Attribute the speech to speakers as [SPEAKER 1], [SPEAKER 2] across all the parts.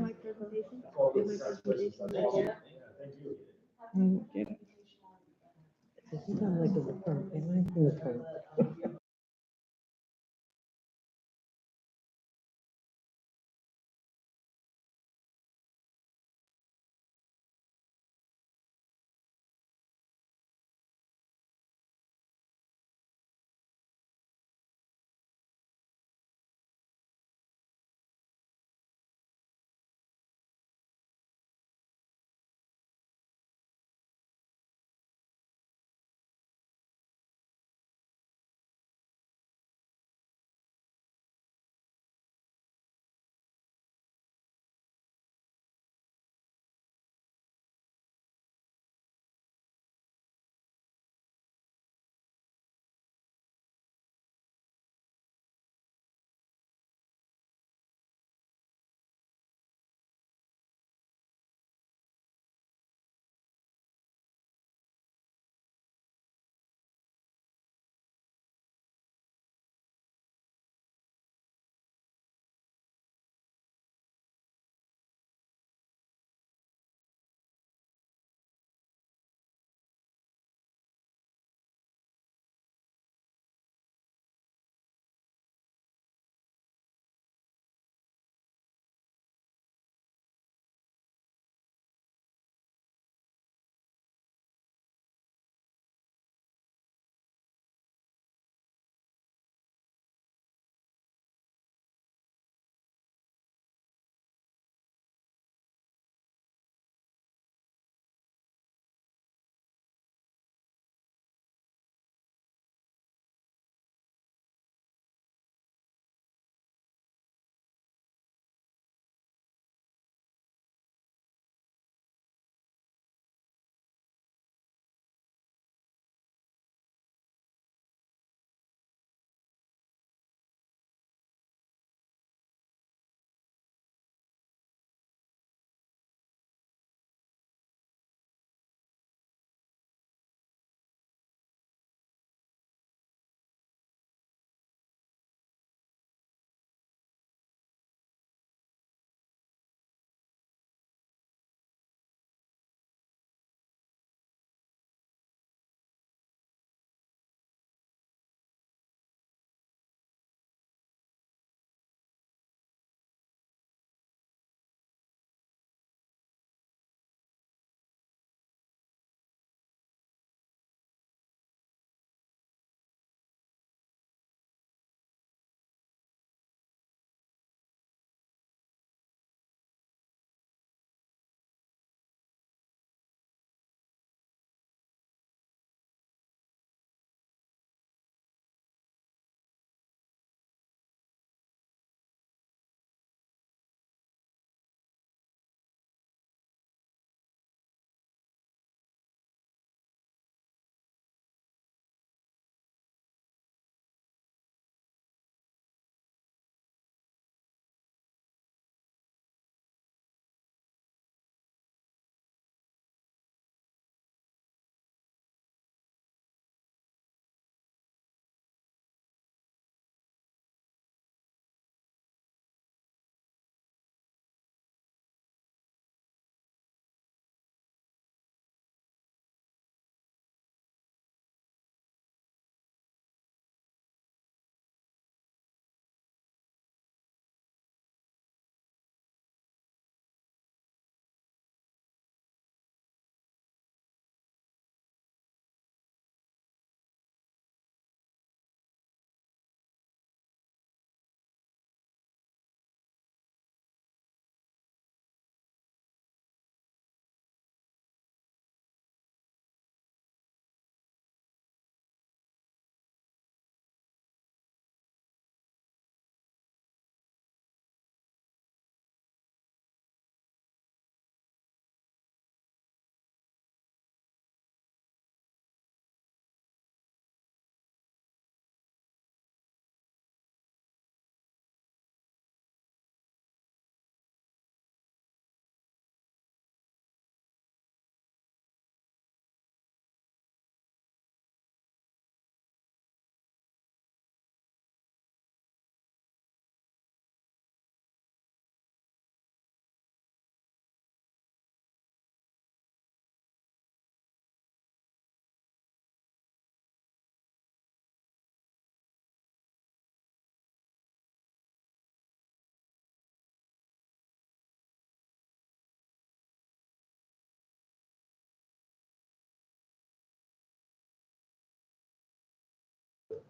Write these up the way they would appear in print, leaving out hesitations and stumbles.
[SPEAKER 1] my presentation? Did my presentation like it?
[SPEAKER 2] Get it. Doesn't sound like it's from, am I in the phone?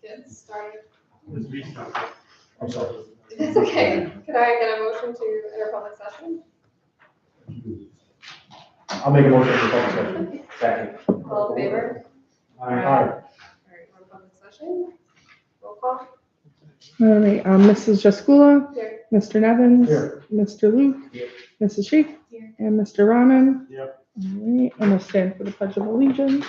[SPEAKER 3] get started.
[SPEAKER 4] I'm sorry.
[SPEAKER 3] It's okay. Can I get a motion to enter public session?
[SPEAKER 4] I'll make a motion for public session. Second.
[SPEAKER 3] All in favor?
[SPEAKER 4] Aye.
[SPEAKER 3] All right, we're in public session. Roll call.
[SPEAKER 1] All right, Mrs. Jaskula,
[SPEAKER 3] Here.
[SPEAKER 1] Mr. Nevins,
[SPEAKER 4] Here.
[SPEAKER 1] Mr. Luke,
[SPEAKER 4] Here.
[SPEAKER 1] Mrs. Sheik,
[SPEAKER 3] Here.
[SPEAKER 1] and Mr. Rahman.
[SPEAKER 4] Here.
[SPEAKER 1] All right, and we'll stand for the Pledge of Allegiance.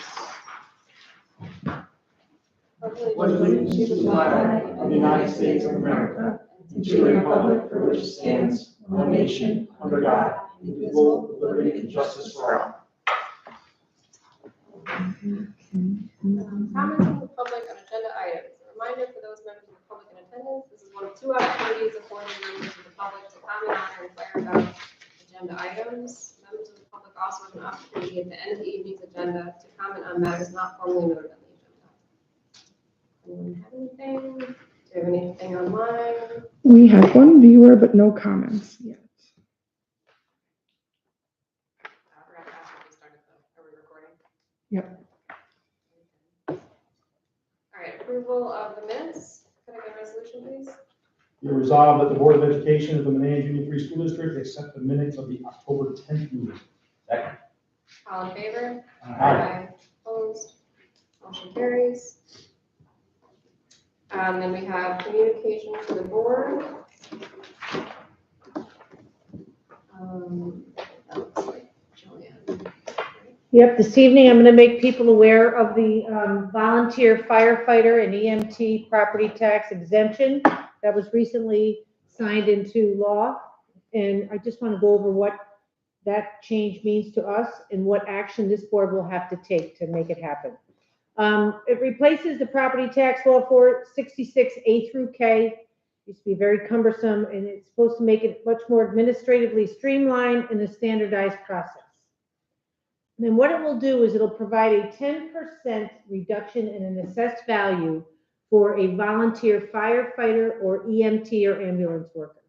[SPEAKER 3] Allegiance to the flag
[SPEAKER 4] of the United States of America, and to the republic for which it stands, one nation, under God, indivisible, with liberty and justice for all.
[SPEAKER 3] Comments from the public on agenda items. A reminder for those members of the public in attendance, this is one of 2 opportunities afforded members of the public to comment on or inquire about agenda items. Members of the public also have an opportunity at the end of the evening's agenda to comment on matters not formally noted on the agenda. Anyone have anything? Do you have anything online?
[SPEAKER 1] We have one viewer, but no comments yet.
[SPEAKER 3] I forgot to ask if we started though. Are we recording?
[SPEAKER 1] Yep.
[SPEAKER 3] All right, approval of the minutes. Can I get a resolution, please?
[SPEAKER 4] Be resolved that the Board of Education of the Menands Union Free School District accept the minutes of the October 10th meeting. Second.
[SPEAKER 3] All in favor?
[SPEAKER 4] Aye.
[SPEAKER 3] Opposed? Motion carries. And then we have communication to the board. That looks like Joanne.
[SPEAKER 2] Yep, this evening I'm going to make people aware of the volunteer firefighter and EMT property tax exemption that was recently signed into law. And I just want to go over what that change means to us and what action this board will have to take to make it happen. It replaces the property tax law for 66A through K. Used to be very cumbersome, and it's supposed to make it much more administratively streamlined and a standardized process. And then what it will do is it'll provide a 10% reduction in an assessed value for a volunteer firefighter or EMT or ambulance worker.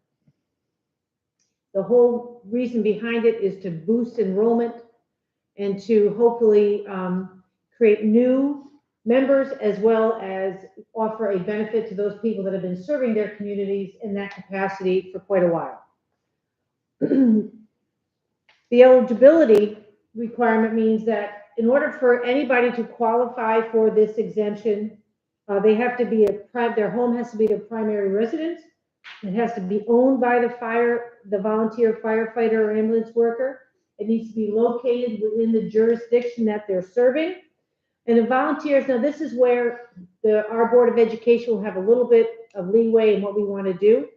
[SPEAKER 2] The whole reason behind it is to boost enrollment and to hopefully create new members as well as offer a benefit to those people that have been serving their communities in that capacity for quite a while. The eligibility requirement means that in order for anybody to qualify for this exemption, they have to be their home has to be their primary residence. It has to be owned by the volunteer firefighter or ambulance worker. It needs to be located within the jurisdiction that they're serving. And the volunteers, now this is where our Board of Education will have a little bit of leeway in what we want to do.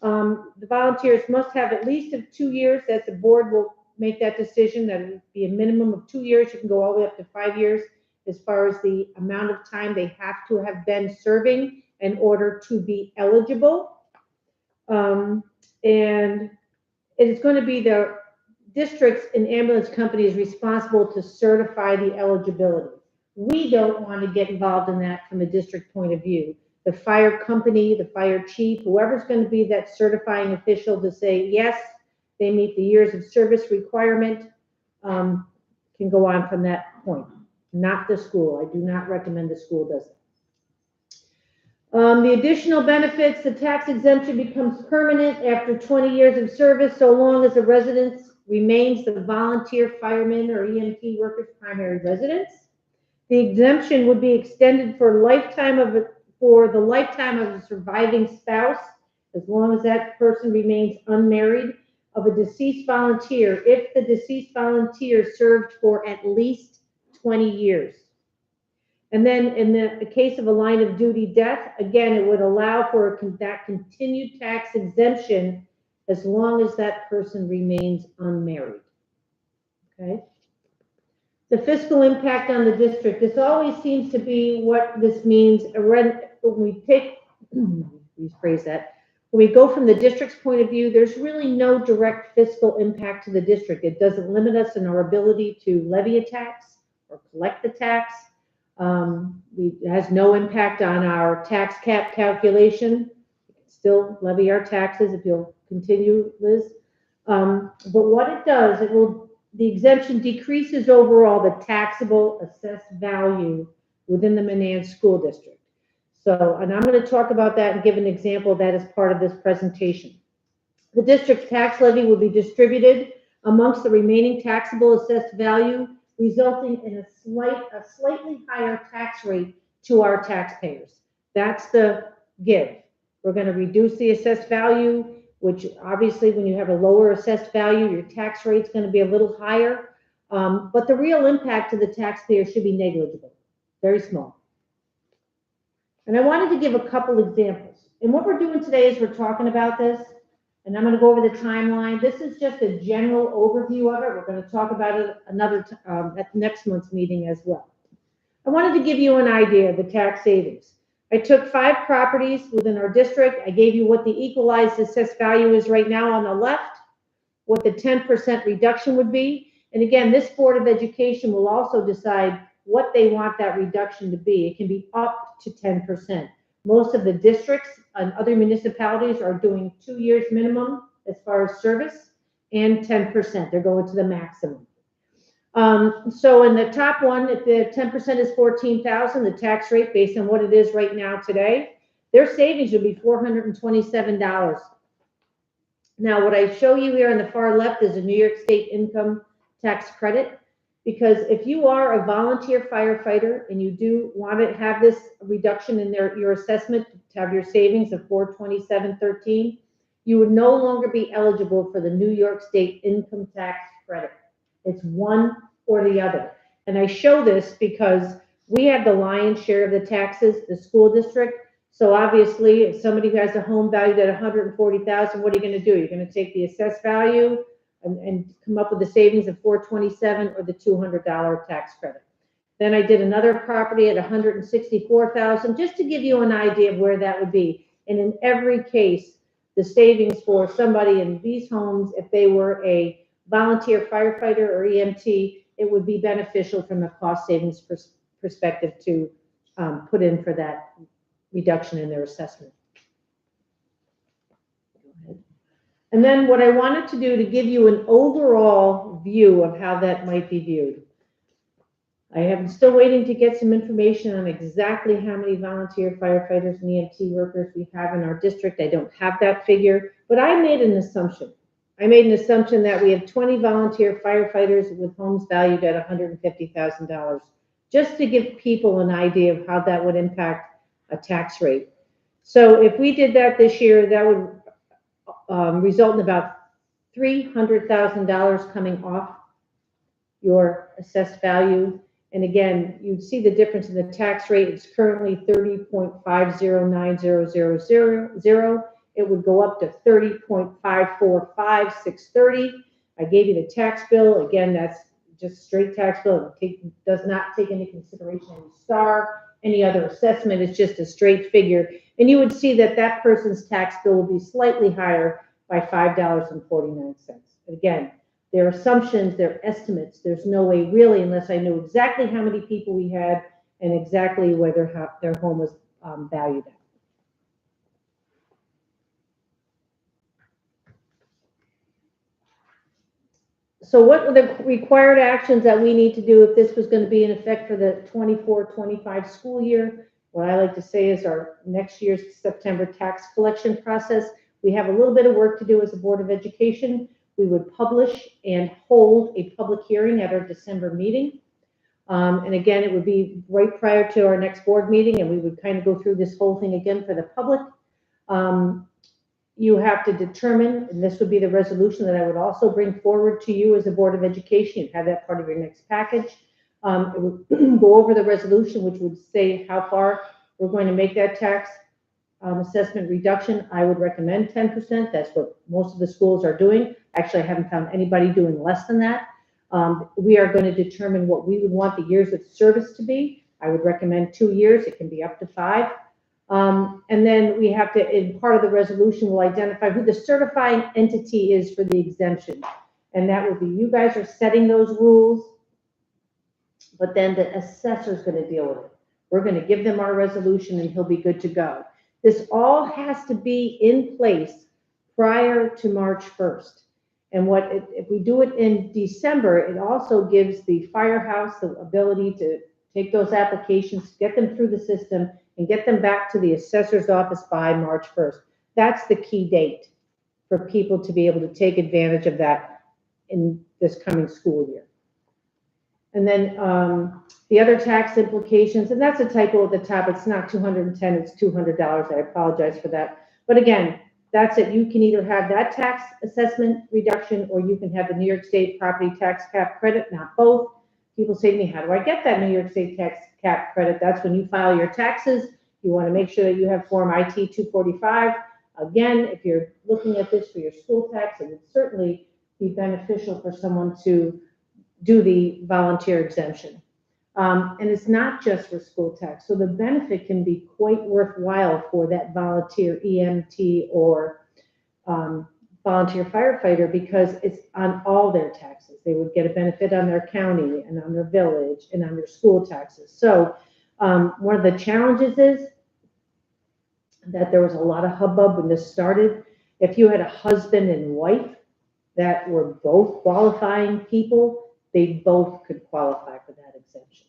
[SPEAKER 2] The volunteers must have at least 2 years that the board will make that decision, that it would be a minimum of 2 years. You can go all the way up to 5 years as far as the amount of time they have to have been serving in order to be eligible. And it is going to be the districts and ambulance companies responsible to certify the eligibility. We don't want to get involved in that from a district point of view. The fire company, the fire chief, whoever's going to be that certifying official to say, yes, they meet the years of service requirement, can go on from that point, not the school. I do not recommend the school does it. The additional benefits, the tax exemption becomes permanent after 20 years of service, so long as the residence remains the volunteer fireman or EMT worker's primary residence. The exemption would be extended for the lifetime of a surviving spouse, as long as that person remains unmarried, of a deceased volunteer, if the deceased volunteer served for at least 20 years. And then in the case of a line of duty death, again, it would allow for that continued tax exemption as long as that person remains unmarried. Okay? The fiscal impact on the district. This always seems to be what this means when we take, rephrase that. When we go from the district's point of view, there's really no direct fiscal impact to the district. It doesn't limit us in our ability to levy a tax or collect the tax. It has no impact on our tax cap calculation. We can still levy our taxes if you'll continue, Liz. But what it does, the exemption decreases overall the taxable assessed value within the Menands School District. So, and I'm going to talk about that and give an example of that as part of this presentation. The district's tax levy will be distributed amongst the remaining taxable assessed value, resulting in a slightly higher tax rate to our taxpayers. That's the give. We're going to reduce the assessed value, which obviously when you have a lower assessed value, your tax rate's going to be a little higher. But the real impact to the taxpayer should be negligible, very small. And I wanted to give a couple examples. And what we're doing today is we're talking about this, and I'm going to go over the timeline. This is just a general overview of it. We're going to talk about it at next month's meeting as well. I wanted to give you an idea of the tax savings. I took 5 properties within our district. I gave you what the equalized assessed value is right now on the left, what the 10% reduction would be. And again, this Board of Education will also decide what they want that reduction to be. It can be up to 10%. Most of the districts and other municipalities are doing 2 years minimum as far as service and 10%. They're going to the maximum. So in the top one, if the 10% is $14,000, the tax rate based on what it is right now today, their savings would be $427. Now, what I show you here on the far left is a New York State income tax credit, because if you are a volunteer firefighter and you do want to have this reduction in your assessment to have your savings of $427.13, you would no longer be eligible for the New York State income tax credit. It's one or the other. And I show this because we have the lion's share of the taxes, the school district. So obviously, if somebody who has a home valued at $140,000, what are you going to do? You're going to take the assessed value and come up with the savings of $427 or the $200 tax credit. Then I did another property at $164,000, just to give you an idea of where that would be. And in every case, the savings for somebody in these homes, if they were a volunteer firefighter or EMT, it would be beneficial from a cost savings perspective to put in for that reduction in their assessment. And then what I wanted to do to give you an overall view of how that might be viewed. I am still waiting to get some information on exactly how many volunteer firefighters and EMT workers we have in our district. I don't have that figure, but I made an assumption. I made an assumption that we have 20 volunteer firefighters with homes valued at $150,000, just to give people an idea of how that would impact a tax rate. So if we did that this year, that would result in about $300,000 coming off your assessed value. And again, you'd see the difference in the tax rate. It's currently 30.5090000. It would go up to 30.545630. I gave you the tax bill. Again, that's just straight tax bill. It does not take into consideration any star, any other assessment. It's just a straight figure. And you would see that that person's tax bill will be slightly higher by $5.49. Again, their assumptions, their estimates. There's no way really, unless I knew exactly how many people we had and exactly whether their home was valued at. So what are the required actions that we need to do if this was going to be in effect for the 24-25 school year? What I like to say is our next year's September tax collection process. We have a little bit of work to do as a Board of Education. We would publish and hold a public hearing at our December meeting. And again, it would be right prior to our next board meeting, and we would kind of go through this whole thing again for the public. You have to determine, and this would be the resolution that I would also bring forward to you as a Board of Education. You'd have that part of your next package. It would go over the resolution, which would say how far we're going to make that tax assessment reduction. I would recommend 10%. That's what most of the schools are doing. Actually, I haven't found anybody doing less than that. We are going to determine what we would want the years of service to be. I would recommend 2 years. It can be up to 5. And then we have to, in part of the resolution, we'll identify who the certifying entity is for the exemption. And that would be, you guys are setting those rules, but then the assessor is going to deal with it. We're going to give them our resolution and he'll be good to go. This all has to be in place prior to March 1st. And if we do it in December, it also gives the firehouse the ability to take those applications, get them through the system, and get them back to the assessor's office by March 1st. That's the key date for people to be able to take advantage of that in this coming school year. And then the other tax implications, and that's a typo at the top, it's not 210, it's $200. I apologize for that. But again, that's it. You can either have that tax assessment reduction, or you can have the New York State property tax cap credit, not both. People say to me, how do I get that New York State tax cap credit? That's when you file your taxes. You want to make sure that you have Form IT 245. Again, if you're looking at this for your school tax, it would certainly be beneficial for someone to do the volunteer exemption. And it's not just for school tax. So the benefit can be quite worthwhile for that volunteer EMT or volunteer firefighter, because it's on all their taxes. They would get a benefit on their county and on their village and on their school taxes. So one of the challenges is that there was a lot of hubbub when this started. If you had a husband and wife that were both qualifying people, they both could qualify for that exemption.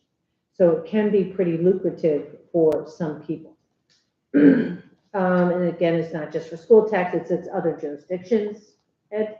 [SPEAKER 2] So it can be pretty lucrative for some people. And again, it's not just for school tax, it's other jurisdictions. Ed,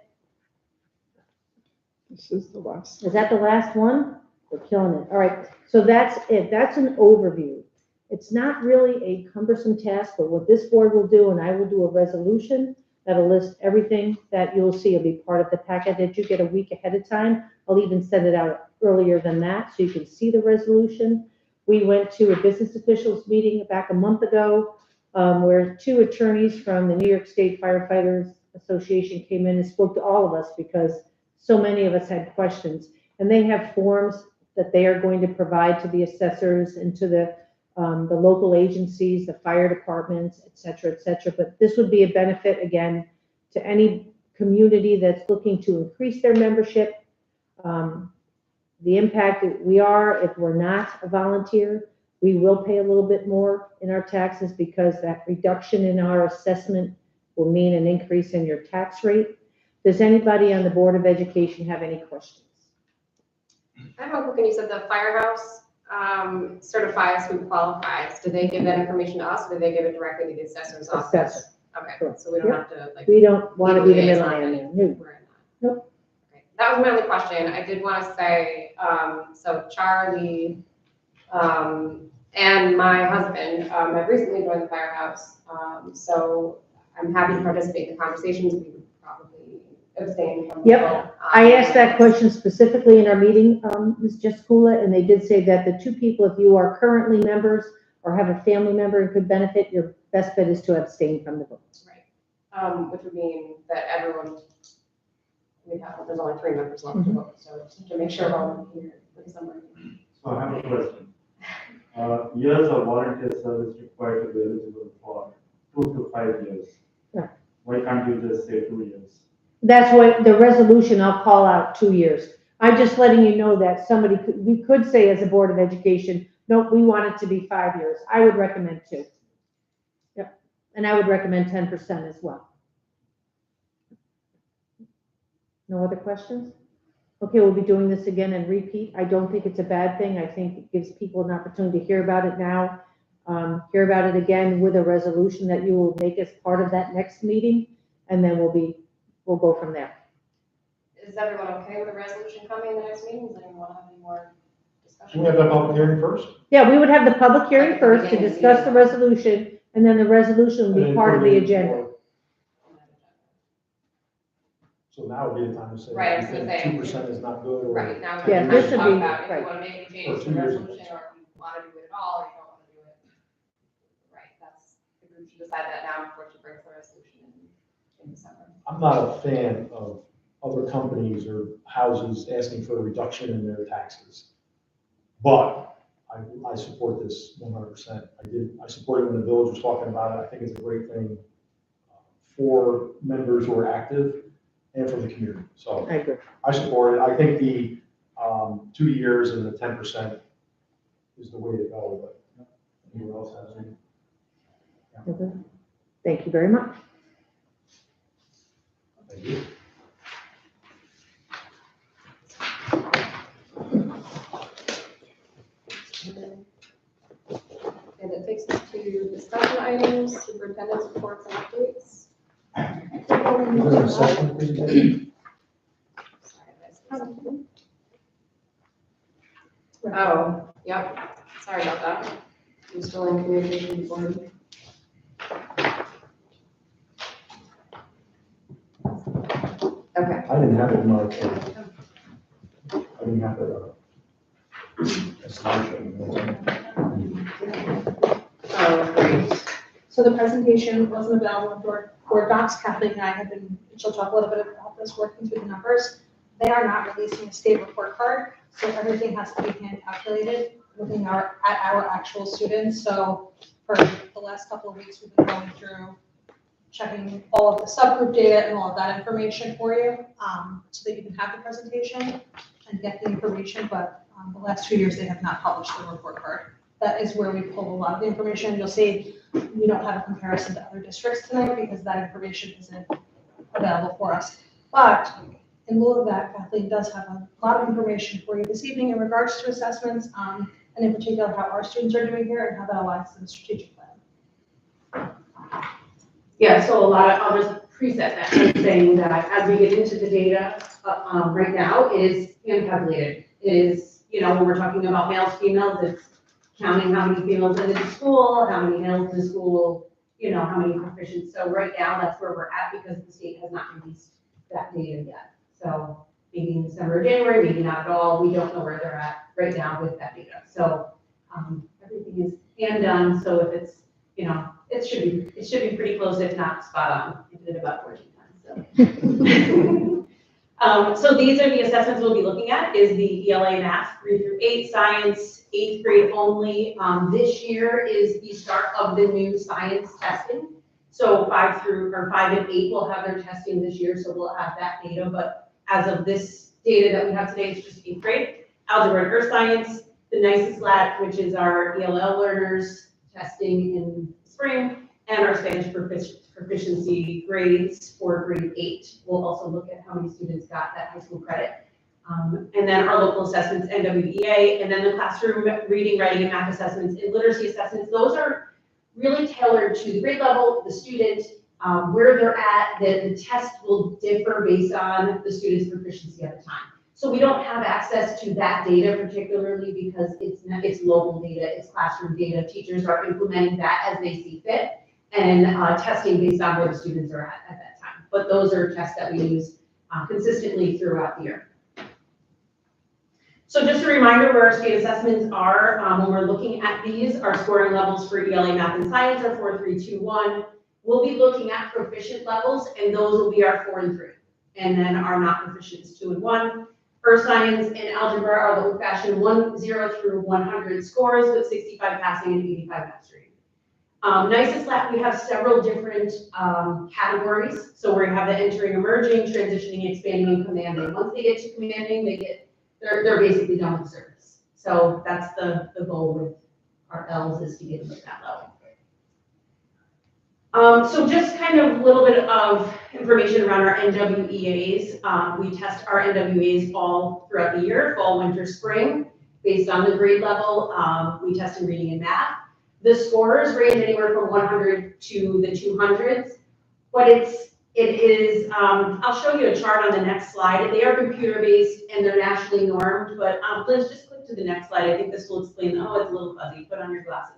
[SPEAKER 1] This is the last.
[SPEAKER 2] is that the last one? We're killing it. All right, so that's it. That's an overview. It's not really a cumbersome task, but what this board will do, and I will do a resolution that'll list everything that you'll see. It'll be part of the packet that you get a week ahead of time. I'll even send it out earlier than that so you can see the resolution. We went to a business officials meeting back a month ago where two attorneys from the New York State Firefighters Association came in and spoke to all of us because so many of us had questions. And they have forms that they are going to provide to the assessors and to the local agencies, the fire departments, et cetera, et cetera. But this would be a benefit, again, to any community that's looking to increase their membership. The impact that we are, if we're not a volunteer, we will pay a little bit more in our taxes because that reduction in our assessment will mean an increase in your tax rate. Does anybody on the Board of Education have any questions?
[SPEAKER 3] I have a quick, and you said the firehouse certifies who qualifies. Do they give that information to us, or do they give it directly to the assessor's office?
[SPEAKER 2] Assessor.
[SPEAKER 3] Okay,
[SPEAKER 2] Correct.
[SPEAKER 3] so we don't
[SPEAKER 2] Yep.
[SPEAKER 3] have to like.
[SPEAKER 2] We don't want to be the
[SPEAKER 3] liaison
[SPEAKER 2] middleman.
[SPEAKER 3] and
[SPEAKER 2] No.
[SPEAKER 3] we're not.
[SPEAKER 2] Nope.
[SPEAKER 3] Okay. That was my only question. I did want to say, so Charlie and my husband have recently joined the firehouse. So I'm happy to participate in the conversations. We would probably abstain from the
[SPEAKER 2] Yep.
[SPEAKER 3] vote.
[SPEAKER 2] I asked that question specifically in our meeting, Ms. Jessica, and they did say that the two people, if you are currently members or have a family member who could benefit, your best bet is to abstain from the vote.
[SPEAKER 3] Right. Which would mean that everyone, there's only 3 members left to vote, so just to make sure all of them here for somebody.
[SPEAKER 4] So I have a question. Years of volunteer service required to be eligible for 2 to 5 years.
[SPEAKER 2] Yeah.
[SPEAKER 4] Why can't you just say 2 years?
[SPEAKER 2] That's what the resolution, I'll call out 2 years. I'm just letting you know that we could say as a Board of Education, nope, we want it to be 5 years. I would recommend 2. Yep. And I would recommend 10% as well. No other questions? Okay, we'll be doing this again and repeat. I don't think it's a bad thing. I think it gives people an opportunity to hear about it now, hear about it again with a resolution that you will make as part of that next meeting, and then we'll go from there.
[SPEAKER 3] Is everyone okay with the resolution coming in the next meeting? Does anyone want to have any more discussion?
[SPEAKER 5] Should we have that public hearing first?
[SPEAKER 2] Yeah, we would have the public hearing
[SPEAKER 3] Like the
[SPEAKER 2] first to
[SPEAKER 3] beginning of the
[SPEAKER 2] discuss the
[SPEAKER 3] meeting.
[SPEAKER 2] resolution, and then the resolution will be part of the agenda.
[SPEAKER 5] So now would be the time to say.
[SPEAKER 3] Right, I was gonna say.
[SPEAKER 5] 2% is not good. Or
[SPEAKER 3] Right, now
[SPEAKER 2] Yeah,
[SPEAKER 3] we're
[SPEAKER 2] this
[SPEAKER 3] going to
[SPEAKER 2] would
[SPEAKER 3] talk
[SPEAKER 2] be-
[SPEAKER 3] about if
[SPEAKER 2] right.
[SPEAKER 3] you want to make any changes
[SPEAKER 5] Or
[SPEAKER 3] to
[SPEAKER 5] 2
[SPEAKER 3] the
[SPEAKER 5] years.
[SPEAKER 3] resolution, or if you want to do it at all, or you don't want to do it. Right, that's, the group should decide that now before she brings the resolution in December.
[SPEAKER 5] I'm not a fan of other companies or houses asking for a reduction in their taxes. But I support this 100%. I supported when the village was talking about it. I think it's a great thing for members who are active and for the community. So
[SPEAKER 2] I agree.
[SPEAKER 5] I support it. I think the 2 years and the 10% is the way to go, but anyone else has any?
[SPEAKER 2] Okay. Thank you very much.
[SPEAKER 5] Thank you.
[SPEAKER 3] And it takes us to discussion items, superintendent's reports and updates.
[SPEAKER 4] Is there an assessment presentation?
[SPEAKER 3] Sorry, did I say something? Oh, yep, sorry about that. I'm still in communication before. Okay.
[SPEAKER 4] I didn't have it in my, I didn't have it, a slideshow.
[SPEAKER 3] Oh, great.
[SPEAKER 6] So the presentation wasn't available for Board Docs. Kathleen and I have been, she'll talk a little bit about this, working through the numbers. They are not releasing a state report card, so everything has to be hand calculated looking at our actual students. So for the last couple of weeks, we've been going through checking all of the subgroup data and all of that information for you, so that you can have the presentation and get the information. But the last 2 years, they have not published the report card. That is where we pull a lot of the information. You'll see we don't have a comparison to other districts tonight because that information isn't available for us. But in lieu of that, Kathleen does have a lot of information for you this evening in regards to assessments, and in particular how our students are doing here and how that aligns to the strategic plan.
[SPEAKER 7] Yeah, so a lot of, I'll just preset that by saying that as we get into the data, right now, it is hand calculated. It is, when we're talking about males, females, it's counting how many females in the school, how many males in the school, how many proficients. So right now, that's where we're at because the state has not released that data yet. So maybe in December or January, maybe not at all. We don't know where they're at right now with that data. So everything is hand done. So if it's, it should be pretty close, if not spot on. I did it about 14 times. So these are the assessments we'll be looking at, is the ELA Math 3 through 8, Science 8th grade only. This year is the start of the new science testing. So 5 and 8 will have their testing this year, so we'll have that data. But as of this data that we have today, it's just 8th grade. Algebra and Earth Science, the nicest lat, which is our ELL learners testing in spring, and our Spanish proficiency grades for grade 8. We'll also look at how many students got that high school credit. And then our local assessments, NWEA, and then the classroom reading, writing, and math assessments and literacy assessments. Those are really tailored to the grade level, the student, where they're at. The test will differ based on the student's proficiency at the time. So we don't have access to that data particularly because it's local data, it's classroom data. Teachers are implementing that as they see fit and testing based on where the students are at that time. But those are tests that we use consistently throughout the year. So just a reminder where our state assessments are when we're looking at these. Our scoring levels for ELA Math and Science are 4, 3, 2, 1. We'll be looking at proficient levels, and those will be our 4 and 3. And then our not proficients 2 and 1. Earth Science and Algebra are the old-fashioned 0 through 100 scores with 65 passing and 85 mastery. Nicest lat, we have several different categories. So we have the entering, emerging, transitioning, expanding, and commanding. Once they get to commanding, they're basically done with the service. So that's the goal with our L's, is to get them at that level. So just kind of a little bit of information around our NWEAs. We test our NWEAs all throughout the year, fall, winter, spring, based on the grade level. We test in reading and math. The scores range anywhere from 100 to the 200s, but it is, I'll show you a chart on the next slide. They are computer-based and they're nationally normed, but Liz, just click to the next slide. I think this will explain, oh, it's a little fuzzy, put on your glasses.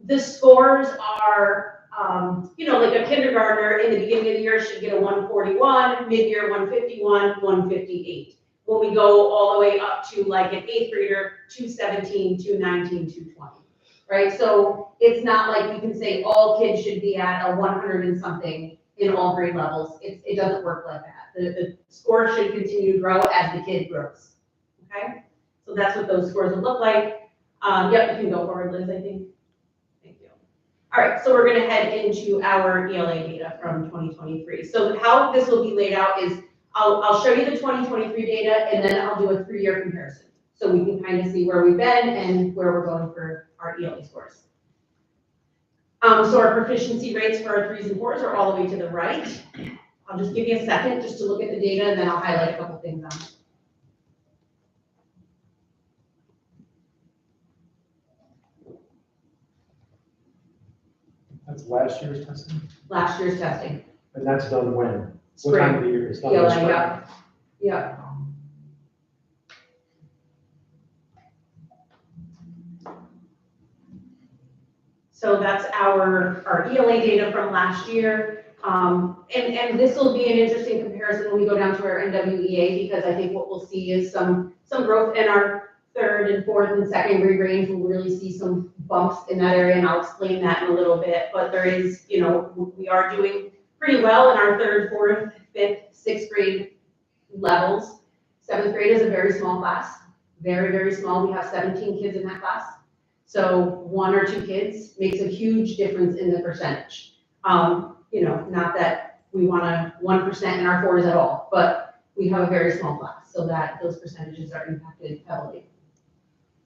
[SPEAKER 7] The scores are, like a kindergartner in the beginning of the year should get a 141, mid-year 151, 158. When we go all the way up to like an 8th grader, 217, 219, 220, right? So it's not like we can say all kids should be at a 100 and something in all grade levels. It doesn't work like that. The score should continue to grow as the kid grows, okay? So that's what those scores would look like. Yep, you can go forward, Liz, I think. Thank you. All right, so we're gonna head into our ELA data from 2023. So how this will be laid out is I'll show you the 2023 data and then I'll do a 3-year comparison. So we can kind of see where we've been and where we're going for our ELA scores. So our proficiency rates for our 3s and 4s are all the way to the right. I'll just give you a second just to look at the data and then I'll highlight a couple things on it.
[SPEAKER 5] That's last year's testing?
[SPEAKER 7] last year's testing.
[SPEAKER 5] And that's done when? What time of the year? It's done in the
[SPEAKER 7] ELA,
[SPEAKER 5] spring?
[SPEAKER 7] yeah. Yeah. So that's our ELA data from last year. And this will be an interesting comparison when we go down to our NWEA, because I think what we'll see is some growth in our third and fourth and second grade range. We'll really see some bumps in that area, and I'll explain that in a little bit. But there is, we are doing pretty well in our third, fourth, fifth, sixth grade levels. Seventh grade is a very small class, very, very small. We have 17 kids in that class. So 1 or 2 kids makes a huge difference in the percentage. Not that we want 1% in our 4s at all, but we have a very small class, so that those percentages are impacted heavily.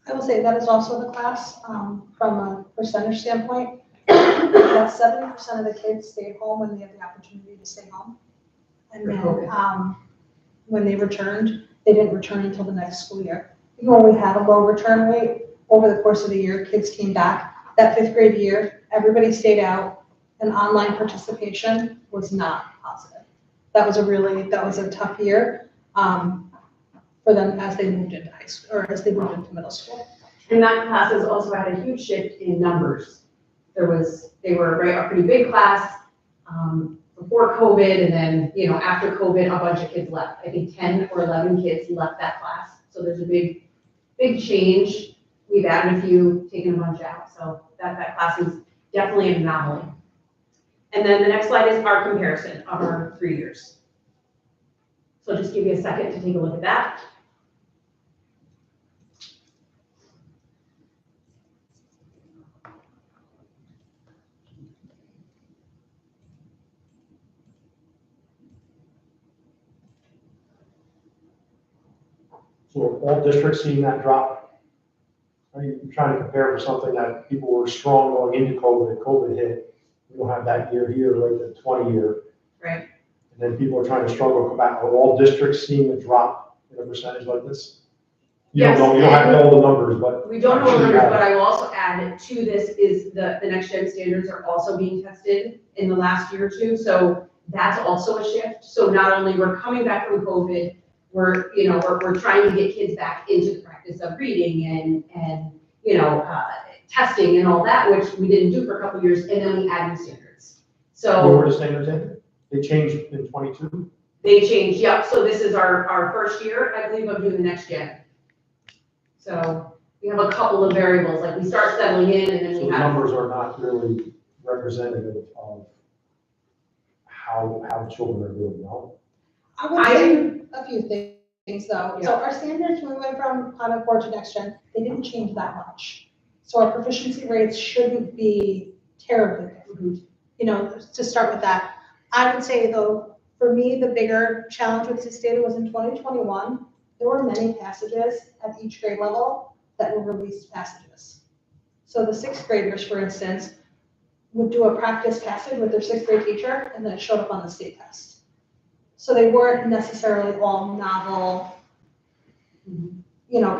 [SPEAKER 6] I will say that is also the class, from a percentage standpoint, that 70% of the kids stayed home when they had the opportunity to stay home. And then, when they returned, they didn't return until the next school year. Even when we had a low return rate, over the course of the year, kids came back. That 5th grade year, everybody stayed out, and online participation was not positive. That was a tough year, for them as they moved into high school, or as they moved into middle school.
[SPEAKER 7] And that class has also had a huge shift in numbers. They were a pretty big class before COVID, and then, after COVID, a bunch of kids left. I think 10 or 11 kids left that class. So there's a big change. We've added a few, taken a bunch out. So that class is definitely an anomaly. And then the next slide is our comparison of our 3 years. So just give you a second to take a look at that.
[SPEAKER 5] So are all districts seeing that drop? Are you trying to compare for something that people were strong going into COVID hit? We don't have that year here, like the 20 year.
[SPEAKER 7] Right.
[SPEAKER 5] And then people are trying to struggle to come back. Are all districts seeing a drop in a percentage like this? You
[SPEAKER 7] Yes.
[SPEAKER 5] don't have to know all the numbers, but.
[SPEAKER 7] We don't know the
[SPEAKER 5] I'm sure you
[SPEAKER 7] numbers,
[SPEAKER 5] have.
[SPEAKER 7] but I will also add to this is the next gen standards are also being tested in the last year or two. So that's also a shift. So not only we're coming back from COVID, we're trying to get kids back into the practice of reading and testing and all that, which we didn't do for a couple of years, and then we add new standards. So.
[SPEAKER 5] What were the standards in? They changed in 22?
[SPEAKER 7] They changed, yep. So this is our first year, I believe, of doing the next gen. So we have a couple of variables, like we start settling in and then
[SPEAKER 5] So
[SPEAKER 7] we
[SPEAKER 5] the
[SPEAKER 7] have.
[SPEAKER 5] numbers are not really representative of how children are doing, no?
[SPEAKER 6] I would say a few things though. So our standards, when we went from Common Core to Next Gen, they didn't change that much. So our proficiency rates shouldn't be terribly different. To start with that, I would say though, for me, the bigger challenge with this data was in 2021, there were many passages at each grade level that were released passages. So the 6th graders, for instance, would do a practice passage with their 6th grade teacher, and then it showed up on the state test. So they weren't necessarily all novel,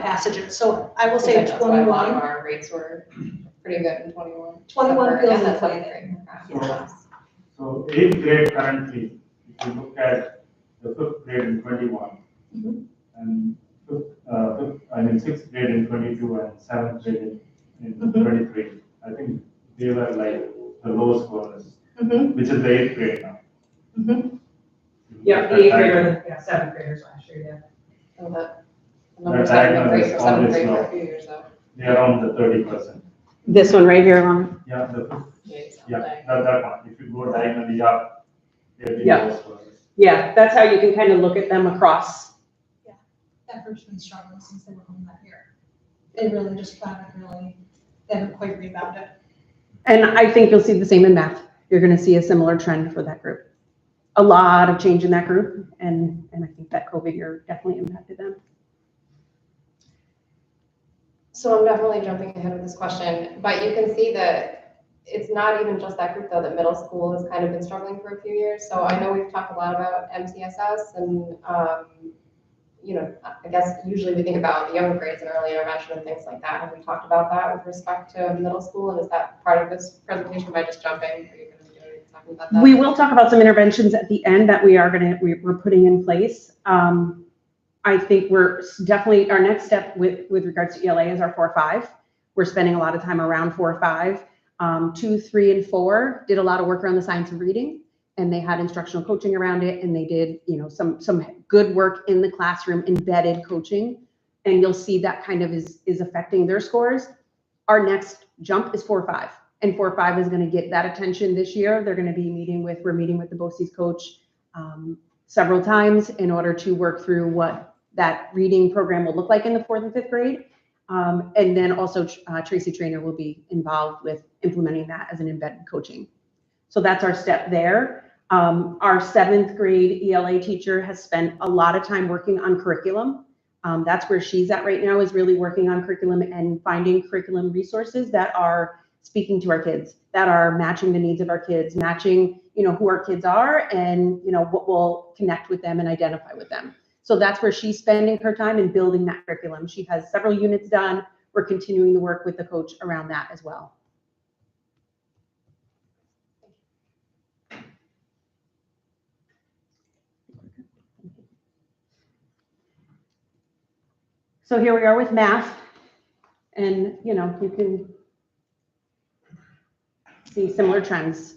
[SPEAKER 6] passages. So I will say
[SPEAKER 3] That's why a lot of
[SPEAKER 6] 21.
[SPEAKER 3] our rates were pretty good in 21.
[SPEAKER 6] 21 feels
[SPEAKER 3] And that's
[SPEAKER 6] inflated.
[SPEAKER 4] So 8th grade currently, if you look at the 5th grade in 21, and 6th grade in 22 and 7th grade in 23, I think they were like the low scorers, which is the 8th grade now.
[SPEAKER 7] Yeah, the 8th grader, 7th graders last year,
[SPEAKER 3] So the numbers haven't been great for 7th grade for a few years though.
[SPEAKER 4] They're around the 30%.
[SPEAKER 8] This one right here on,
[SPEAKER 4] Yeah,
[SPEAKER 3] Yeah.
[SPEAKER 4] that one. If you go diagonally up, they're the
[SPEAKER 8] Yeah.
[SPEAKER 4] low scorers.
[SPEAKER 8] yeah, that's how you can kind of look at them across.
[SPEAKER 6] That group's been struggling since they were home that year. They really just they haven't quite rebounded.
[SPEAKER 8] And I think you'll see the same in math. You're going to see a similar trend for that group. A lot of change in that group, and I think that COVID year definitely impacted them.
[SPEAKER 3] So I'm definitely jumping ahead of this question, but you can see that it's not even just that group though, that middle school has kind of been struggling for a few years. So I know we've talked a lot about MTSS and you know, I guess usually we think about the younger grades and early intervention and things like that. Have we talked about that with respect to middle school? And is that part of this presentation by just jumping? Are you going to be talking about that?
[SPEAKER 8] We will talk about some interventions at the end that we're putting in place. I think we're definitely, our next step with regards to ELA is our 4-5. We're spending a lot of time around 4-5. 2, 3, and 4 did a lot of work around the science of reading, and they had instructional coaching around it, and they did, you know, some good work in the classroom, embedded coaching, and you'll see that kind of is affecting their scores. Our next jump is 4-5, and 4-5 is going to get that attention this year. We're meeting with the BOCES coach several times in order to work through what that reading program will look like in the 4th and 5th grade. And then also Tracy Trainer will be involved with implementing that as an embedded coaching. So that's our step there. Our 7th grade ELA teacher has spent a lot of time working on curriculum. That's where she's at right now, is really working on curriculum and finding curriculum resources that are speaking to our kids, that are matching the needs of our kids, matching, you know, who our kids are and, you know, what will connect with them and identify with them. So that's where she's spending her time in building that curriculum. She has several units done. We're continuing to work with the coach around that as well. So here we are with math, and you know, you can see similar trends.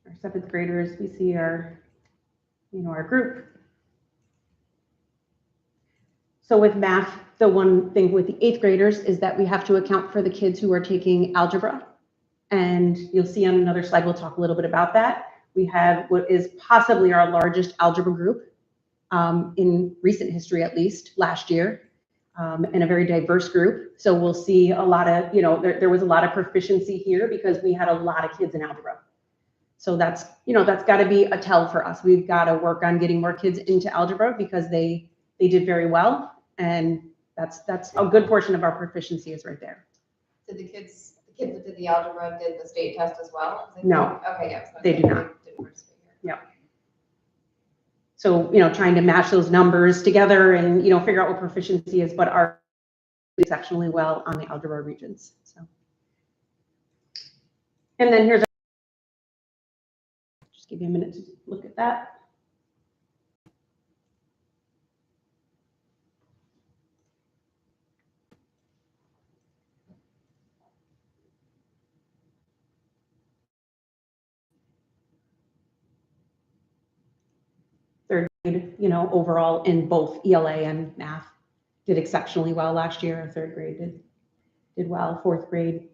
[SPEAKER 8] Our 7th graders, we see our, you know, our group. So with math, the one thing with the 8th graders is that we have to account for the kids who are taking algebra. And you'll see on another slide, we'll talk a little bit about that. We have what is possibly our largest algebra group in recent history, at least last year, and a very diverse group. So we'll see a lot of, you know, there was a lot of proficiency here because we had a lot of kids in algebra. So that's, you know, that's got to be a tell for us. We've got to work on getting more kids into algebra because they did very well. And that's a good portion of our proficiency is right there.
[SPEAKER 3] Did the kids that did the algebra did the state test as well?
[SPEAKER 8] No.
[SPEAKER 3] Okay, yeah. So
[SPEAKER 8] They do not.
[SPEAKER 3] didn't participate here.
[SPEAKER 8] Yeah. So, you know, trying to match those numbers together and, you know, figure out what proficiency is, but are exceptionally well on the algebra regions. So, and then here's, just give you a minute to look at that. Third grade, you know, overall in both ELA and math did exceptionally well last year. 3rd grade did well. 4th grade.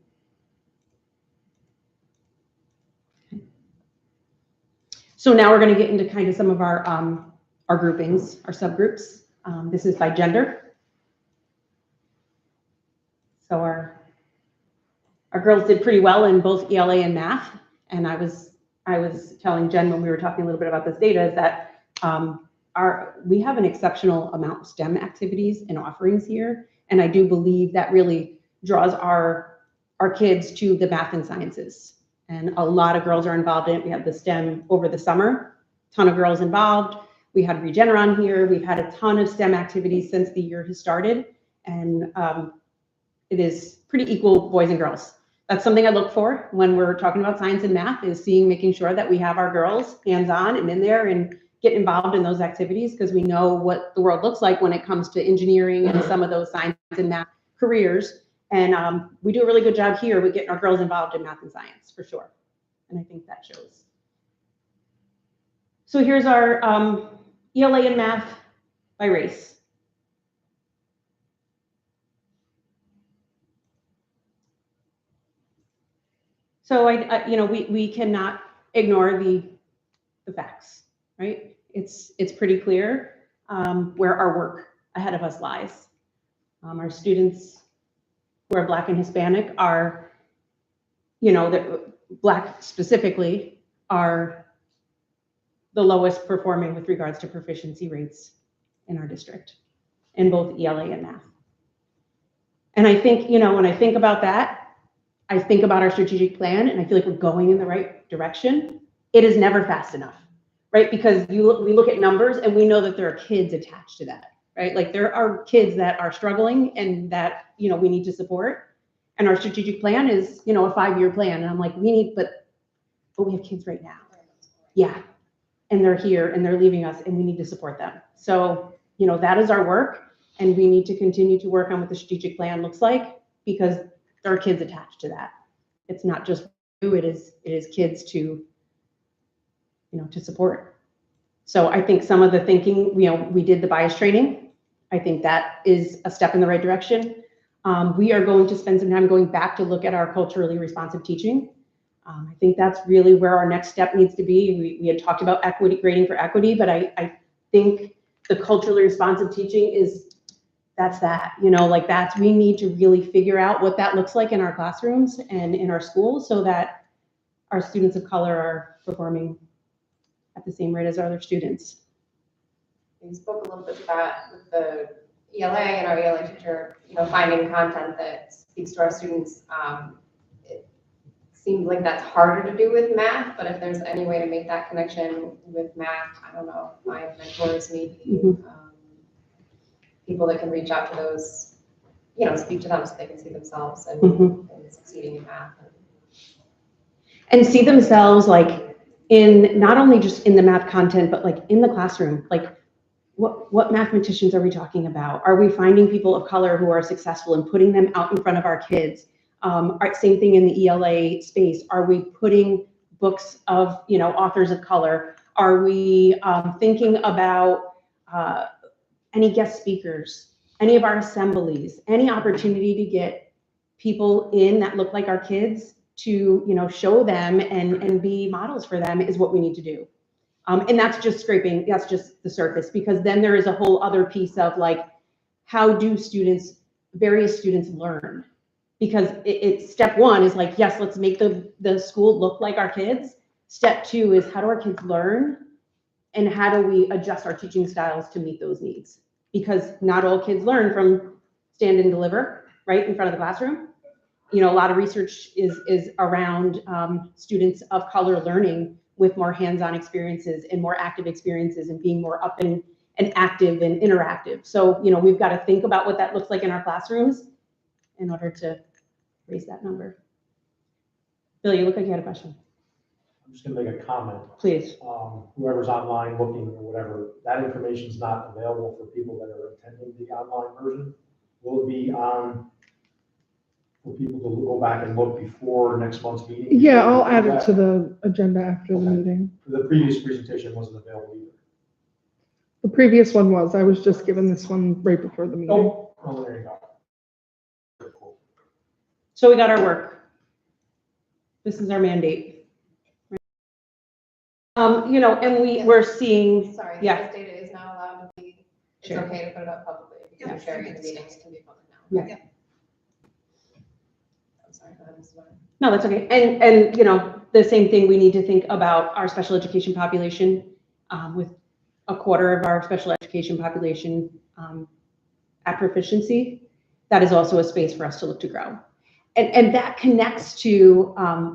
[SPEAKER 8] So now we're going to get into kind of some of our groupings, our subgroups. This is by gender. So our girls did pretty well in both ELA and math. And I was telling Jen when we were talking a little bit about this data is that we have an exceptional amount of STEM activities and offerings here. And I do believe that really draws our kids to the math and sciences. And a lot of girls are involved in it. We had the STEM over the summer, ton of girls involved. We had Regeneron here. We've had a ton of STEM activities since the year has started. And it is pretty equal boys and girls. That's something I look for when we're talking about science and math, is making sure that we have our girls hands-on and in there and get involved in those activities, because we know what the world looks like when it comes to engineering and some of those science and math careers. And we do a really good job here with getting our girls involved in math and science, for sure. And I think that shows. So here's our ELA and math by race. So you know, we cannot ignore the facts, right? It's pretty clear where our work ahead of us lies. Our students who are Black and Hispanic are, you know, the Black specifically are the lowest performing with regards to proficiency rates in our district in both ELA and math. And I think, you know, when I think about that, I think about our strategic plan and I feel like we're going in the right direction. It is never fast enough. right? Because we look at numbers and we know that there are kids attached to that, right? Like there are kids that are struggling and that, we need to support. And our strategic plan is, a 5-year plan. And I'm like, but we have kids right now. Yeah. And they're here and they're leaving us and we need to support them. So, that is our work. And we need to continue to work on what the strategic plan looks like because there are kids attached to that. It's not just you, it is kids to support. So I think some of the thinking, we did the bias training. I think that is a step in the right direction. We are going to spend some time going back to look at our culturally responsive teaching. I think that's really where our next step needs to be. We had talked about equity, grading for equity, but I think the culturally responsive teaching we need to really figure out what that looks like in our classrooms and in our schools so that our students of color are performing at the same rate as our other students.
[SPEAKER 3] We spoke a little bit about with the ELA and our ELA teacher, finding content that speaks to our students. It seems like that's harder to do with math, but if there's any way to make that connection with math, I don't know, my mentors, maybe people that can reach out to those, speak to them so they can see themselves and succeeding in math.
[SPEAKER 8] And see themselves in not only just in the math content, but in the classroom. What mathematicians are we talking about? Are we finding people of color who are successful and putting them out in front of our kids? Same thing in the ELA space. Are we putting books of authors of color? Are we thinking about any guest speakers, any of our assemblies, any opportunity to get people in that look like our kids to show them and be models for them is what we need to do. And that's just the surface, because then there is a whole other piece of how do various students learn? Because it's step one is yes, let's make the school look like our kids. Step two is how do our kids learn? And how do we adjust our teaching styles to meet those needs? Because not all kids learn from stand and deliver right in front of the classroom. A lot of research is around students of color learning with more hands-on experiences and more active experiences and being more up and active and interactive. So, we've got to think about what that looks like in our classrooms in order to raise that number. Bill, you look like you had a question.
[SPEAKER 5] I'm just gonna make a comment.
[SPEAKER 8] Please.
[SPEAKER 5] Whoever's online looking or whatever, that information is not available for people that are attending the online version. Will it be on for people to go back and look before next month's meeting?
[SPEAKER 1] Yeah, I'll add it to the agenda after the meeting.
[SPEAKER 5] The previous presentation wasn't available either.
[SPEAKER 1] The previous one was, I was just given this one right before the meeting.
[SPEAKER 5] Oh, there you go. Cool.
[SPEAKER 8] So we got our work. This is our mandate. And we're seeing,
[SPEAKER 3] Sorry,
[SPEAKER 8] yeah.
[SPEAKER 3] this data is not allowed to be, it's
[SPEAKER 8] Sure.
[SPEAKER 3] okay to put it up publicly, because
[SPEAKER 6] Yeah.
[SPEAKER 3] sharing the meetings can be public now.
[SPEAKER 8] Yeah.
[SPEAKER 3] I'm sorry, go ahead, Mrs. Warren.
[SPEAKER 8] No, that's okay. And the same thing, we need to think about our special education population, with a quarter of our special education population at proficiency. That is also a space for us to look to grow. And that connects to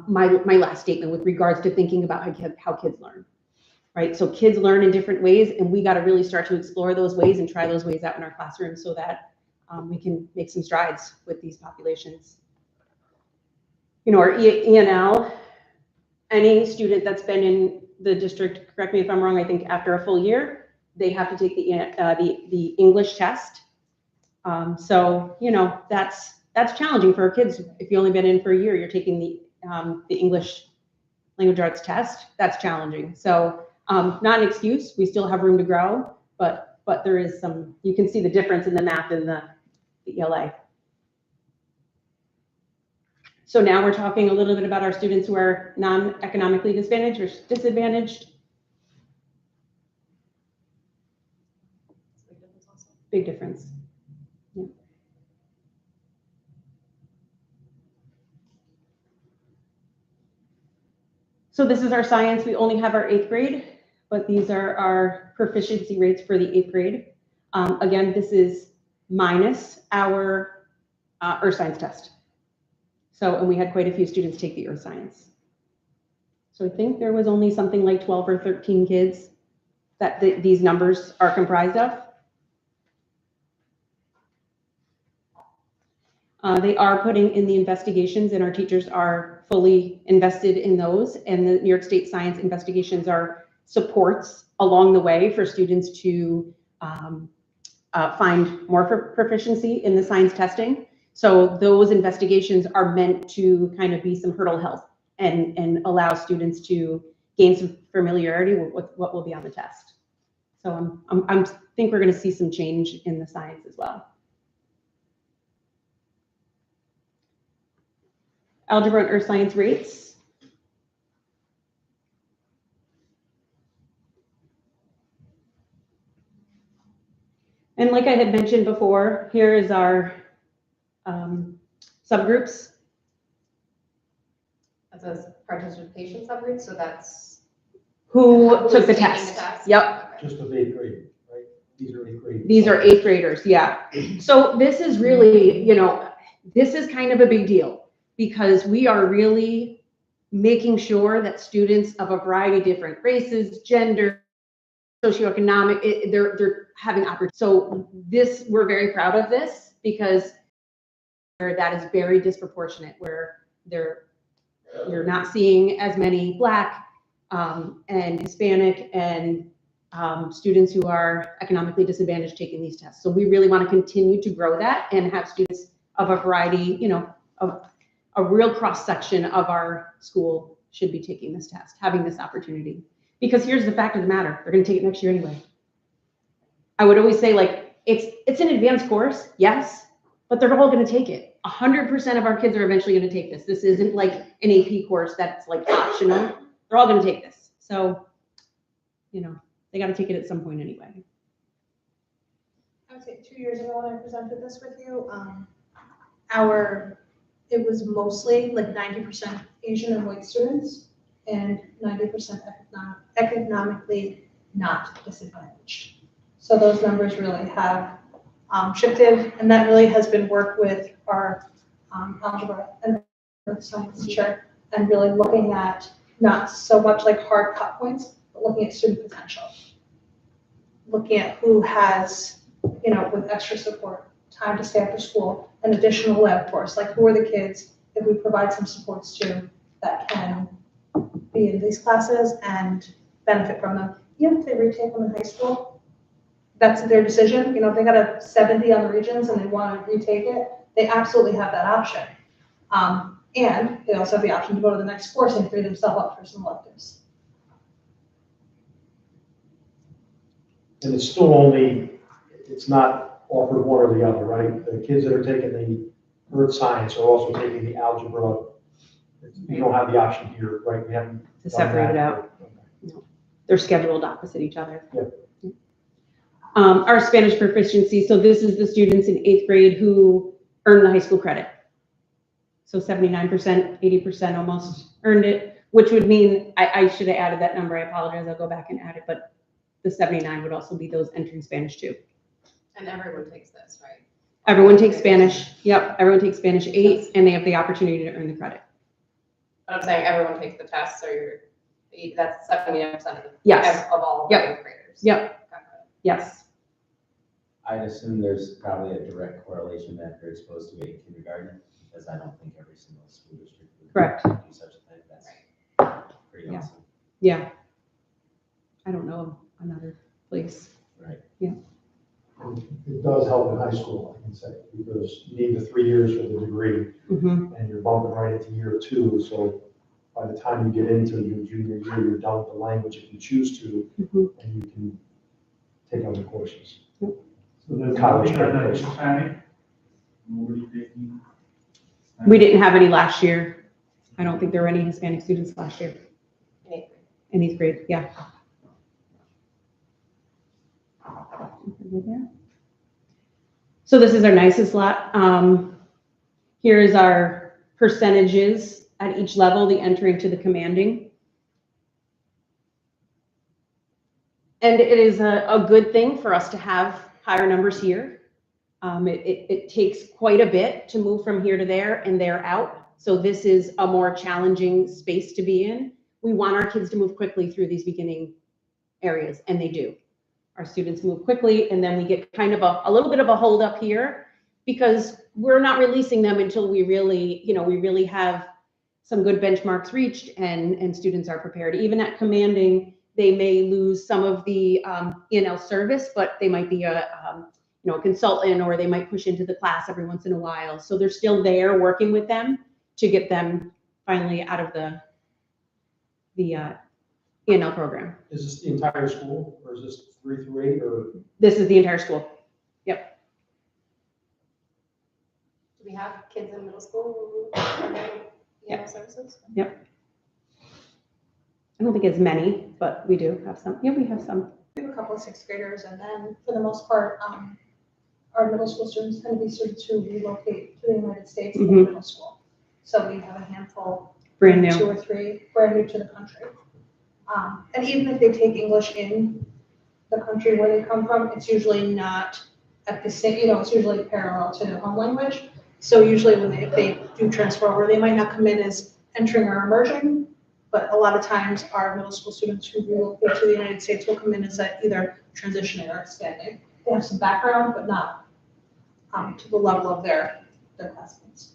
[SPEAKER 8] my last statement with regards to thinking about how kids learn, right? So kids learn in different ways, and we got to really start to explore those ways and try those ways out in our classrooms so that we can make some strides with these populations. Our ENL, any student that's been in the district, correct me if I'm wrong, I think after a full year, they have to take the English test. So, that's challenging for our kids. If you've only been in for a year, you're taking the English language arts test. That's challenging. So, not an excuse. We still have room to grow, but there is some. You can see the difference in the math and the ELA. So now we're talking a little bit about our students who are non-economically disadvantaged or disadvantaged.
[SPEAKER 3] Big difference also.
[SPEAKER 8] Big difference. Yeah. So this is our science. We only have our 8th grade, but these are our proficiency rates for the 8th grade. Again, this is minus our earth science test. So, and we had quite a few students take the earth science. So I think there was only something like 12 or 13 kids that these numbers are comprised of. They are putting in the investigations, and our teachers are fully invested in those. And the New York State Science investigations are supports along the way for students to find more proficiency in the science testing. So those investigations are meant to kind of be some hurdle health and allow students to gain some familiarity with what will be on the test. So I think we're going to see some change in the science as well. Algebra and earth science rates. And like I had mentioned before, here is our subgroups.
[SPEAKER 3] That's a participation subgroup, so that's.
[SPEAKER 8] Who
[SPEAKER 3] who's
[SPEAKER 8] took the
[SPEAKER 3] taking
[SPEAKER 8] test? Yep.
[SPEAKER 3] Okay.
[SPEAKER 5] Just of 8th grade, right? These are 8th grade.
[SPEAKER 8] These are 8th graders, yeah. So this is really, you know, this is kind of a big deal because we are really making sure that students of a variety of different races, gender, socioeconomic, they're having opportunity. So this, we're very proud of this because that is very disproportionate where you're not seeing as many Black and Hispanic and students who are economically disadvantaged taking these tests. So we really want to continue to grow that and have students of a variety, you know, of a real cross section of our school should be taking this test, having this opportunity. Because here's the fact of the matter, they're going to take it next year anyway. I would always say, like, it's an advanced course, yes, but they're all going to take it. 100% of our kids are eventually going to take this. This isn't like an AP course that's like optional. They're all going to take this. So, you know, they got to take it at some point anyway.
[SPEAKER 6] I would say 2 years ago when I presented this with you, it was mostly like 90% Asian and white students and 90% economically not disadvantaged. So those numbers really have shifted, and that really has been worked with our algebra and earth science teacher, and really looking at not so much like hard cut points, but looking at student potential. Looking at who has, you know, with extra support, time to stay after school, an additional lab course, like who are the kids that we provide some supports to that can be in these classes and benefit from them. Even if they retake them in high school, that's their decision. You know, if they got a 70 on the regions and they want to retake it, they absolutely have that option. And they also have the option to go to the next course and free themselves up for some electives.
[SPEAKER 5] And it's still only, it's not offered one or the other, right? The kids that are taking the earth science are also taking the algebra. You don't have the option here, right? We haven't
[SPEAKER 8] To
[SPEAKER 5] done
[SPEAKER 8] separate
[SPEAKER 5] that.
[SPEAKER 8] it out. No. They're scheduled opposite each other.
[SPEAKER 5] Yeah.
[SPEAKER 8] Our Spanish proficiency, so this is the students in 8th grade who earn the high school credit. So 79%, 80% almost earned it, which would mean, I should have added that number, I apologize, I'll go back and add it, but the 79 would also be those entering Spanish too.
[SPEAKER 3] And everyone takes this, right?
[SPEAKER 8] Everyone takes Spanish, yep, everyone takes Spanish 8, and they have the opportunity to earn the credit.
[SPEAKER 3] But I'm saying everyone takes the test, so that's 79%
[SPEAKER 8] Yes.
[SPEAKER 3] of all
[SPEAKER 8] Yep.
[SPEAKER 3] 8th graders.
[SPEAKER 8] Yep.
[SPEAKER 3] Okay.
[SPEAKER 8] Yes,
[SPEAKER 9] I'd assume there's probably a direct correlation that they're exposed to it in kindergarten, because I don't think every single school district would
[SPEAKER 8] Correct.
[SPEAKER 9] do such a thing. That's pretty
[SPEAKER 8] Yeah.
[SPEAKER 9] awesome.
[SPEAKER 8] yeah. I don't know of another place.
[SPEAKER 9] Right.
[SPEAKER 5] It does help in high school, I can say, because you need the 3 years for the degree,
[SPEAKER 8] Mm-hmm.
[SPEAKER 5] and you're bumping right into year 2. So by the time you get into your junior year, you're done with the language if you choose to,
[SPEAKER 8] Mm-hmm.
[SPEAKER 5] and you can take other courses.
[SPEAKER 4] So there's
[SPEAKER 5] College
[SPEAKER 4] nothing other
[SPEAKER 5] graduation.
[SPEAKER 4] Hispanic? Nobody taking?
[SPEAKER 8] We didn't have any last year. I don't think there were any Hispanic students last year
[SPEAKER 3] In 8th grade.
[SPEAKER 8] in 8th grade, yeah. So this is our nicest lot. Here is our percentages at each level, the entering to the commanding. And it is a good thing for us to have higher numbers here. It takes quite a bit to move from here to there and there out. So this is a more challenging space to be in, we want our kids to move quickly through these beginning areas, and they do. Our students move quickly, and then we get kind of a little bit of a hold up here because we're not releasing them until we really have some good benchmarks reached and students are prepared. Even at commanding, they may lose some of the E&L service, but they might be a consultant, or they might push into the class every once in a while. So they're still there working with them to get them finally out of the E&L program.
[SPEAKER 5] Is this the entire school, or is this 3 through 8, or?
[SPEAKER 8] This is the entire school. Yep.
[SPEAKER 3] Do we have kids in middle school who are getting EML services?
[SPEAKER 8] Yep. I don't think as many, but we do have some. Yeah, we have some.
[SPEAKER 6] We have a couple of 6th graders, and then for the most part, our middle school students tend to be students who relocate to the United States in middle school. So we have a handful,
[SPEAKER 8] Brand new.
[SPEAKER 6] 2 or 3, brand new to the country. And even if they take English in the country where they come from, it's usually not at the same, it's usually parallel to their home language. So usually if they do transfer over, they might not come in as entering or emerging, but a lot of times our middle school students who relocate to the United States will come in as either transitioning or expanding. They have some background, but not to the level of their classmates.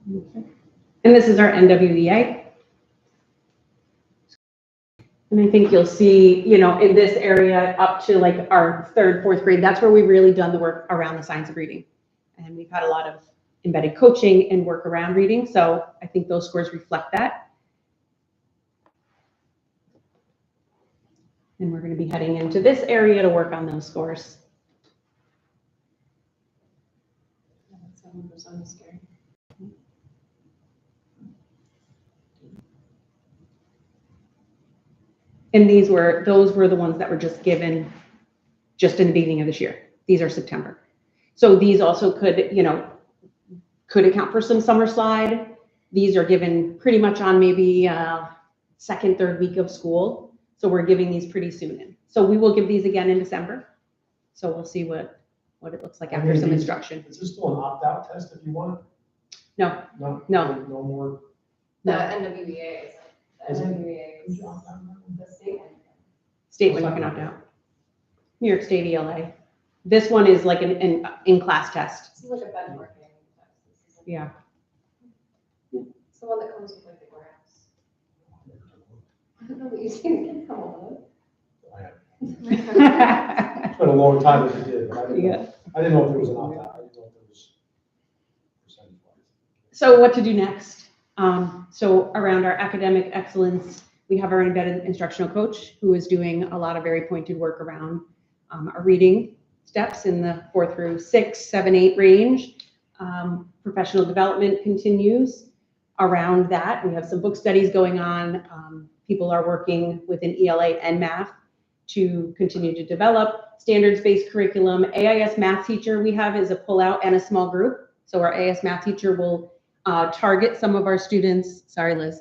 [SPEAKER 8] And this is our NWEA. And I think you'll see, in this area up to like our 3rd, 4th grade, that's where we've really done the work around the science of reading. And we've had a lot of embedded coaching and work around reading. So I think those scores reflect that. And we're going to be heading into this area to work on those scores.
[SPEAKER 3] 7% is scary.
[SPEAKER 8] And those were the ones that were just given just in the beginning of this year. These are September. So these also could account for some summer slide. These are given pretty much on maybe 2nd, 3rd week of school. So we're giving these pretty soon in. So we will give these again in December. So we'll see what it looks like after some instruction.
[SPEAKER 5] Is this still an opt-out test if you want it?
[SPEAKER 8] No.
[SPEAKER 5] No?
[SPEAKER 8] No.
[SPEAKER 5] No more?
[SPEAKER 3] The
[SPEAKER 8] No.
[SPEAKER 3] NWEA is,
[SPEAKER 5] Is it?
[SPEAKER 3] the state.
[SPEAKER 8] State one you can opt out. New York State ELA. This one is like an in-class test.
[SPEAKER 3] This is like a benchmarking test.
[SPEAKER 8] Yeah.
[SPEAKER 3] It's the one that comes with like the graphs. I don't know what you think can come on
[SPEAKER 5] I have.
[SPEAKER 3] it.
[SPEAKER 5] It's been a long time since you did, but I didn't
[SPEAKER 8] Yeah.
[SPEAKER 5] know. I didn't know if there was an opt-out. I didn't know if there was percentage-wise.
[SPEAKER 8] So what to do next? So around our academic excellence, we have our embedded instructional coach who is doing a lot of very pointed work around our reading steps in the 4 through 6, 7, 8 range. Professional development continues around that. We have some book studies going on. People are working within ELA and math to continue to develop standards-based curriculum. AIS math teacher we have is a pullout and a small group. So our AIS math teacher will target some of our students, sorry Liz,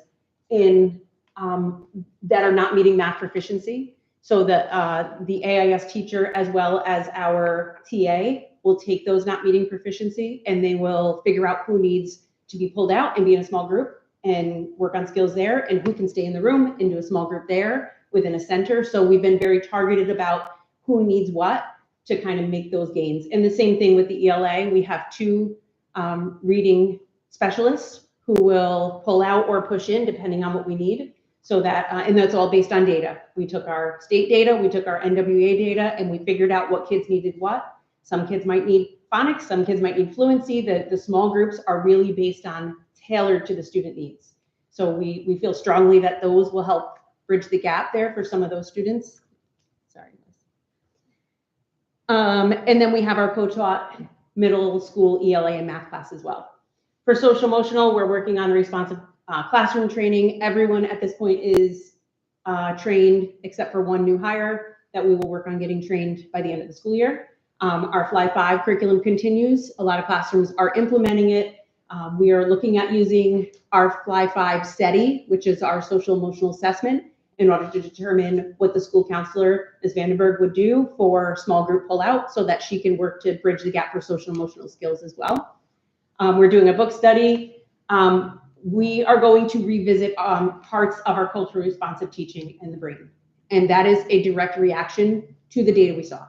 [SPEAKER 8] in that are not meeting math proficiency. So the AIS teacher as well as our TA will take those not meeting proficiency and they will figure out who needs to be pulled out and be in a small group and work on skills there and who can stay in the room and do a small group there within a center. So we've been very targeted about who needs what to kind of make those gains. And the same thing with the ELA. We have 2 reading specialists who will pull out or push in depending on what we need. So that, and that's all based on data. We took our state data, we took our NWA data, and we figured out what kids needed what. Some kids might need phonics, some kids might need fluency. The small groups are really based on tailored to the student needs. So we feel strongly that those will help bridge the gap there for some of those students. Sorry. And then we have our co-taught middle school ELA and math class as well. For social emotional, we're working on responsive classroom training. Everyone at this point is trained except for one new hire that we will work on getting trained by the end of the school year. Our Fly 5 curriculum continues. A lot of classrooms are implementing it. We are looking at using our Fly 5 SETI, which is our social emotional assessment, in order to determine what the school counselor, Ms. Vandenberg, would do for small group pullout so that she can work to bridge the gap for social emotional skills as well. We're doing a book study. we are going to revisit parts of our culturally responsive teaching in the brain. And that is a direct reaction to the data we saw.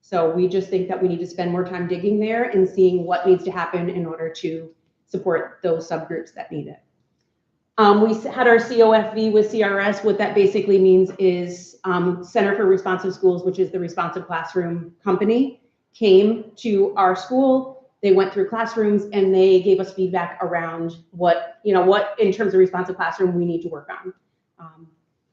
[SPEAKER 8] So we just think that we need to spend more time digging there and seeing what needs to happen in order to support those subgroups that need it. We had our COFV with CRS. What that basically means is Center for Responsive Schools, which is the responsive classroom company, came to our school. They went through classrooms and they gave us feedback around what in terms of responsive classroom we need to work on.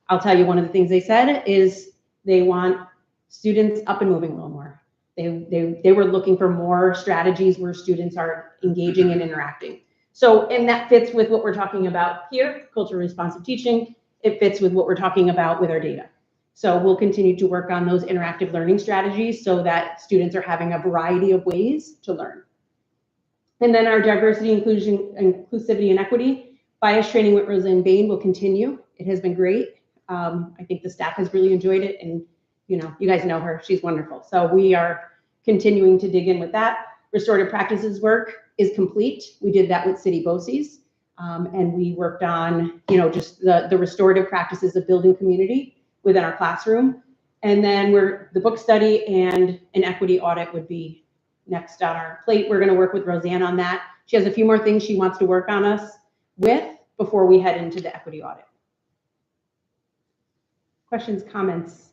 [SPEAKER 8] I'll tell you, one of the things they said is they want students up and moving a little more. They were looking for more strategies where students are engaging and interacting. So, and that fits with what we're talking about here, culturally responsive teaching. It fits with what we're talking about with our data. So we'll continue to work on those interactive learning strategies so that students are having a variety of ways to learn. And then our diversity, inclusion, inclusivity, and equity bias training with Rosalind Bain will continue. It has been great. I think the staff has really enjoyed it, and you guys know her, she's wonderful. So we are continuing to dig in with that. Restorative practices work is complete. We did that with City BOCES, and we worked on, just the restorative practices of building community within our classroom. And then the book study and an equity audit would be next on our plate. We're gonna work with Roseanne on that. She has a few more things she wants to work on us with before we head into the equity audit. Questions, comments,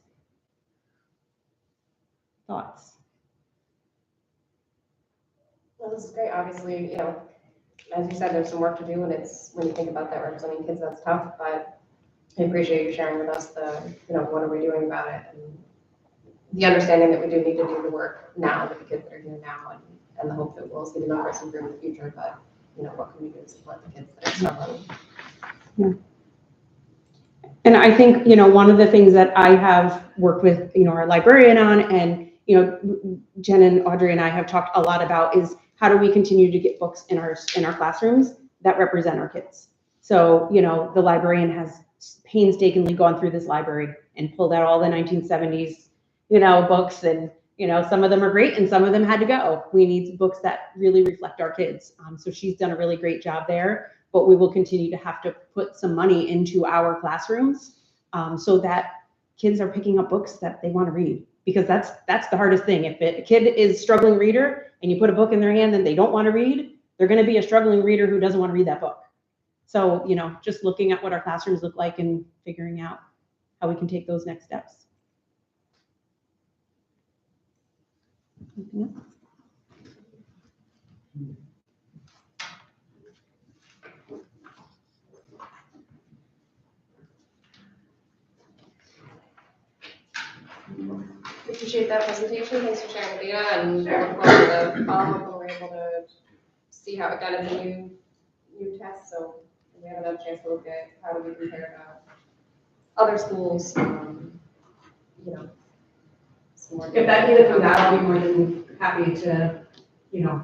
[SPEAKER 8] thoughts?
[SPEAKER 3] Well, this is great. Obviously, as you said, there's some work to do, and it's, when you think about that, representing kids, that's tough, but I appreciate you sharing with us what are we doing about it, and the understanding that we do need to do the work now with the kids that are here now, and the hope that we'll see the numbers improve in the future, but, what can we do to support the kids that are struggling?
[SPEAKER 8] Yeah. And I think, one of the things that I have worked with, our librarian on, and, Jen and Audrey and I have talked a lot about is how do we continue to get books in our classrooms that represent our kids. So, the librarian has painstakingly gone through this library and pulled out all the 1970s, books, and, some of them are great and some of them had to go. We need books that really reflect our kids. So she's done a really great job there, but we will continue to have to put some money into our classrooms so that kids are picking up books that they want to read, because that's the hardest thing. If a kid is a struggling reader and you put a book in their hand that they don't want to read, they're going to be a struggling reader who doesn't want to read that book. So, just looking at what our classrooms look like and figuring out how we can take those next steps. Anything else?
[SPEAKER 3] Appreciate that presentation. Thanks for sharing the data, and look forward to the follow-up when we're able to see how it got in the new test. So we haven't had a chance to look at how do we compare to other schools. Some more
[SPEAKER 7] If that data comes out, I'll be more than happy to,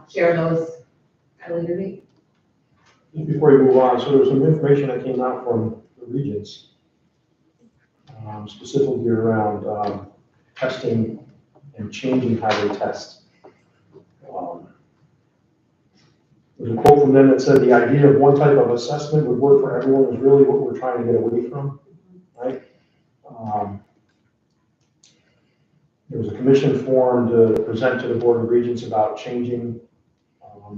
[SPEAKER 7] share those at a later date.
[SPEAKER 5] Before you move on, so there was some information that came out from the regents, specifically around testing and changing how they test. There's a quote from them that said the idea of one type of assessment would work for everyone is really what we're trying to get away from, right? There was a commission formed to present to the Board of Regents about changing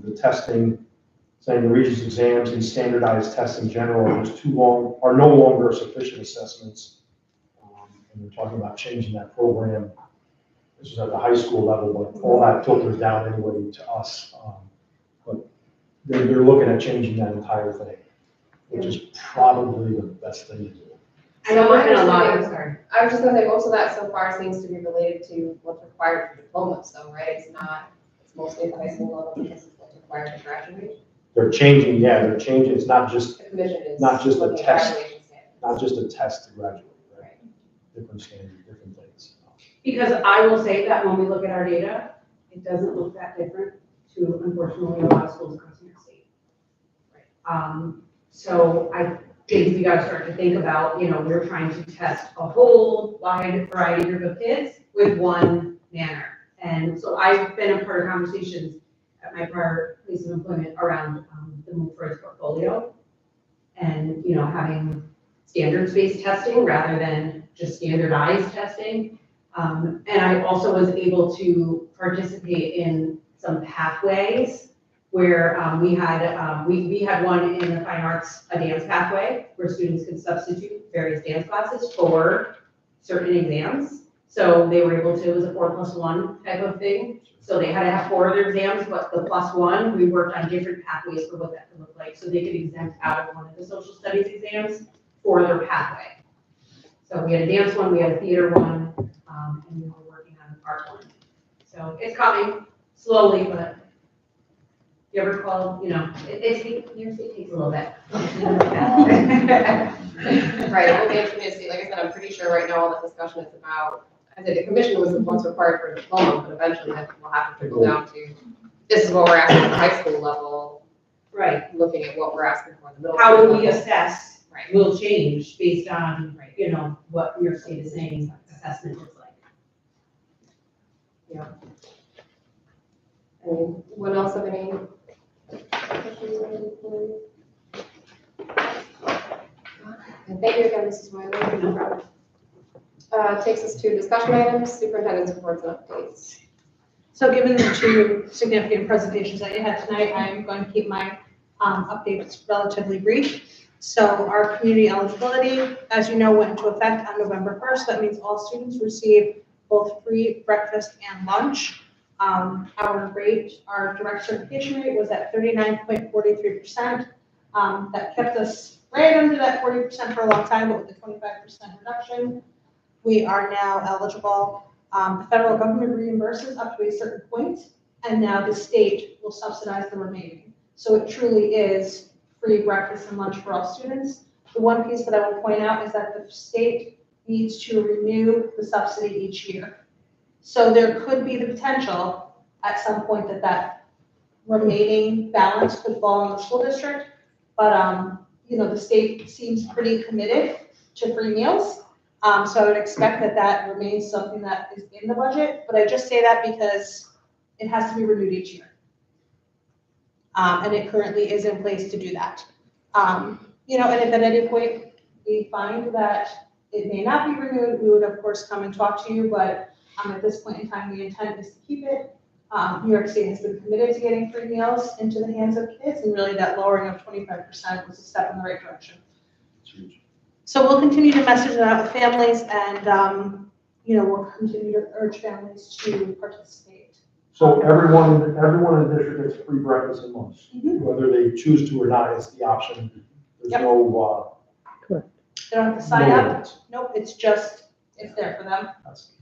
[SPEAKER 5] the testing, saying the Regents exams and standardized tests in general are no longer sufficient assessments. And we're talking about changing that program. This is at the high school level, but all that filters down anyway to us. But they're looking at changing that entire thing, which is probably the best thing to do.
[SPEAKER 7] I know there's been a lot of, sorry.
[SPEAKER 3] I was just going to say, most of that so far seems to be related to what's required for diplomas, though, right? It's mostly at the high school level because it's what's required to graduate.
[SPEAKER 5] They're changing. It's not just
[SPEAKER 3] The commission is
[SPEAKER 5] not just a
[SPEAKER 3] looking at
[SPEAKER 5] test,
[SPEAKER 3] graduation standards.
[SPEAKER 5] not just a test to graduate, right?
[SPEAKER 3] Right.
[SPEAKER 5] Different standards, different things.
[SPEAKER 7] Because I will say that when we look at our data, it doesn't look that different to, unfortunately, a lot of schools across New York State. So I think we gotta start to think about, we're trying to test a whole wide variety group of kids with one manner. And so I've been a part of conversations at my prior place of employment around the move for its portfolio. and, you know, having standards-based testing rather than just standardized testing. And I also was able to participate in some pathways where we had one in the fine arts, a dance pathway, where students could substitute various dance classes for certain exams. So they were able to, it was a 4+1 type of thing. So they had to have 4 of their exams, but the +1, we worked on different pathways for what that could look like. So they could exempt out of one of the social studies exams for their pathway. So we had a dance one, we had a theater one, and we were working on an art one. So it's coming slowly, but you ever call, you know, it takes a little bit.
[SPEAKER 3] Right, it will be interesting to see, like I said, I'm pretty sure right now all the discussion is about, I said the commission was what's required for diploma, but eventually that will have to trickle down to, this is what we're asking at the high school level,
[SPEAKER 7] Right.
[SPEAKER 3] looking at what we're asking for in the middle.
[SPEAKER 7] How
[SPEAKER 3] school
[SPEAKER 7] do we
[SPEAKER 3] level.
[SPEAKER 7] assess
[SPEAKER 3] Right.
[SPEAKER 7] will change based on, you know, what your state is saying assessment looks like.
[SPEAKER 3] Anyone else have any questions or anything? And thank you again, Mrs. Wiley. No problem. Takes us to discussion items, superintendent's reports and updates.
[SPEAKER 6] So given the 2 significant presentations that you had tonight, I am going to keep my updates relatively brief. So our community eligibility, as you know, went into effect on November 1st. That means all students receive both free breakfast and lunch. Our rate, our direct certification rate was at 39.43%. That kept us right under that 40% for a long time, but with the 25% reduction, we are now eligible. The federal government reimburses up to a certain point, and now the state will subsidize the remaining. So it truly is free breakfast and lunch for all students. The one piece that I will point out is that the state needs to renew the subsidy each year. So there could be the potential at some point that that remaining balance could fall on the school district. But, you know, the state seems pretty committed to free meals. So I would expect that that remains something that is in the budget, but I just say that because it has to be renewed each year. And it currently is in place to do that. You know, and if at any point we find that it may not be renewed, we would of course come and talk to you, but at this point in time, the intent is to keep it. New York State has been committed to getting free meals into the hands of kids, and really that lowering of 25% was a step in the right direction. So we'll continue to message it out with families, and you know, we'll continue to urge families to participate.
[SPEAKER 5] So everyone in the district gets free breakfast and lunch, whether they choose to or not, it's the option. There's
[SPEAKER 6] Yep.
[SPEAKER 5] no,
[SPEAKER 6] They don't have to sign
[SPEAKER 5] no
[SPEAKER 6] up.
[SPEAKER 5] limits.
[SPEAKER 6] Nope, it's just, it's there for them.
[SPEAKER 5] That's-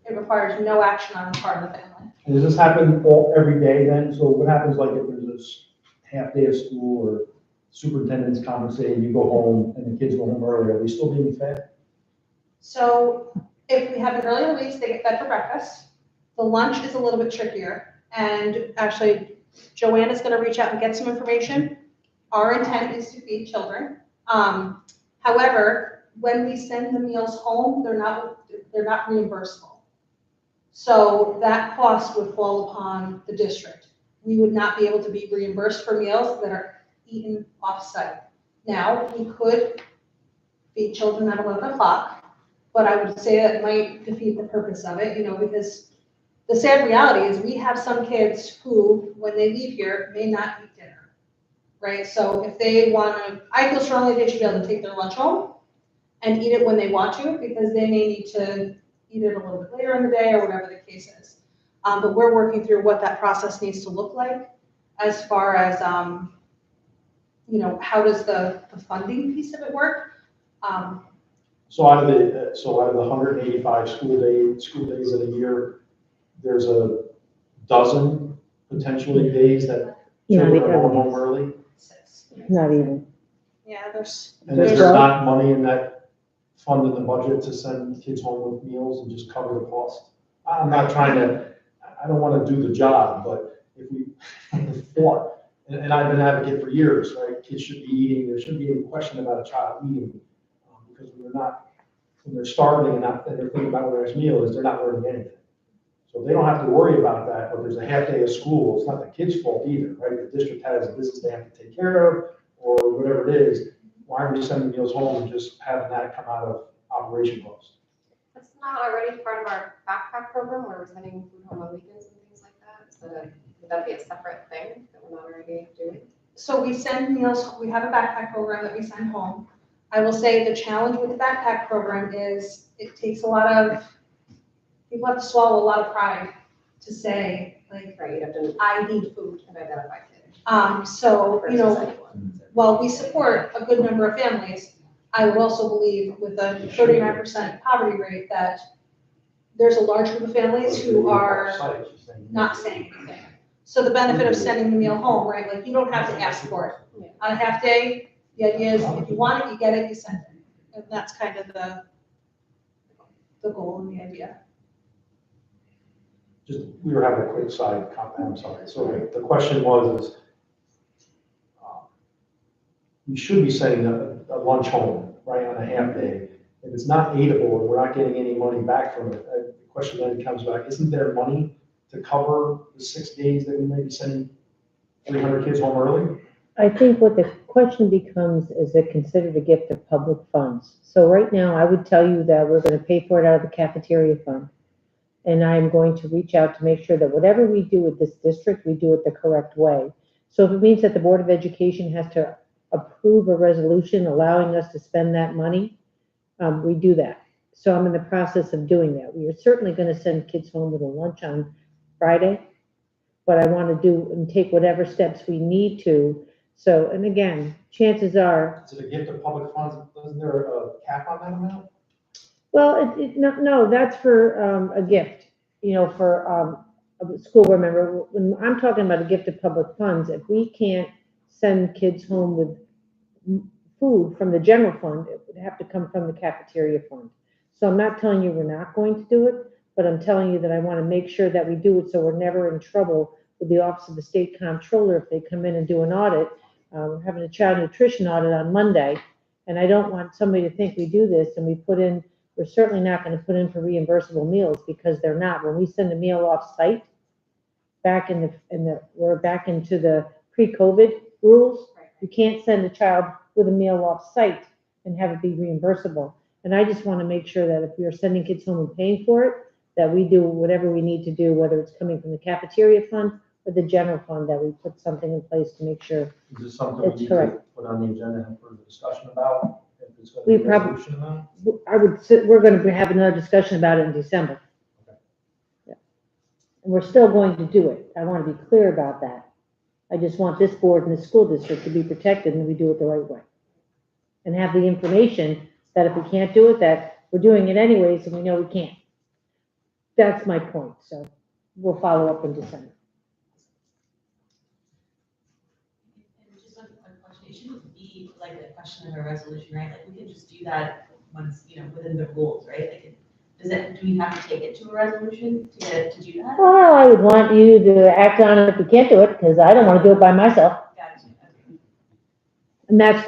[SPEAKER 6] It requires no action on the part of the family.
[SPEAKER 5] And does this happen every day then? So what happens like if there's this half day of school or superintendent's compensated, you go home and the kids go home early, are they still being fed?
[SPEAKER 6] So if we have an early release, they get fed for breakfast. The lunch is a little bit trickier. And actually, Joanne is gonna reach out and get some information. Our intent is to feed children. However, when we send the meals home, they're not reimbursable. So that cost would fall upon the district. We would not be able to be reimbursed for meals that are eaten off-site. Now, we could feed children at 11 o'clock, but I would say that might defeat the purpose of it, you know, because the sad reality is we have some kids who, when they leave here, may not eat dinner, right? So if they want to, I feel strongly they should be able to take their lunch home and eat it when they want to, because they may need to eat it a little bit later in the day or whatever the case is. But we're working through what that process needs to look like as far as, you know, how does the funding piece of it work?
[SPEAKER 5] So out of the 185 school days in a year, there's a dozen potentially days that children are going home early.
[SPEAKER 10] Not even.
[SPEAKER 6] Yeah, there's.
[SPEAKER 5] And is there not money in that fund in the budget to send kids home with meals and just cover the cost? I'm not trying to, I don't want to do the job, but if we thought, and I've been an advocate for years, right? Kids should be eating, there shouldn't be any question about a child eating, because when they're starving and they're thinking about where their next meal is, they're not learning anything. So they don't have to worry about that, but there's a half day of school, it's not the kid's fault either, right? The district has a business they have to take care of, or whatever it is, why are we sending meals home and just having that come out of operation costs?
[SPEAKER 3] That's not already part of our backpack program where we're sending food home on weekends and things like that. So would that be a separate thing that we're not already doing?
[SPEAKER 6] So we send meals, we have a backpack program that we send home. I will say the challenge with the backpack program is it takes a lot of, people have to swallow a lot of pride to say, like,
[SPEAKER 3] Right, you have to
[SPEAKER 6] I need food.
[SPEAKER 3] identify kids.
[SPEAKER 6] So, you know,
[SPEAKER 3] Versus anyone.
[SPEAKER 6] while we support a good number of families, I would also believe with a 39% poverty rate that there's a large group of families who are not saying anything. So the benefit of sending the meal home, right, like you don't have to ask for it. On a half day, the idea is if you want it, you get it, you send it. And that's kind of the goal and the idea.
[SPEAKER 5] Just, we were having a quick side comment, I'm sorry. So the question was, we should be sending a lunch home, right, on a half day. If it's not eatable and we're not getting any money back from it, the question then comes back, isn't there money to cover the 6 days that we may be sending 300 kids home early?
[SPEAKER 2] I think what the question becomes, is it considered a gift of public funds? So right now, I would tell you that we're going to pay for it out of the cafeteria fund. And I'm going to reach out to make sure that whatever we do with this district, we do it the correct way. So if it means that the Board of Education has to approve a resolution allowing us to spend that money, we do that. So I'm in the process of doing that. We are certainly going to send kids home with a lunch on Friday, but I want to do and take whatever steps we need to. So, and again, chances are.
[SPEAKER 5] Is it a gift of public funds? Isn't there a cap on that amount?
[SPEAKER 2] Well, no, that's for a gift, you know, for a school board member. When I'm talking about a gift of public funds, if we can't send kids home with food from the general fund, it would have to come from the cafeteria fund. So I'm not telling you we're not going to do it, but I'm telling you that I want to make sure that we do it so we're never in trouble with the Office of the State Comptroller if they come in and do an audit. We're having a child nutrition audit on Monday, and I don't want somebody to think we do this and we put in, we're certainly not going to put in for reimbursable meals because they're not. When we send a meal off site, we're back into the pre-COVID rules. You can't send a child with a meal off site and have it be reimbursable. And I just want to make sure that if we are sending kids home and paying for it, that we do whatever we need to do, whether it's coming from the cafeteria fund or the general fund, that we put something in place to make sure.
[SPEAKER 5] Is this something we need to put on the agenda and have further discussion about? If it's going to
[SPEAKER 2] We
[SPEAKER 5] be a
[SPEAKER 2] probably,
[SPEAKER 5] resolution about?
[SPEAKER 2] we're going to have another discussion about it in December.
[SPEAKER 5] Okay.
[SPEAKER 2] Yeah. And we're still going to do it. I want to be clear about that. I just want this board and the school district to be protected and we do it the right way. And have the information that if we can't do it, that we're doing it anyways and we know we can't. That's my point. So we'll follow up in December.
[SPEAKER 11] And just one question, it shouldn't be like a question of a resolution, right? Like we can just do that once, you know, within the rules, right? Like, do we have to take it to a resolution to get it to do that?
[SPEAKER 2] Well, I would want you to act on it if we can't do it, because I don't want to do it by myself.
[SPEAKER 11] Gotcha. Okay.
[SPEAKER 2] And that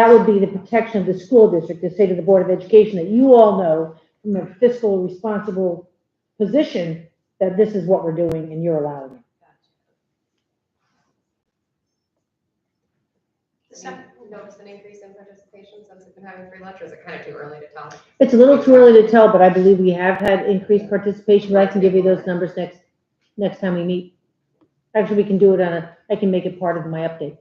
[SPEAKER 2] would be the protection of the school district, to say to the Board of Education that you all know from a fiscal responsible position that this is what we're doing and you're allowing it.
[SPEAKER 3] Notice an increase in participation since we've been having free lunch, or is it kind of too early to tell?
[SPEAKER 2] It's a little too early to tell, but I believe we have had increased participation, but I can give you those numbers next time we meet. Actually, we can do it I can make it part of my update.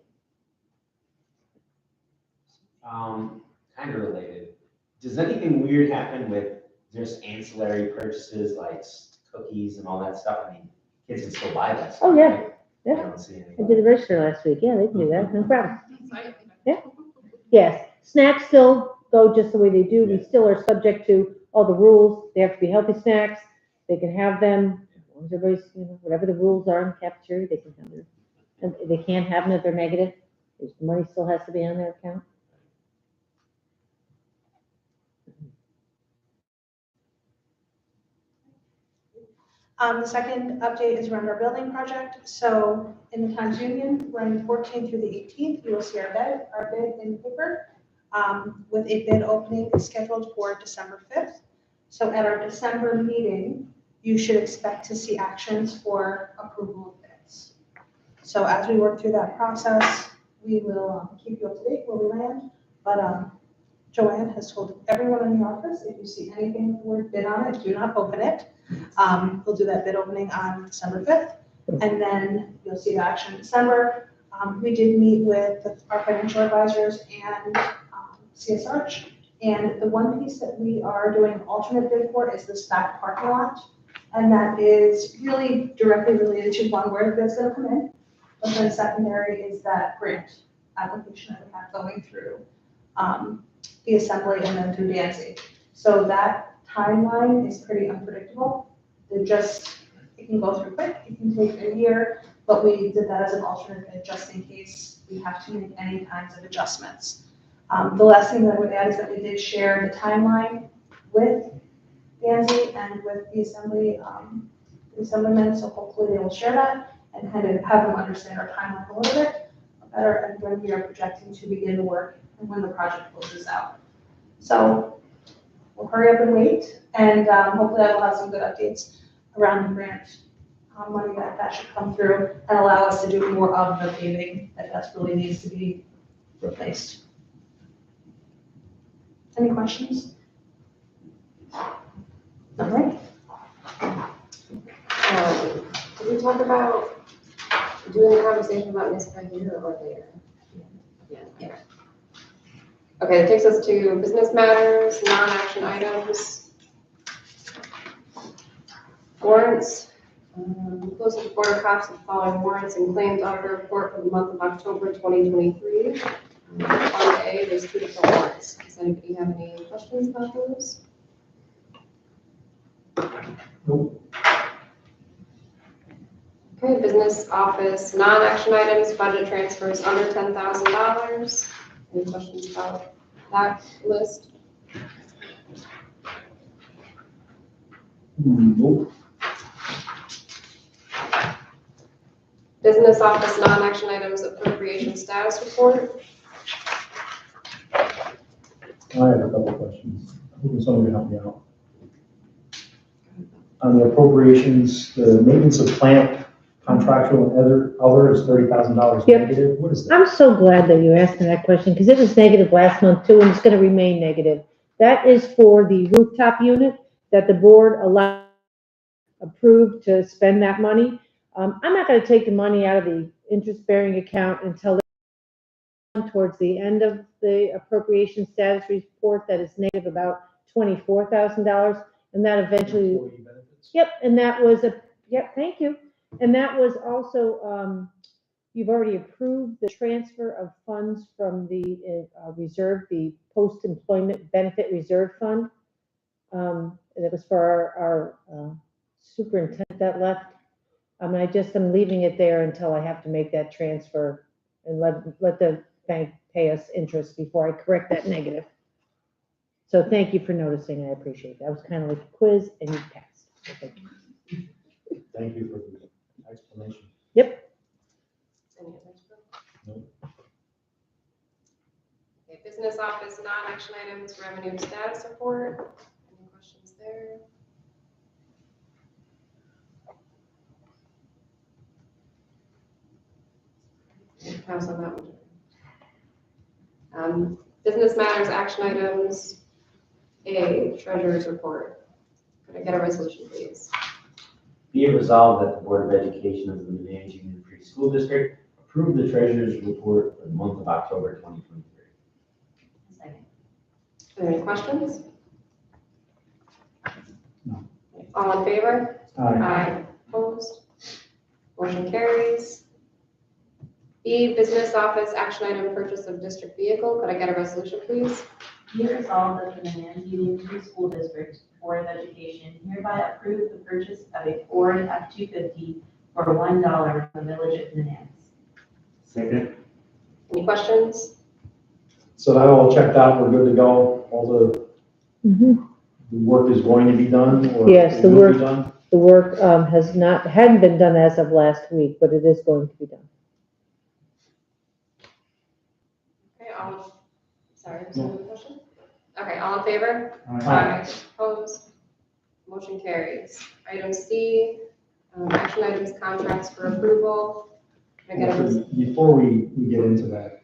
[SPEAKER 9] Kind of related. Does anything weird happen with just ancillary purchases like cookies and all that stuff? I mean, kids can still buy that stuff.
[SPEAKER 2] Oh, yeah.
[SPEAKER 9] Right?
[SPEAKER 2] Yeah.
[SPEAKER 9] I don't see anything.
[SPEAKER 2] I did the register last week. Yeah, they can do that. No problem.
[SPEAKER 3] Exciting.
[SPEAKER 2] Yeah. Yes. Snacks still go just the way they do. We still are subject to all the rules. They have to be healthy snacks. They can have them, as long as everybody's, you know, whatever the rules are in the cafeteria, they can have them. And they can't have them if they're negative. The money still has to be on their account.
[SPEAKER 6] The second update is around our building project. So in the Times Union, running 14th through the 18th, you will see our bid in the paper, with a bid opening scheduled for December 5th. So at our December meeting, you should expect to see actions for approval of bids. So as we work through that process, we will keep you up to date where we land. But Joanne has told everyone in the office, if you see anything with the word bid on it, do not open it. We'll do that bid opening on December 5th, and then you'll see the action in December. We did meet with our financial advisors and CSR, and the one piece that we are doing an alternate bid for is this back parking lot. And that is really directly related to one word that's gonna come in. But then secondary is that grant application that we have going through the assembly and then through Dancy. So that timeline is pretty unpredictable. It can go through quick, it can take a year, but we did that as an alternate bid just in case we have to make any kinds of adjustments. The last thing that I would add is that we did share the timeline with Danzy and with the assemblymen, so hopefully they will share that and kind of have them understand our timeline a little bit better and when we are projecting to begin the work and when the project closes out. So we'll hurry up and wait, and hopefully I will have some good updates around the grant money that should come through and allow us to do more of the paving that really needs to be replaced. Any questions? All right.
[SPEAKER 3] Did we talk about doing a conversation about this right here or later? Yeah. Okay, that takes us to business matters, non-action items. Warrants. Close to Board of Cops the following warrants and claims auditor report for the month of October 2023. Fund A, there's 2 different warrants. Does anybody have any questions about those?
[SPEAKER 5] Nope.
[SPEAKER 3] Okay, business office, non-action items, budget transfers under $10,000. Any questions about that list?
[SPEAKER 5] Nope.
[SPEAKER 3] Business office, non-action items, appropriation status report.
[SPEAKER 5] I have a couple of questions. I think somebody can help me out. On the appropriations, the maintenance of plant, contractual and other is $30,000
[SPEAKER 2] Yep.
[SPEAKER 5] negative. What is that?
[SPEAKER 2] I'm so glad that you asked me that question, because it was negative last month too, and it's gonna remain negative. That is for the rooftop unit that the board approved to spend that money. I'm not gonna take the money out of the interest-bearing account until towards the end of the appropriation status report that is negative about $24,000, and that eventually.
[SPEAKER 5] Employee benefits?
[SPEAKER 2] Yep, and that was thank you. And that was also, you've already approved the transfer of funds from the reserve, the post-employment benefit reserve fund. And it was for our superintendent that left. I'm leaving it there until I have to make that transfer and let the bank pay us interest before I correct that negative. So thank you for noticing, I appreciate that. That was kind of like a quiz and you passed. So thank you.
[SPEAKER 5] Thank you for the explanation.
[SPEAKER 2] Yep.
[SPEAKER 3] Any others?
[SPEAKER 5] Nope.
[SPEAKER 3] Okay, business office, non-action items, revenue status report. Any questions there? Pass on that one. Business matters, action items. A, treasurer's report. Could I get a resolution, please?
[SPEAKER 9] Be it resolved that the Board of Education of the Menands Union Free School District approve the treasurer's report for the month of October 2023.
[SPEAKER 11] Second.
[SPEAKER 3] Are there any questions?
[SPEAKER 5] No.
[SPEAKER 3] All in favor?
[SPEAKER 5] Aye.
[SPEAKER 3] Opposed? Motion carries. B, business office, action item, purchase of district vehicle. Could I get a resolution, please?
[SPEAKER 11] Be it resolved that the Menands Union Free School District Board of Education hereby approve the purchase of a Ford F-250 for $1 from the Village of Menands.
[SPEAKER 4] Second.
[SPEAKER 3] Any questions?
[SPEAKER 5] So that all checked out, we're good to go, all the work is going to be done, or
[SPEAKER 2] Yes,
[SPEAKER 5] it
[SPEAKER 2] the
[SPEAKER 5] will
[SPEAKER 2] work-
[SPEAKER 5] be done?
[SPEAKER 2] The work hadn't been done as of last week, but it is going to be done.
[SPEAKER 3] Okay, sorry, was there another question? Okay, all in favor?
[SPEAKER 5] Aye.
[SPEAKER 3] Opposed? Motion carries. Item C, action items, contracts for approval. Can I get a
[SPEAKER 5] Before we get into that,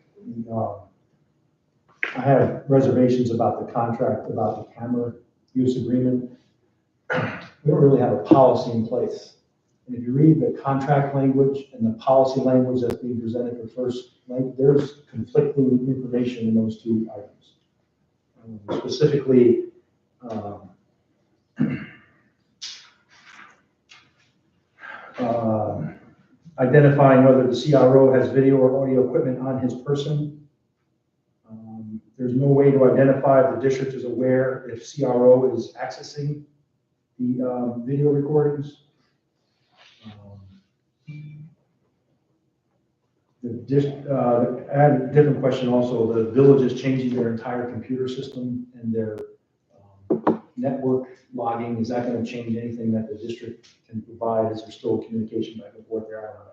[SPEAKER 5] I have reservations about the contract, about the camera use agreement. We don't really have a policy in place. And if you read the contract language and the policy language that's being presented for first, like, there's conflicting information in those two items. Specifically, identifying whether the CRO has video or audio equipment on his person. There's no way to identify if the district is aware if CRO is accessing the video recordings. I had a different question also. The village is changing their entire computer system and their network logging. Is that going to change anything that the district can provide? Is there still communication back and forth there? I don't know.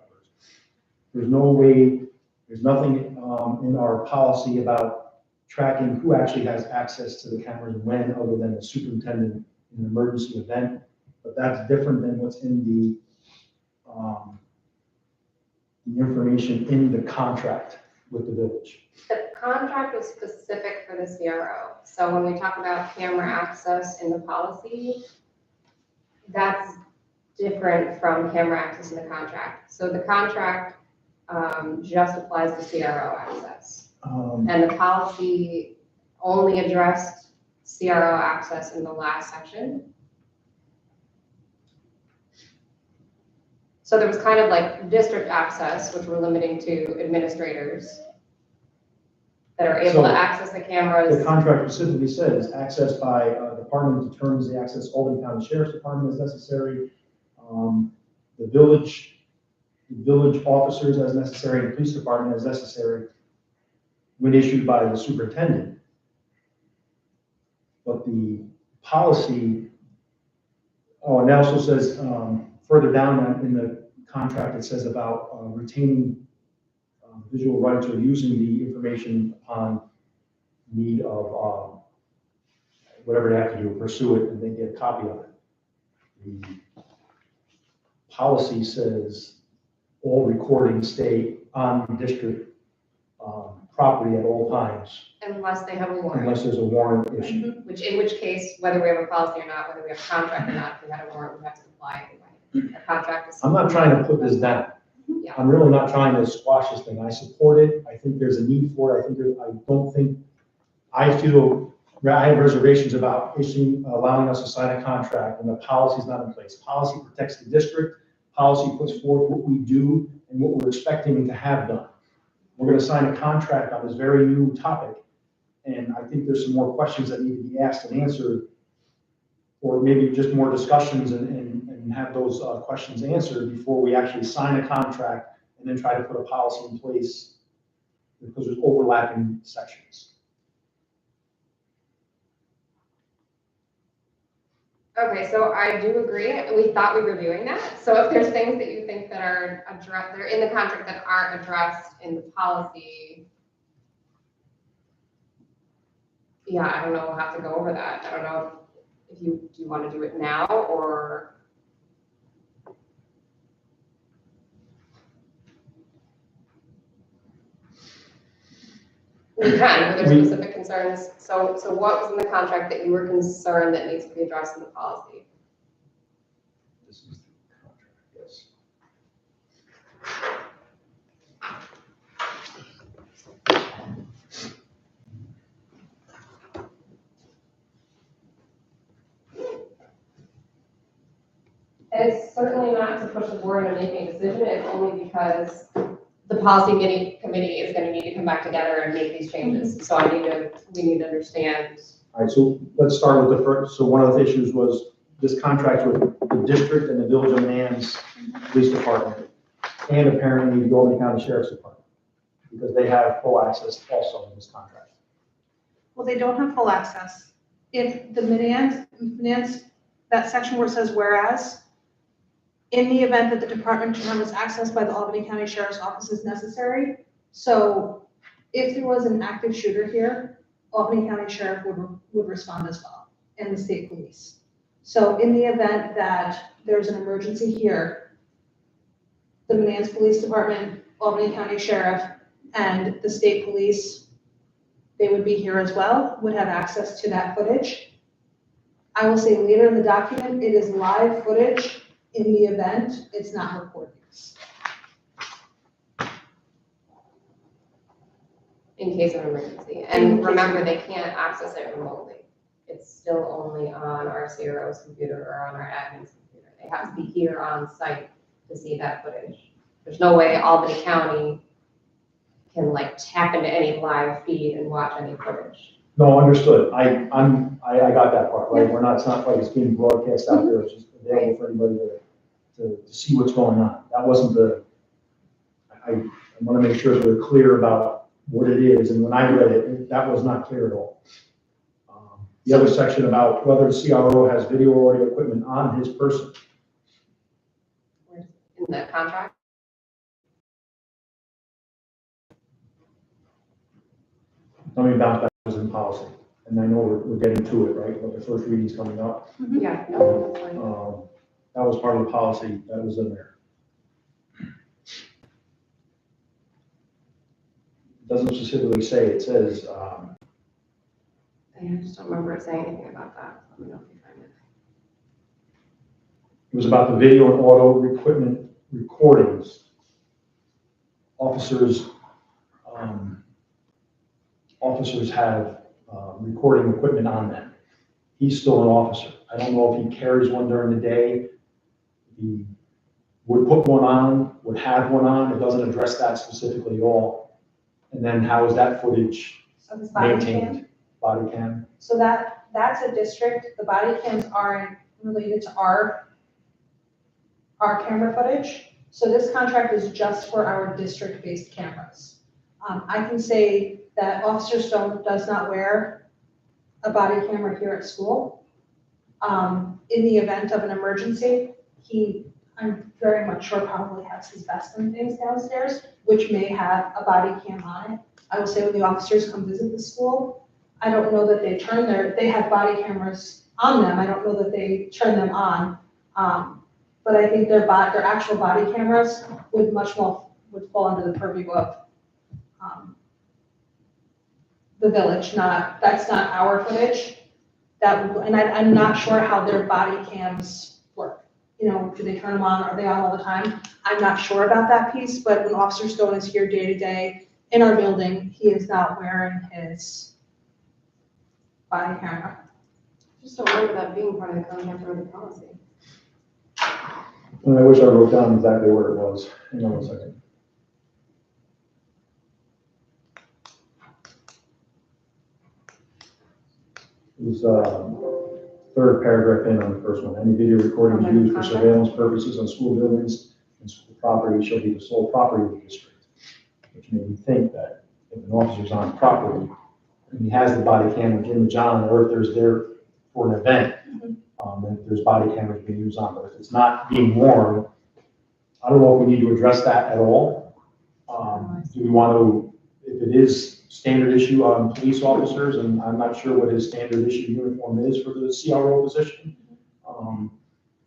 [SPEAKER 5] There's no way, there's nothing in our policy about tracking who actually has access to the cameras and when, other than the superintendent in an emergency event. But that's different than what's in the information in the contract with the village.
[SPEAKER 3] The contract was specific for the CRO. So when we talk about camera access in the policy, that's different from camera access in the contract. So the contract just applies to CRO access. And the policy only addressed CRO access in the last section. So there was kind of like district access, which we're limiting to administrators that are able to access the cameras.
[SPEAKER 5] The contract specifically says access by department determines the access Albany County Sheriff's Department as necessary. The village officers as necessary, and the police department as necessary when issued by the superintendent. But the policy, and it also says further down in the contract, it says about retaining visual rights or using the information upon need of whatever they have to do, pursue it, and they get a copy of it. The policy says all recordings stay on district property at all times,
[SPEAKER 3] Unless they have a warrant.
[SPEAKER 5] unless there's a warrant issued.
[SPEAKER 3] Which, in which case, whether we have a policy or not, whether we have a contract or not, if we had a warrant, we have to comply anyway. A contract is.
[SPEAKER 5] I'm not trying to put this down.
[SPEAKER 3] Yeah.
[SPEAKER 5] I'm really not trying to squash this thing. I support it. I think there's a need for it. I have reservations about allowing us to sign a contract when the policy is not in place. Policy protects the district. Policy puts forth what we do and what we're expecting to have done. We're going to sign a contract on this very new topic, and I think there's some more questions that need to be asked and answered, or maybe just more discussions and have those questions answered before we actually sign a contract and then try to put a policy in place, because there's overlapping sections.
[SPEAKER 3] Okay, so I do agree. We thought we were doing that. So if there's things that you think that are addressed, they're in the contract that aren't addressed in the policy, yeah, I don't know, we'll have to go over that. I don't know if do you want to do it now or? We can, were there specific concerns? So what was in the contract that you were concerned that needs to be addressed in the policy?
[SPEAKER 5] This is the contract, yes.
[SPEAKER 3] And it's certainly not to push the board into making a decision, it's only because the policy committee is going to need to come back together and make these changes. So we need to understand.
[SPEAKER 5] All right, so let's start with the first. So one of the issues was this contract with the district and the Village of Menands Police Department, and apparently the Albany County Sheriff's Department, because they have full access also in this contract.
[SPEAKER 6] Well, they don't have full access. If the Menands, that section where it says whereas, in the event that the department determines access by the Albany County Sheriff's Office is necessary. So if there was an active shooter here, Albany County Sheriff would respond as well, and the state police. So in the event that there's an emergency here, the Menands Police Department, Albany County Sheriff, and the state police, they would be here as well, would have access to that footage. I will say later in the document, it is live footage in the event, it's not recordings.
[SPEAKER 3] In case of emergency. And remember, they can't access it remotely. It's still only on our CRO's computer or on our admin's computer. They have to be here on site to see that footage. There's no way Albany County can like tap into any live feed and watch any footage.
[SPEAKER 5] No, understood. I got that part, right? We're not, it's not like it's being broadcast out there, it's just available for anybody to see what's going on. That wasn't I want to make sure that we're clear about what it is, and when I read it, that was not clear at all. The other section about whether the CRO has video or audio equipment on his person.
[SPEAKER 3] In the contract?
[SPEAKER 5] Let me bounce back, was in policy, and I know we're getting to it, right? But the first reading's coming up.
[SPEAKER 3] Yeah. No, that's fine.
[SPEAKER 5] That was part of the policy that was in there. It doesn't specifically say, it says,
[SPEAKER 3] I just don't remember it saying anything about that. Let me know if you find it.
[SPEAKER 5] it was about the video and audio equipment recordings. Officers have recording equipment on them. He's still an officer. I don't know if he carries one during the day. He would put one on, would have one on. It doesn't address that specifically at all. And then how is that footage
[SPEAKER 6] So his body
[SPEAKER 5] maintained?
[SPEAKER 6] cam,
[SPEAKER 5] Body cam?
[SPEAKER 6] so that's a district, the body cams aren't related to our camera footage. So this contract is just for our district-based cameras. I can say that Officer Stone does not wear a body camera here at school. In the event of an emergency, I'm very much sure probably has his vest and things downstairs, which may have a body cam on it. I will say when the officers come visit the school, I don't know that they have body cameras on them. I don't know that they turn them on. But I think their actual body cameras would fall under the purview of the village, that's not our footage. I'm not sure how their body cams work. You know, do they turn them on? Are they on all the time? I'm not sure about that piece, but when Officer Stone is here day to day in our building, he is not wearing his body camera.
[SPEAKER 3] Just don't remember that being part of the contract or the policy.
[SPEAKER 5] And I wish I wrote down exactly where it was. Hang on 1 second. It was third paragraph in on the first one. Any video recordings used for surveillance purposes on school buildings and school property shall be the sole property of the district. Which made me think that if an officer's on property and he has the body camera image on, or if there's there for an event, and if there's body cameras being used on, but if it's not being worn, I don't know if we need to address that at all. Do we want to, if it is standard issue on police officers, and I'm not sure what his standard issue uniform is for the CRO position.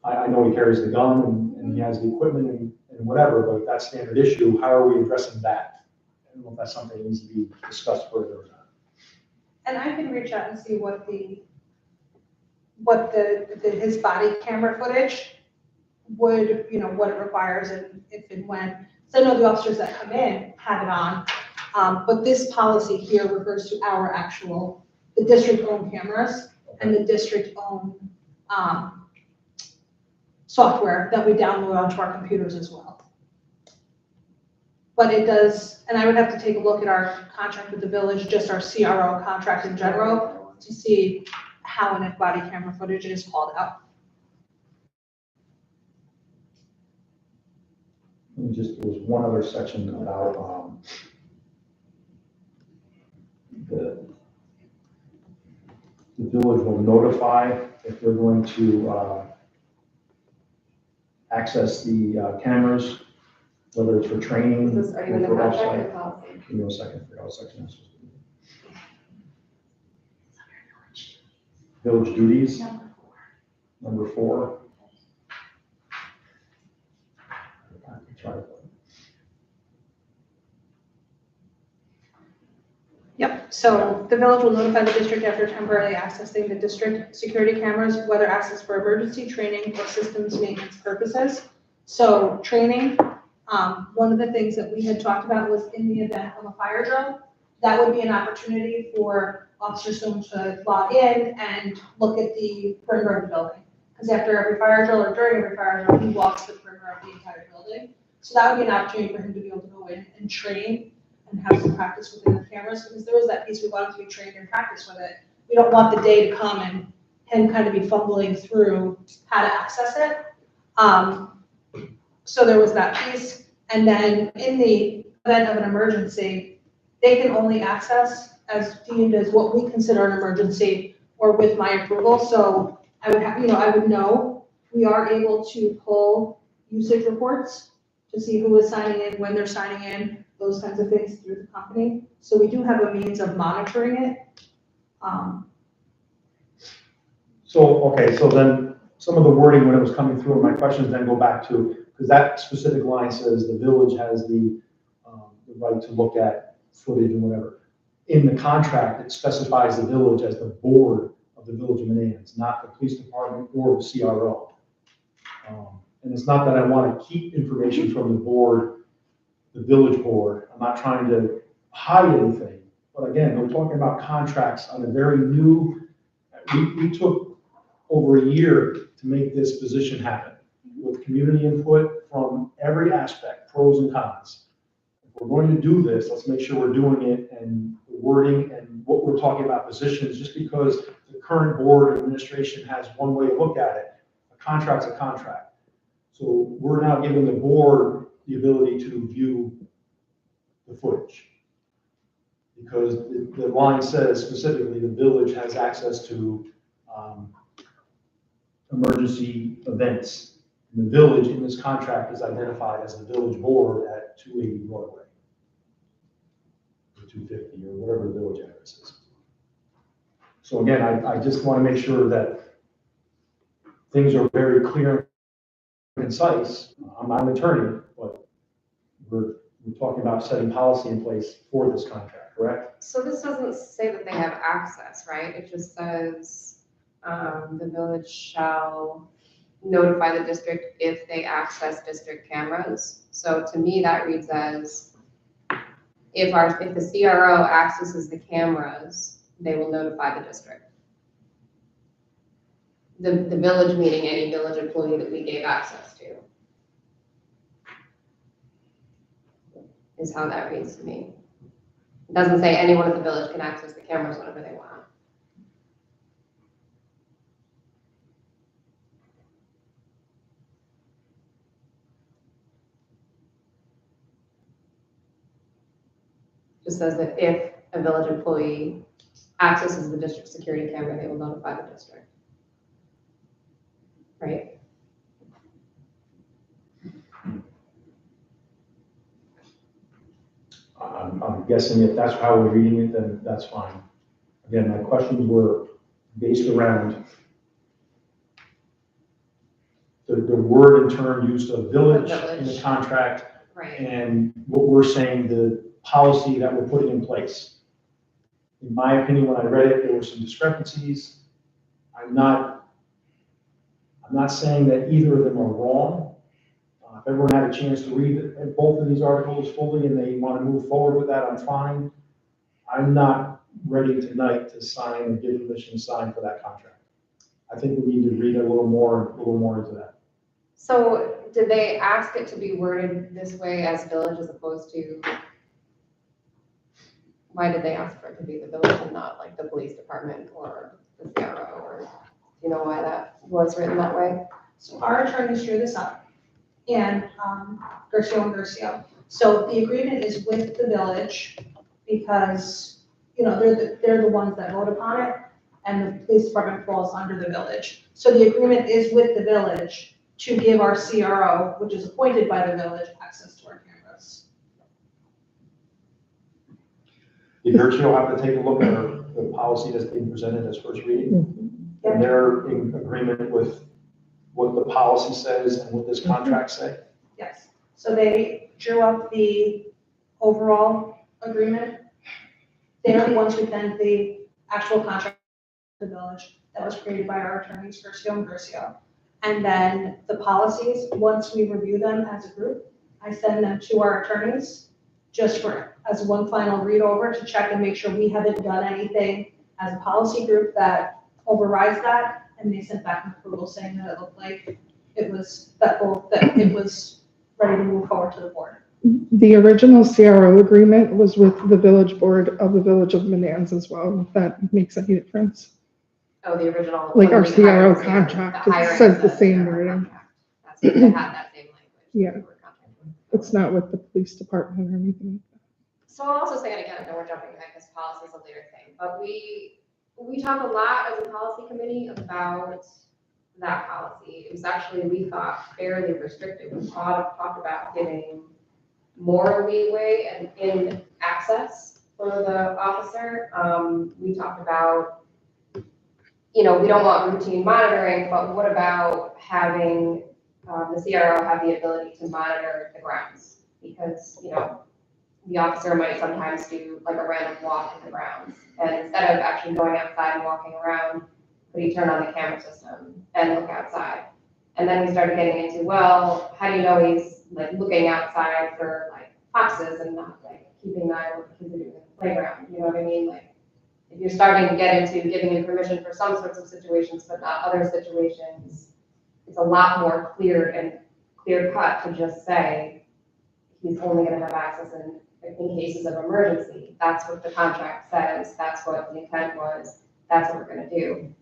[SPEAKER 5] I know he carries the gun and he has the equipment and whatever, but if that's standard issue, how are we addressing that? I don't know if that's something that needs to be discussed further or not.
[SPEAKER 6] And I can reach out and see what his body camera footage would, what it requires and if and when. So I know the officers that come in have it on, but this policy here refers to the district-owned cameras and the district-owned software that we download onto our computers as well. But it does, and I would have to take a look at our contract with the village, just our CRO contract in general, to see how and if body camera footage is called out.
[SPEAKER 5] And just, there was one other section about the village will notify if they're going to access the cameras, whether it's for training
[SPEAKER 3] Is this, are you
[SPEAKER 5] or
[SPEAKER 3] in the
[SPEAKER 5] for
[SPEAKER 3] contract or the
[SPEAKER 5] offsite.
[SPEAKER 3] policy?
[SPEAKER 5] Give me a second, I forgot what section this was. Village duties, number 4. Try it.
[SPEAKER 6] Yep, so the village will notify the district after temporarily accessing the district security cameras, whether accessed for emergency training or systems maintenance purposes. So training, one of the things that we had talked about was in the event of a fire drill, that would be an opportunity for Officer Stone to log in and look at the perimeter of the building. Because after every fire drill or during every fire drill, he walks the perimeter of the entire building. So that would be an opportunity for him to be able to go in and train and have some practice within the cameras, because there was that piece we want him to be trained and practice with it. We don't want the day to come and him kind of be fumbling through how to access it. So there was that piece. And then in the event of an emergency, they can only access as deemed as what we consider an emergency or with my approval. So I would have, I would know we are able to pull usage reports to see who is signing in, when they're signing in, those kinds of things through the company. So we do have a means of monitoring it.
[SPEAKER 5] Okay, so then some of the wording when it was coming through, and my questions then go back to, because that specific line says the village has the right to look at footage and whatever. In the contract, it specifies the village as the board of the Village of Menands, not the police department or the CRO. And it's not that I want to keep information from the board, the village board. I'm not trying to hide anything. But again, we're talking about contracts on a very new, we took over a year to make this position happen with community input from every aspect, pros and cons. If we're going to do this, let's make sure we're doing it, and the wording and what we're talking about positions, just because the current board administration has one way to look at it, a contract's a contract. So we're now giving the board the ability to view the footage. Because the line says specifically the village has access to emergency events. And the village in this contract is identified as the village board at 280 Broadway. Or 250, or whatever the village address is. So again, I just want to make sure that things are very clear and concise. I'm not an attorney, but we're talking about setting policy in place for this contract, correct?
[SPEAKER 3] So this doesn't say that they have access, right? It just says, the village shall notify the district if they access district cameras. So to me, that reads as, if the CRO accesses the cameras, they will notify the district. The village meaning any village employee that we gave access to. Is how that reads to me. It doesn't say anyone at the village can access the cameras whenever they want. Just says that if a village employee accesses the district security camera, they will notify the district. Right?
[SPEAKER 5] I'm guessing if that's how we're reading it, then that's fine. Again, my questions were based around the word and term used of village in the contract,
[SPEAKER 3] Right.
[SPEAKER 5] and what we're saying, the policy that we're putting in place. In my opinion, when I read it, there were some discrepancies. I'm not saying that either of them are wrong. If everyone had a chance to read both of these articles fully and they want to move forward with that, I'm fine. I'm not ready tonight to sign and give permission to sign for that contract. I think we need to read a little more into that.
[SPEAKER 3] So did they ask it to be worded this way as village as opposed to, why did they ask for it to be the village and not like the police department or the CRO, or do you know why that was written that way?
[SPEAKER 6] So our attorneys drew this up, and Gercio. So the agreement is with the village because, they're the ones that vote upon it, and the police department falls under the village. So the agreement is with the village to give our CRO, which is appointed by the village, access to our cameras.
[SPEAKER 5] Did Gercio have to take a look at the policy that's being presented as first reading? And they're in agreement with what the policy says and what this contract say?
[SPEAKER 6] Yes. So they drew up the overall agreement. They're the ones who then the actual contract with the village that was created by our attorneys, Gersio and Gersio. And then the policies, once we review them as a group, I send them to our attorneys just for, as one final read over to check and make sure we haven't done anything as a policy group that overrides that. And they sent back an approval saying that it looked like it was, that it was ready to move forward to the board.
[SPEAKER 1] The original CRO agreement was with the village board of the village of Menands as well, if that makes any difference.
[SPEAKER 3] Oh, the original.
[SPEAKER 1] Like our
[SPEAKER 3] when we hired
[SPEAKER 1] CRO
[SPEAKER 3] the
[SPEAKER 1] contract,
[SPEAKER 3] the
[SPEAKER 1] it
[SPEAKER 3] hiring
[SPEAKER 1] says
[SPEAKER 3] of
[SPEAKER 1] the same
[SPEAKER 3] CRO
[SPEAKER 1] wording.
[SPEAKER 3] contract. That's what they had that same language.
[SPEAKER 1] Yeah.
[SPEAKER 3] We were contracted.
[SPEAKER 1] It's not with the police department or anything.
[SPEAKER 3] So I'll also say, and again, I know we're jumping back, because policy is a later thing, but we talk a lot as a policy committee about that policy. It was actually, we thought, fairly restrictive. We talked about giving more leeway and in access for the officer. We talked about, we don't want routine monitoring, but what about having the CRO have the ability to monitor the grounds? Because, the officer might sometimes do like a random walk in the grounds. And instead of actually going outside and walking around, could he turn on the camera system and look outside? And then we started getting into, well, how do you know he's like looking outside for like foxes and not like keeping an eye on what the kids are doing in the playground? You know what I mean? Like, if you're starting to get into giving him permission for some sorts of situations, but not other situations, it's a lot more clear cut to just say he's only going to have access in cases of emergency. That's what the contract says. That's what the intent was. That's what we're going to do.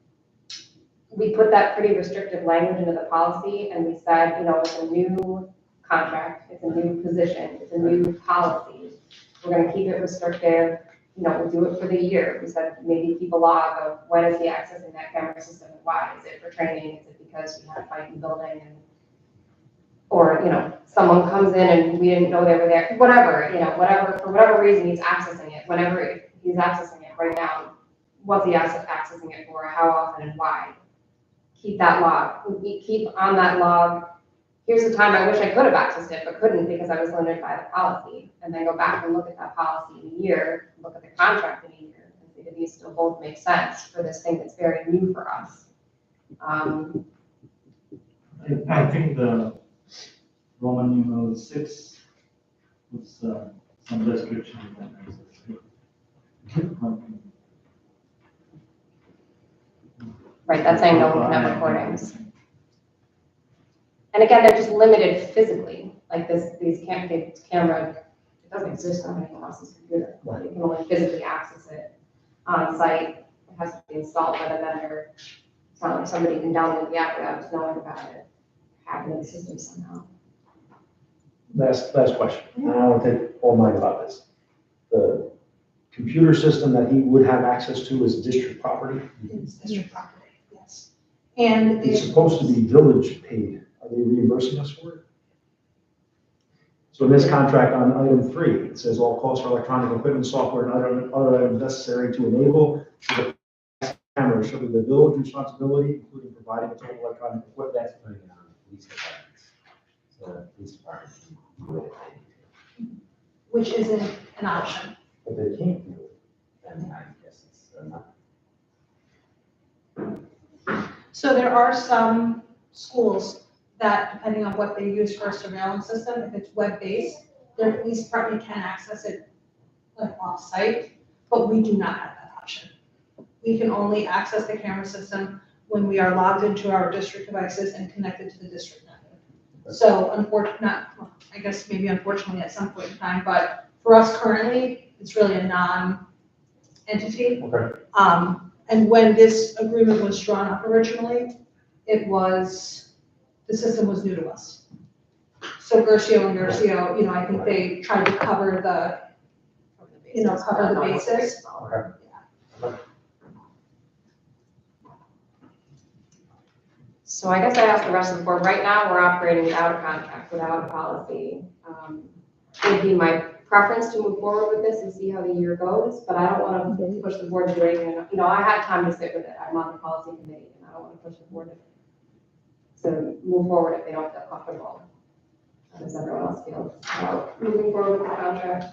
[SPEAKER 3] We put that pretty restrictive language into the policy, and we said, it's a new contract, it's a new position, it's a new policy. We're going to keep it restrictive. We'll do it for the year. We said maybe keep a log of when is he accessing that camera system and why. Is it for training? Is it because we had a fight in the building or someone comes in and we didn't know they were there, whatever, for whatever reason he's accessing it, whenever he's accessing it right now, what's he accessing it for, how often and why? Keep that log, keep on that log, here's the time I wish I could have accessed it, but couldn't because I was limited by the policy, and then go back and look at that policy in a year, look at the contract in a year, and see if these still both make sense for this thing that's very new for us.
[SPEAKER 4] I think the Roman numeral 6 was some description of that.
[SPEAKER 3] Right, that's saying no recordings. And again, they're just limited physically, like these camera, it doesn't exist on anyone else's computer. You can only physically access it on site. It has to be installed by the vendor. It's not like somebody can download the app without just knowing about it, have it in the system somehow.
[SPEAKER 5] Last question, and I don't want to take all night about this. The computer system that he would have access to is district property.
[SPEAKER 6] It's district property, yes. And
[SPEAKER 5] It's supposed to be village paid. Are they reimbursing us for it? So in this contract on item 3, it says all costs for electronic equipment, software, and other items necessary to enable the camera shall be the village responsibility, including providing the total electronic equipment.
[SPEAKER 9] That's putting it on police departments. So the police department can do it if they need to.
[SPEAKER 6] which isn't an option.
[SPEAKER 9] But they can't do it, then I guess it's not.
[SPEAKER 6] So there are some schools that, depending on what they use for a surveillance system, if it's web-based, their police department can access it like off-site, but we do not have that option. We can only access the camera system when we are logged into our district devices and connected to the district network. So I guess maybe unfortunately at some point in time, but for us currently, it's really a non-entity.
[SPEAKER 5] Okay.
[SPEAKER 6] And when this agreement was drawn up originally, the system was new to us. So Gersio and Gersio, I think they tried to cover cover the basis.
[SPEAKER 5] Okay.
[SPEAKER 3] So I guess I asked the rest of the board, right now, we're operating without a contract, without a policy. It would be my preference to move forward with this and see how the year goes, but I don't want to push the board to do anything. I had time to sit with it. I'm on the policy committee, and I don't want to push the board to move forward if they don't feel comfortable. How does everyone else feel about moving forward with the contract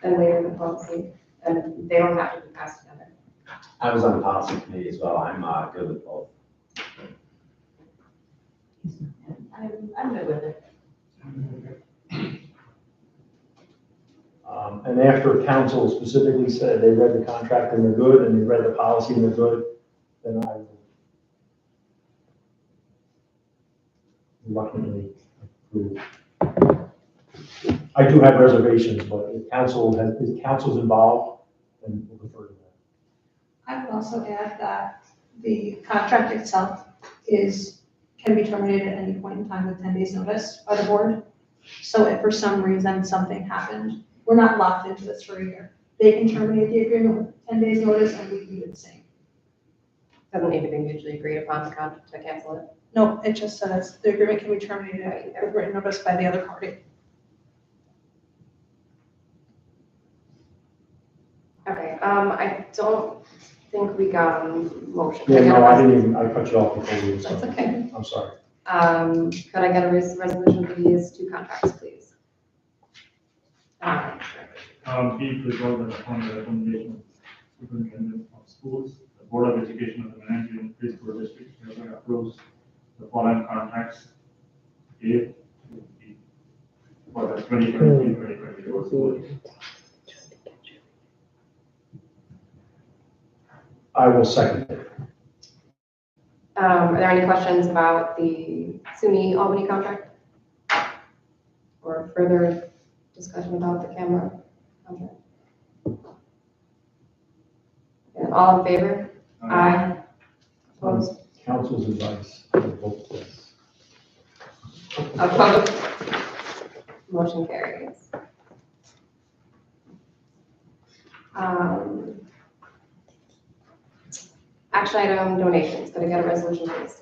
[SPEAKER 3] and later the policy? and they don't have to be passed together.
[SPEAKER 9] I was on the policy committee as well. I'm good with both.
[SPEAKER 11] I'm good with it.
[SPEAKER 5] And after council specifically said they read the contract and they're good, and they read the policy and they're good, then I will reluctantly approve. I do have reservations, but if council's involved, then we'll defer to that.
[SPEAKER 6] I would also add that the contract itself can be terminated at any point in time with 10 days notice by the board. So if for some reason something happened, we're not locked into this for a year. They can terminate the agreement with 10 days notice and we can do the same.
[SPEAKER 3] Doesn't need to be mutually agreed upon to cancel it.
[SPEAKER 6] No, it just says the agreement can be terminated with written notice by the other party.
[SPEAKER 3] Okay, I don't think we got a motion.
[SPEAKER 5] Yeah, no, I didn't even, I cut you off before we were
[SPEAKER 3] That's
[SPEAKER 5] starting.
[SPEAKER 3] okay.
[SPEAKER 5] I'm sorry.
[SPEAKER 3] Could I get a resolution for these two contracts, please?
[SPEAKER 4] Be it resolved that upon the recommendation of superintendent of schools, the Board of Education of the Menands UFSD School District hereby approves the following contracts. A to B for the 2023-2024 school year.
[SPEAKER 5] I will second it.
[SPEAKER 3] Are there any questions about the SUNY Albany contract? Or further discussion about the camera contract? And all in favor? Aye. Opposed?
[SPEAKER 5] Council's advice, I will vote yes.
[SPEAKER 3] Opposed? Motion carries. Action item donations. Could I get a resolution, please?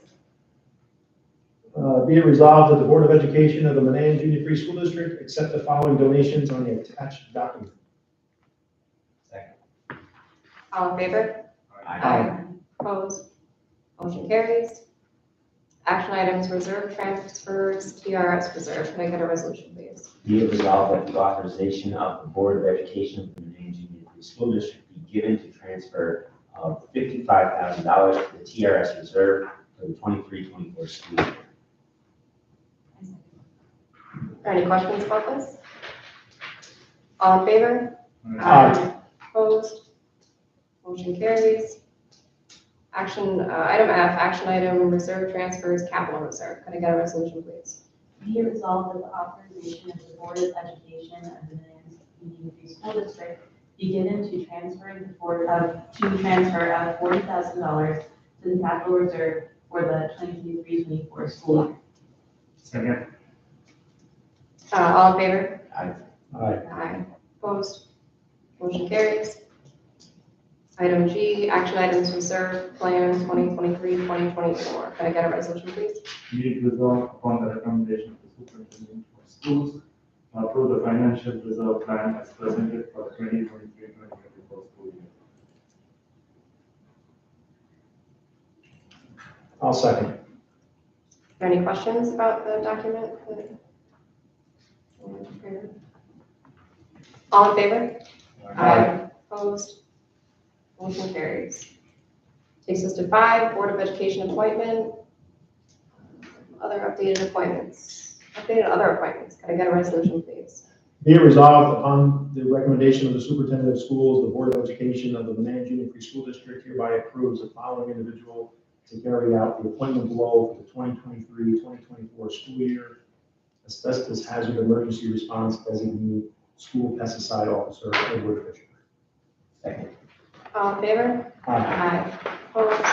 [SPEAKER 5] Be it resolved that the Board of Education of the Menands Union Free School District accept the following donations on the attached document.
[SPEAKER 9] Second.
[SPEAKER 3] All in favor?
[SPEAKER 5] Aye.
[SPEAKER 3] Opposed? Motion carries. Action items, reserve transfers, TRS reserve. Can I get a resolution, please?
[SPEAKER 9] Be it resolved that the authorization of the Board of Education of the Menands Union Free School District be given to transfer of $55,000 to the TRS reserve for the 23-24 school year.
[SPEAKER 3] Are any questions about this? All in favor?
[SPEAKER 5] Aye.
[SPEAKER 3] Opposed? Motion carries. Action, item F, action item, reserve transfers, capital reserve. Can I get a resolution, please?
[SPEAKER 11] Be it resolved that the authorization of the Board of Education of the Menands Union Free School District be given to transfer of $40,000 to the capital reserve for the 23-24 school year.
[SPEAKER 4] Second.
[SPEAKER 3] All in favor?
[SPEAKER 5] Aye.
[SPEAKER 3] Aye. Opposed? Motion carries. Item G, action items reserve plan 2023-2024. Can I get a resolution, please?
[SPEAKER 4] Be it resolved upon the recommendation of the superintendent of schools to approve the financial reserve plan as presented for the 2023-2024 school year.
[SPEAKER 5] I'll second.
[SPEAKER 3] Are there any questions about the document? All in favor? Aye. Opposed? Motion carries. Takes us to 5, Board of Education appointment. Other updated appointments. Updated other appointments. Can I get a resolution, please?
[SPEAKER 5] Be it resolved upon the recommendation of the superintendent of schools, the Board of Education of the Menands Union Free School District hereby approves the following individual to carry out the appointment below for the 2023-2024 school year. Asbestos hazard emergency response designee school pesticide officer, Edward Fisher.
[SPEAKER 9] Second.
[SPEAKER 3] All in favor?
[SPEAKER 5] Aye.
[SPEAKER 3] Opposed?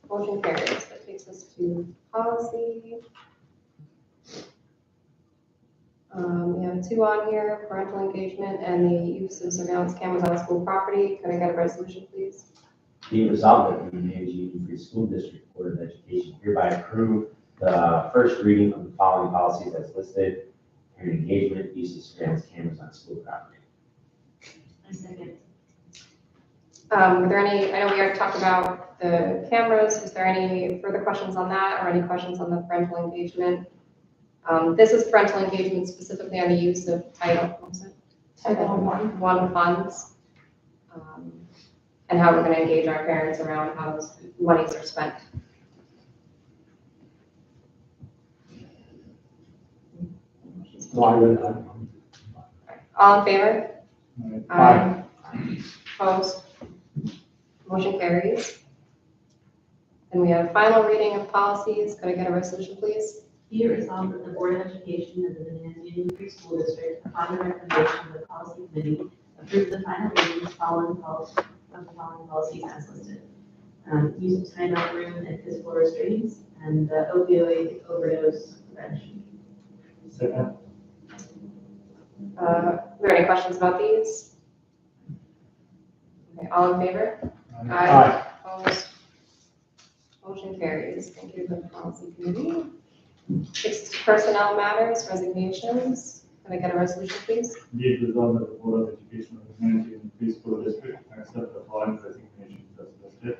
[SPEAKER 3] Motion carries. That takes us to policy. We have 2 on here, parental engagement and the use of surveillance cameras on school property. Can I get a resolution, please?
[SPEAKER 9] Be it resolved that the Menands Union Free School District Board of Education hereby approve the first reading of the following policies as listed: parent engagement, use of surveillance cameras on school property.
[SPEAKER 11] I second.
[SPEAKER 3] Were there any, I know we already talked about the cameras. Was there any further questions on that or any questions on the parental engagement? This is parental engagement specifically on the use of Title
[SPEAKER 6] Title one.
[SPEAKER 3] One funds. And how we're gonna engage our parents around how those monies are spent.
[SPEAKER 5] No, I read that.
[SPEAKER 3] All in favor?
[SPEAKER 5] Aye.
[SPEAKER 3] Opposed? Motion carries. And we have final reading of policies. Could I get a resolution, please?
[SPEAKER 11] Be it resolved that the Board of Education of the Menands Union Free School District, upon the recommendation of the policy committee, approves the final readings following policies as listed. Use of timeout room and physical restraints, and the opioid overdose prevention.
[SPEAKER 4] Second.
[SPEAKER 3] Are there any questions about these? Okay, all in favor? Opposed? Motion carries. Thank you to the policy committee. 6 personnel matters, resignations. Can I get a resolution, please?
[SPEAKER 4] Be it resolved that the Board of Education of the Menands Union Free School District accept the following resignations as listed.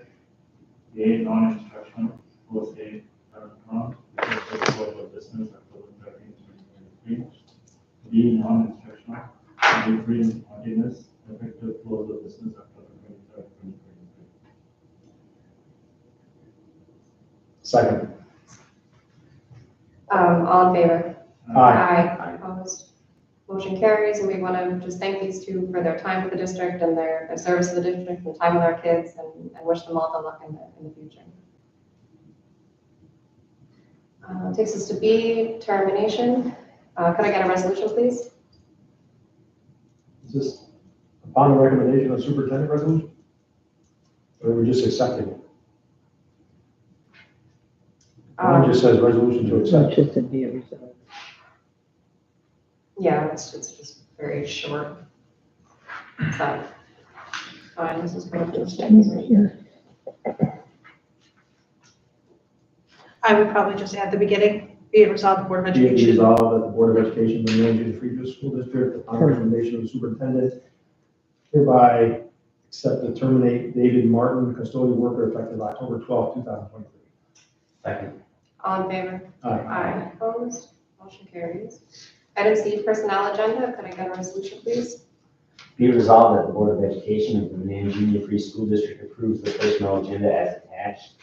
[SPEAKER 4] A, non-instructional, post A, current close of business October 13, 2023. B, non-instructional, April Martinez, effective close of business October 23, 2023.
[SPEAKER 5] Second.
[SPEAKER 3] All in favor?
[SPEAKER 5] Aye.
[SPEAKER 3] Opposed? Motion carries, and we want to just thank these two for their time with the district and their service to the district and time with our kids, and wish them all the luck in the future. Takes us to B, termination. Could I get a resolution, please?
[SPEAKER 5] Is this upon the recommendation of superintendent resolution? Or are we just accepting it? Mine just says resolution to accept.
[SPEAKER 10] Just to be a result.
[SPEAKER 3] Yeah, it's just very short. So, fine, this is going to just
[SPEAKER 6] I would probably just add the beginning, be it resolved, the Board of
[SPEAKER 5] Be it
[SPEAKER 6] Education.
[SPEAKER 5] resolved that the Board of Education of the Menands Union Free School District, upon recommendation of the superintendent, hereby accept and terminate David Martin, custodial worker, effective October 12, 2023.
[SPEAKER 9] Second.
[SPEAKER 3] All in favor?
[SPEAKER 5] Aye.
[SPEAKER 3] Opposed? Motion carries. Item C, personnel agenda. Could I get a resolution, please?
[SPEAKER 9] Be resolved that the Board of Education of the Menands Union Free School District approves the personnel agenda as attached.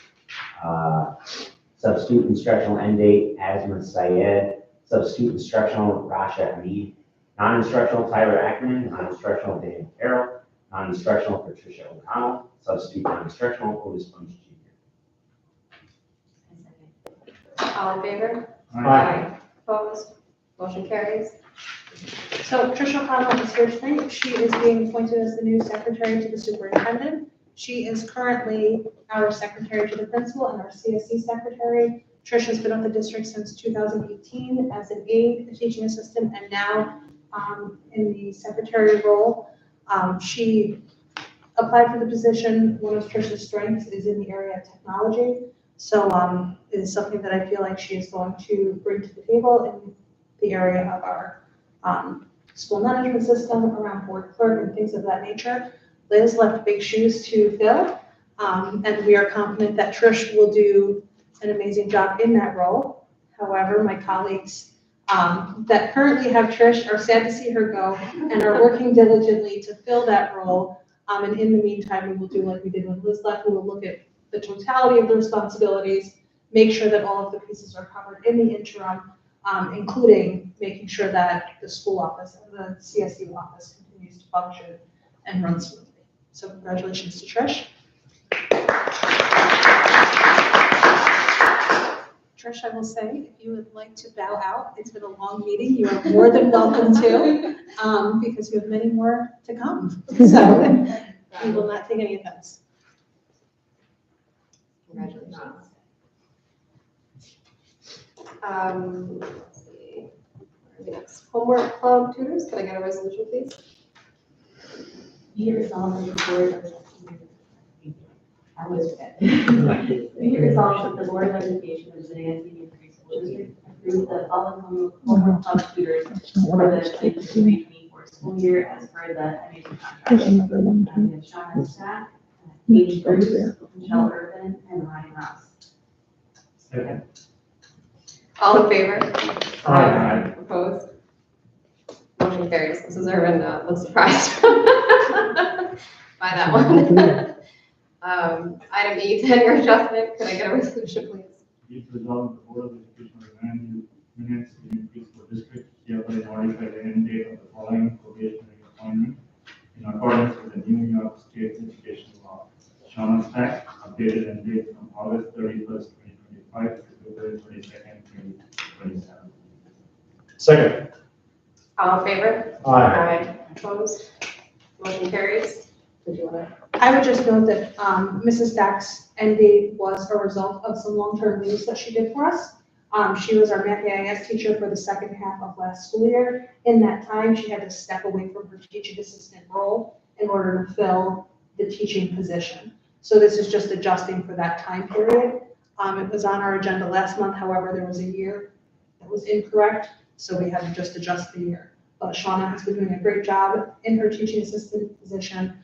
[SPEAKER 9] Substitute instructional end date, Asma Syed. Substitute instructional, Rasha Hamid. Non-instructional, Tyler Ackerman. Non-instructional, Dan Carroll. Non-instructional, Patricia O'Connell. Substitute non-instructional, Otis Bunch Jr.
[SPEAKER 3] All in favor?
[SPEAKER 5] Aye.
[SPEAKER 3] Opposed? Motion carries.
[SPEAKER 6] So Tricia O'Connell is here tonight. She is being appointed as the new secretary to the superintendent. She is currently our secretary to the principal and our CSE secretary. Tricia's been with the district since 2018 as an aide, a teaching assistant, and now in the secretary role. She applied for the position. One of Tricia's strengths is in the area of technology. So it is something that I feel like she is going to bring to the table in the area of our school management system, around board clerk and things of that nature. Liz left big shoes to fill, and we are confident that Trish will do an amazing job in that role. However, my colleagues that currently have Trish are sad to see her go and are working diligently to fill that role. And in the meantime, we will do like we did when Liz left. We will look at the totality of the responsibilities, make sure that all of the pieces are covered in the interim, including making sure that the school office and the CSU office continues to function and run smoothly. So congratulations to Trish. Trish, I will say, if you would like to bow out, it's been a long meeting. You are more than welcome to, because we have many more to come. So we will not take any offense.
[SPEAKER 3] Congratulations. Let's see. Next, homework club tutors. Can I get a resolution, please?
[SPEAKER 11] Be it resolved that the Board of I always forget. Be it resolved that the Board of Education of the Menands Union Free School District approves the following homework club tutors for the 2023-24 school year as per the MAU contract. We have Shauna Stack, Paige Bruce, Michelle Urban, and Ryan Ross.
[SPEAKER 4] Second.
[SPEAKER 3] All in favor?
[SPEAKER 5] Aye.
[SPEAKER 3] Opposed? Motion Motion carries. Mrs. Irvin looks surprised by that one. Item E, tenure adjustment. Could I get a resolution, please?
[SPEAKER 4] Be it resolved, the Board of Education of the Menands UFSD School District hereby modify the end date of the following probationary appointment in accordance with the New York State Education Law. Shauna Stack, updated end date from August 31st, 2025 to February 22nd, 2027.
[SPEAKER 5] Second.
[SPEAKER 3] All in favor?
[SPEAKER 5] Aye.
[SPEAKER 3] Opposed? Motion carries. Did you want to?
[SPEAKER 6] I would just note that Mrs. Stack's end date was a result of some long-term leaves that she did for us. She was our math AIS teacher for the second half of last school year. In that time, she had to step away from her teaching assistant role in order to fill the teaching position. So this is just adjusting for that time period. It was on our agenda last month, however, there was a year that was incorrect, so we had to just adjust the year. But Shauna has been doing a great job in her teaching assistant position.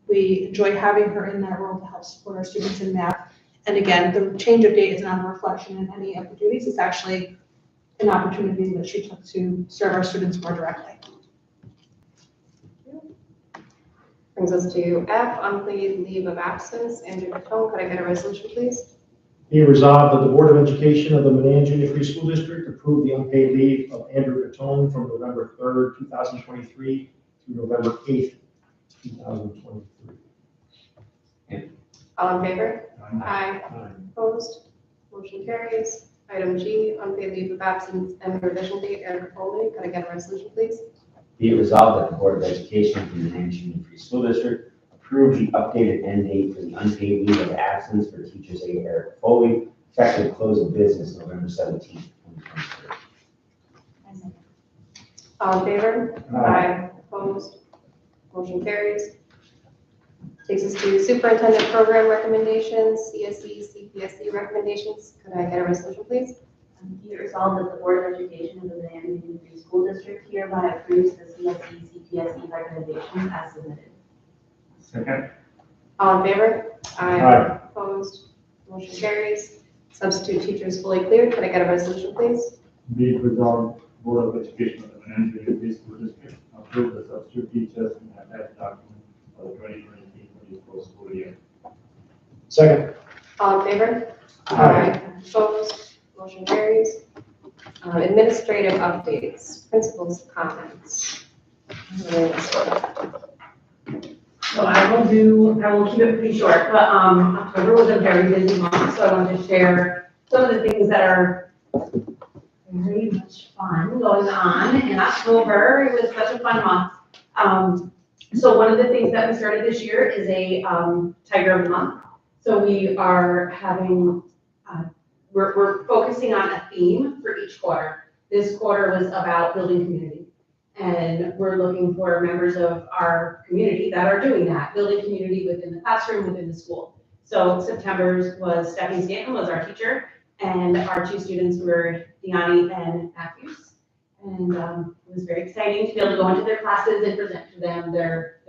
[SPEAKER 6] We enjoy having her in that role to help support our students in math. And again, the change of date is not a reflection in any of the duties. It's actually an opportunity that she took to serve our students more directly.
[SPEAKER 3] Brings us to F, unpaid leave of absence. Andrew McCone, could I get a resolution, please?
[SPEAKER 5] Be it resolved that the Board of Education of the Menands Junior Free School District approve the unpaid leave of Andrew Catone from November 3rd, 2023 to November 8th, 2023.
[SPEAKER 3] All in favor?
[SPEAKER 4] Aye.
[SPEAKER 3] Aye. Opposed? Motion carries. Item G, unpaid leave of absence and revision date. Erica Foley, could I get a resolution, please?
[SPEAKER 9] Be it resolved that the Board of Education of the Menands Union Free School District approve the updated end date for the unpaid leave of absence for teachers A. Eric Foley, effective close of business November 17th, 2023.
[SPEAKER 3] All in favor?
[SPEAKER 5] Aye.
[SPEAKER 3] Opposed? Motion carries. Takes us to superintendent program recommendations, CSE, CPSE recommendations. Could I get a resolution, please?
[SPEAKER 11] Be it resolved that the Board of Education of the Menands Union Free School District hereby approves the CSE, CPSE recommendations as submitted.
[SPEAKER 4] Second.
[SPEAKER 3] All in favor?
[SPEAKER 5] Aye.
[SPEAKER 3] Opposed? Motion carries. Substitute teachers fully cleared. Could I get a resolution, please?
[SPEAKER 4] Be it resolved, Board of Education of the Menands Union Free School District approve the substitute teachers in the attached document for the 2023-24 school year.
[SPEAKER 5] Second.
[SPEAKER 3] All in favor?
[SPEAKER 5] Aye.
[SPEAKER 3] Opposed? Motion carries. Administrative updates, principals' comments.
[SPEAKER 7] So I will keep it pretty short, but October was a very busy month, so I wanted to share some of the things that are very much fun going on in October. It was such a fun month. So one of the things that we started this year is a Tiger of the Month. So we are having, we're focusing on a theme for each quarter. This quarter was about building community. And we're looking for members of our community that are doing that, building community within the classroom, within the school. So September's was Stephanie Stanton was our teacher, and our two students were Deani and Matthews. And it was very exciting to be able to go into their classes and present to them their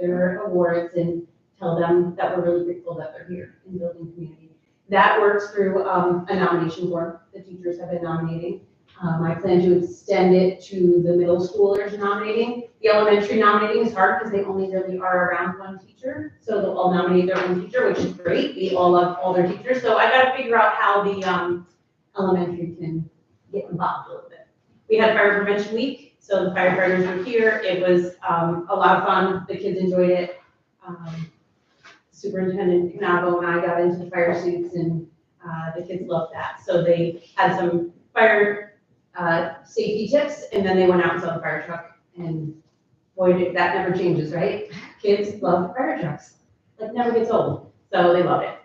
[SPEAKER 7] awards and tell them that we're really grateful that they're here in building community. That works through a nomination form the teachers have been nominating. I plan to extend it to the middle schoolers nominating. The elementary nominating is hard because they only really are around one teacher. So they'll all nominate their own teacher, which is great. We all love all their teachers. So I got to figure out how the elementary can get involved a little bit. We had Fire Prevention Week. So the firefighters were here. It was a lot of fun. The kids enjoyed it. Superintendent Canavo and I got into the fire suits and the kids loved that. So they had some fire safety tips, and then they went out and saw the fire truck, and boy, that never changes, right? Kids love fire trucks. Like, never gets old, so they love it.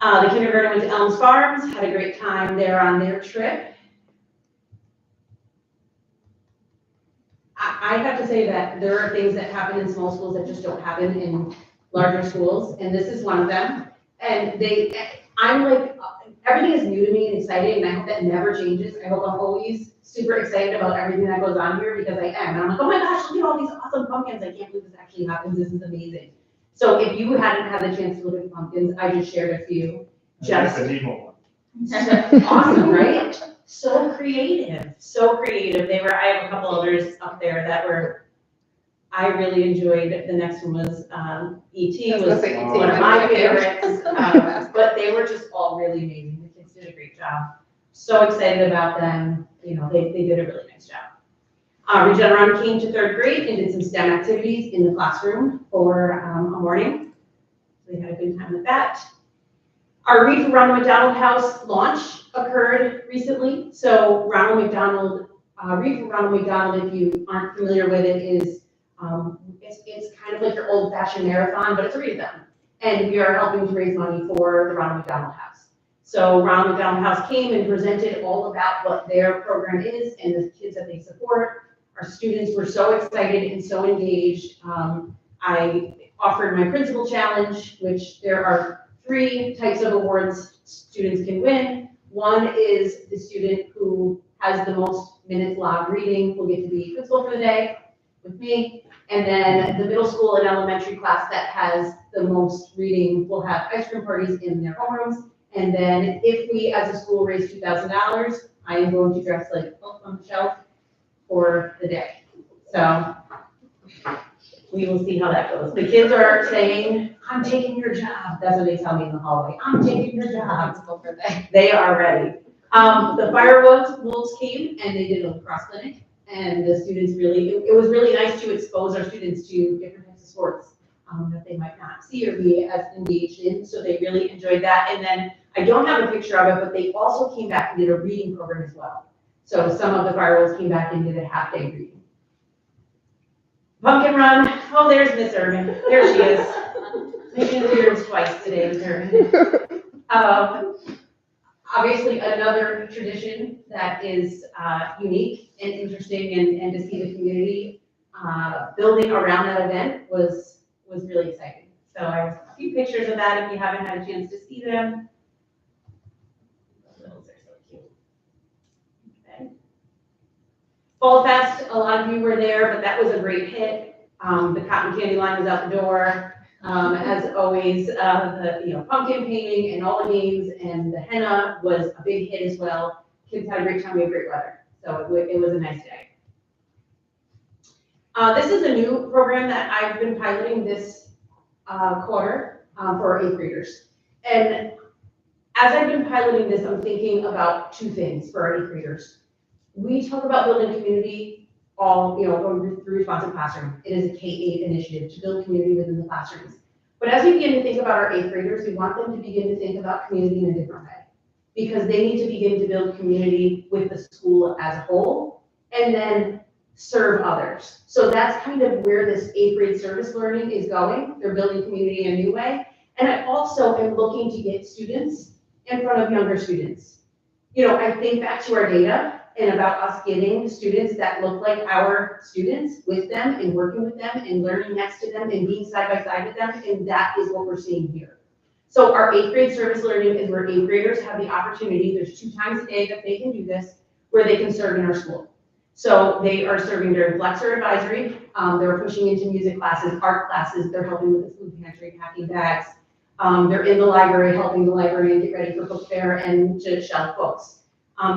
[SPEAKER 7] The kindergarten went to Elms Farms, had a great time there on their trip. I have to say that there are things that happen in small schools that just don't happen in larger schools, and this is one of them. And I'm like, everything is new to me and exciting, and I hope that never changes. I hope I'm always super excited about everything that goes on here, because I am. And I'm like, oh my gosh, look at all these awesome pumpkins. I can't believe this actually happens. This is amazing. So if you hadn't had the chance to look at the pumpkins, I just shared a few.
[SPEAKER 4] That's the Nemo one.
[SPEAKER 7] Awesome, right?
[SPEAKER 11] so creative, so creative. I have a couple others up there that I really enjoyed. The next one was, E.T. was one of my favorites. But they were just all really amazing. The kids did a great job. So excited about them. They did a really nice job. Regeneron came to third grade and did some STEM activities in the classroom for a morning. So we had a good time with that. Our Read for Ronald McDonald House launch occurred recently. So Read for Ronald McDonald, if you aren't familiar with it, is it's kind of like your old-fashioned marathon, but it's a readathon. And we are helping to raise money for the Ronald McDonald House. So Ronald McDonald House came and presented all about what their program is and the kids that they support. Our students were so excited and so engaged. I offered my principal challenge, which there are 3 types of awards students can win. One is the student who has the most minutes logged reading will get to be principal for the day with me. And then the middle school and elementary class that has the most reading will have ice cream parties in their homerooms. And then if we as a school raise $2,000, I am going to dress like Elf on the Shelf for the day. So we will see how that goes. The kids are saying, I'm taking your job. That's what they tell me in the hallway. I'm taking your job. They are ready. The Wolves came and they did a lacrosse clinic. And the students it was really nice to expose our students to different types of sports that they might not see or be as engaged in. So they really enjoyed that. And then I don't have a picture of it, but they also came back and did a reading program as well. So some of the Wolves came back and did a half-day reading. Pumpkin Run. Oh, there's Miss Urban. There she is. Making appearance twice today, Miss Urban. Obviously, another tradition that is unique and interesting, and to see the community building around that event was really exciting. So I have a few pictures of that if you haven't had a chance to see them. Those are so cute. Okay. Fall Fest, a lot of you were there, but that was a great hit. The cotton candy line was out the door. As always, the pumpkin painting and all the games and the henna was a big hit as well. Kids had a great time, we had great weather. So it was a nice day. This is a new program that I've been piloting this quarter for 8th graders. And as I've been piloting this, I'm thinking about 2 things for our 8th graders. We talk about building community going through Responsive Classroom. It is a K-8 initiative to build community within the classrooms. But as we begin to think about our 8th graders, we want them to begin to think about community in a different way. Because they need to begin to build community with the school as a whole, and then serve others. So that's kind of where this 8th grade service learning is going. They're building community in a new way. And I also am looking to get students in front of younger students. I think back to our data and about us getting students that look like our students with them and working with them and learning next to them and being side by side with them, and that is what we're seeing here. So our 8th grade service learning is where 8th graders have the opportunity, there's 2 times a day that they can do this, where they can serve in our school. So they are serving during Flexor Advisory, they're pushing into music classes, art classes, they're helping with the food pantry, packing bags. They're in the library, helping the librarian get ready for book fair and to shelf books.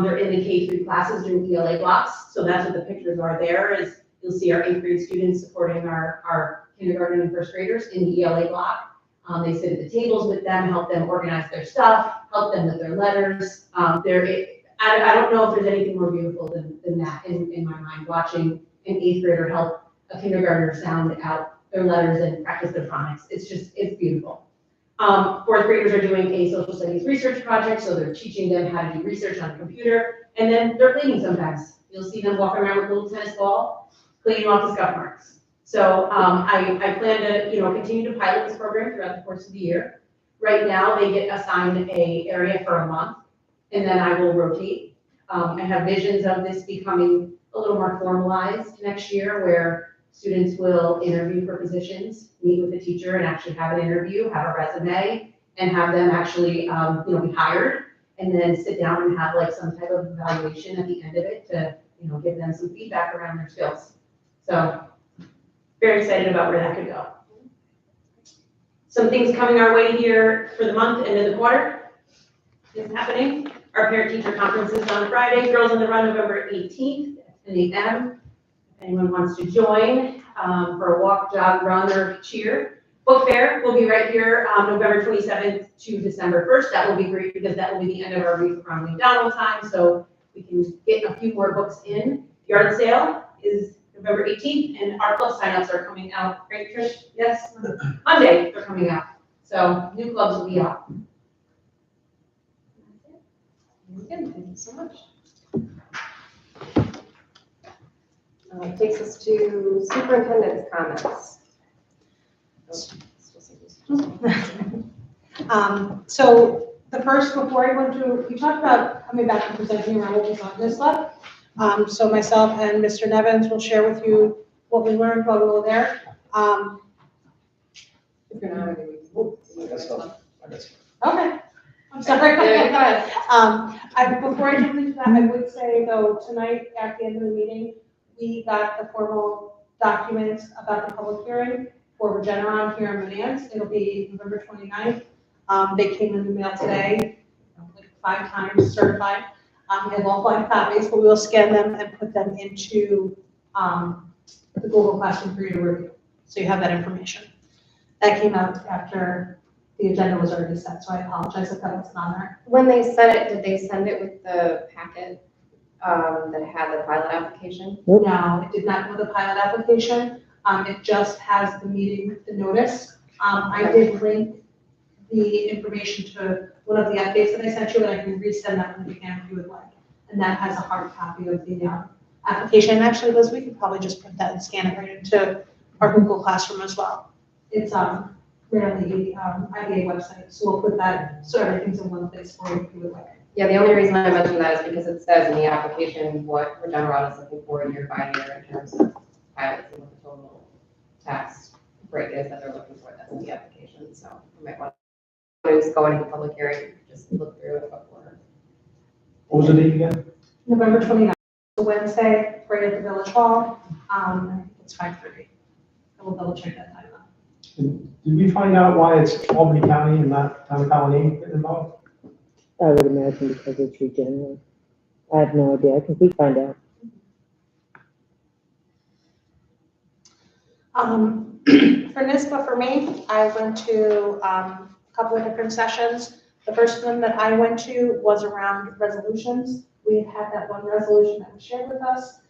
[SPEAKER 11] They're in the K-3 classes doing ELA blocks. So that's what the pictures are there, is you'll see our 8th grade students supporting our kindergarten and 1st graders in the ELA block. They sit at the tables with them, help them organize their stuff, help them with their letters. I don't know if there's anything more beautiful than that in my mind, watching an 8th grader help a kindergartner sound out their letters and practice their phonics. It's beautiful. 4th graders are doing a social studies research project, so they're teaching them how to do research on a computer, and then they're cleaning sometimes. You'll see them walking around with a little tennis ball, cleaning off the scuff marks. So I plan to continue to pilot this program throughout the course of the year. Right now, they get assigned an area for a month, and then I will rotate. I have visions of this becoming a little more formalized next year, where students will interview for positions, meet with the teacher and actually have an interview, have a resume, and have them actually be hired, and then sit down and have like some type of evaluation at the end of it to give them some feedback around their skills. So very excited about where that could go. Some things coming our way here for the month, end of the quarter.
[SPEAKER 7] is happening. Our parent-teacher conference is on Friday, Girls on the Run, November 18th at 10 a.m. If anyone wants to join for a walk, jog, run, or cheer. Book fair will be right here November 27th to December 1st. That will be great because that will be the end of our week around McDonald time, so we can get a few more books in. Yard sale is November 18th, and our club signups are coming out, right, Trish? Yes? Monday, they're coming out. So new clubs will be out.
[SPEAKER 3] Thank you so much. Takes us to superintendent's comments.
[SPEAKER 6] So the first, before I went to, we talked about coming back and presenting around what we thought this stuff. So myself and Mr. Nevins will share with you what we learned while we were there.
[SPEAKER 3] If you're not,
[SPEAKER 6] Okay. I'm sorry.
[SPEAKER 3] Yeah, go ahead.
[SPEAKER 6] Before I jump into that, I would say though, tonight at the end of the meeting, we got the formal documents about the public hearing for Regeneron here in Menands. It'll be November 29th. They came in the mail today, like 5 times certified. We have all 5 copies, but we will scan them and put them into the Google Classroom for you to review. So you have that information. That came out after the agenda was already set, so I apologize if that wasn't on there.
[SPEAKER 3] When they sent it, did they send it with the packet that had the pilot application?
[SPEAKER 6] No, it did not go with the pilot application. It just has the meeting, the notice. I did link the information to one of the updates that I sent you, and I can resend that one again if you would like. And that has a hard copy of the application. And actually, Liz, we could probably just print that and scan it right into our Google Classroom as well. It's right on the IDA website, so we'll put that so everything's in one place for you if you would like.
[SPEAKER 3] Yeah, the only reason I mentioned that is because it says in the application what Regeneron is looking for year by year in terms of pilots and what the total tax break is that they're looking for. That's in the application, so you might want to just go into the public hearing, just look through it before.
[SPEAKER 5] What was the date again?
[SPEAKER 6] November 29th, Wednesday, right at the Village Hall. I think it's 5:30. I will double check that time.
[SPEAKER 5] And did we find out why it's Albany County and not Town of Colony involved?
[SPEAKER 10] I would imagine because it's Regeneron. I have no idea. I think we find out.
[SPEAKER 6] For NISBA, for me, I went to a couple of different sessions. The first one that I went to was around resolutions. We had that one resolution that was shared with us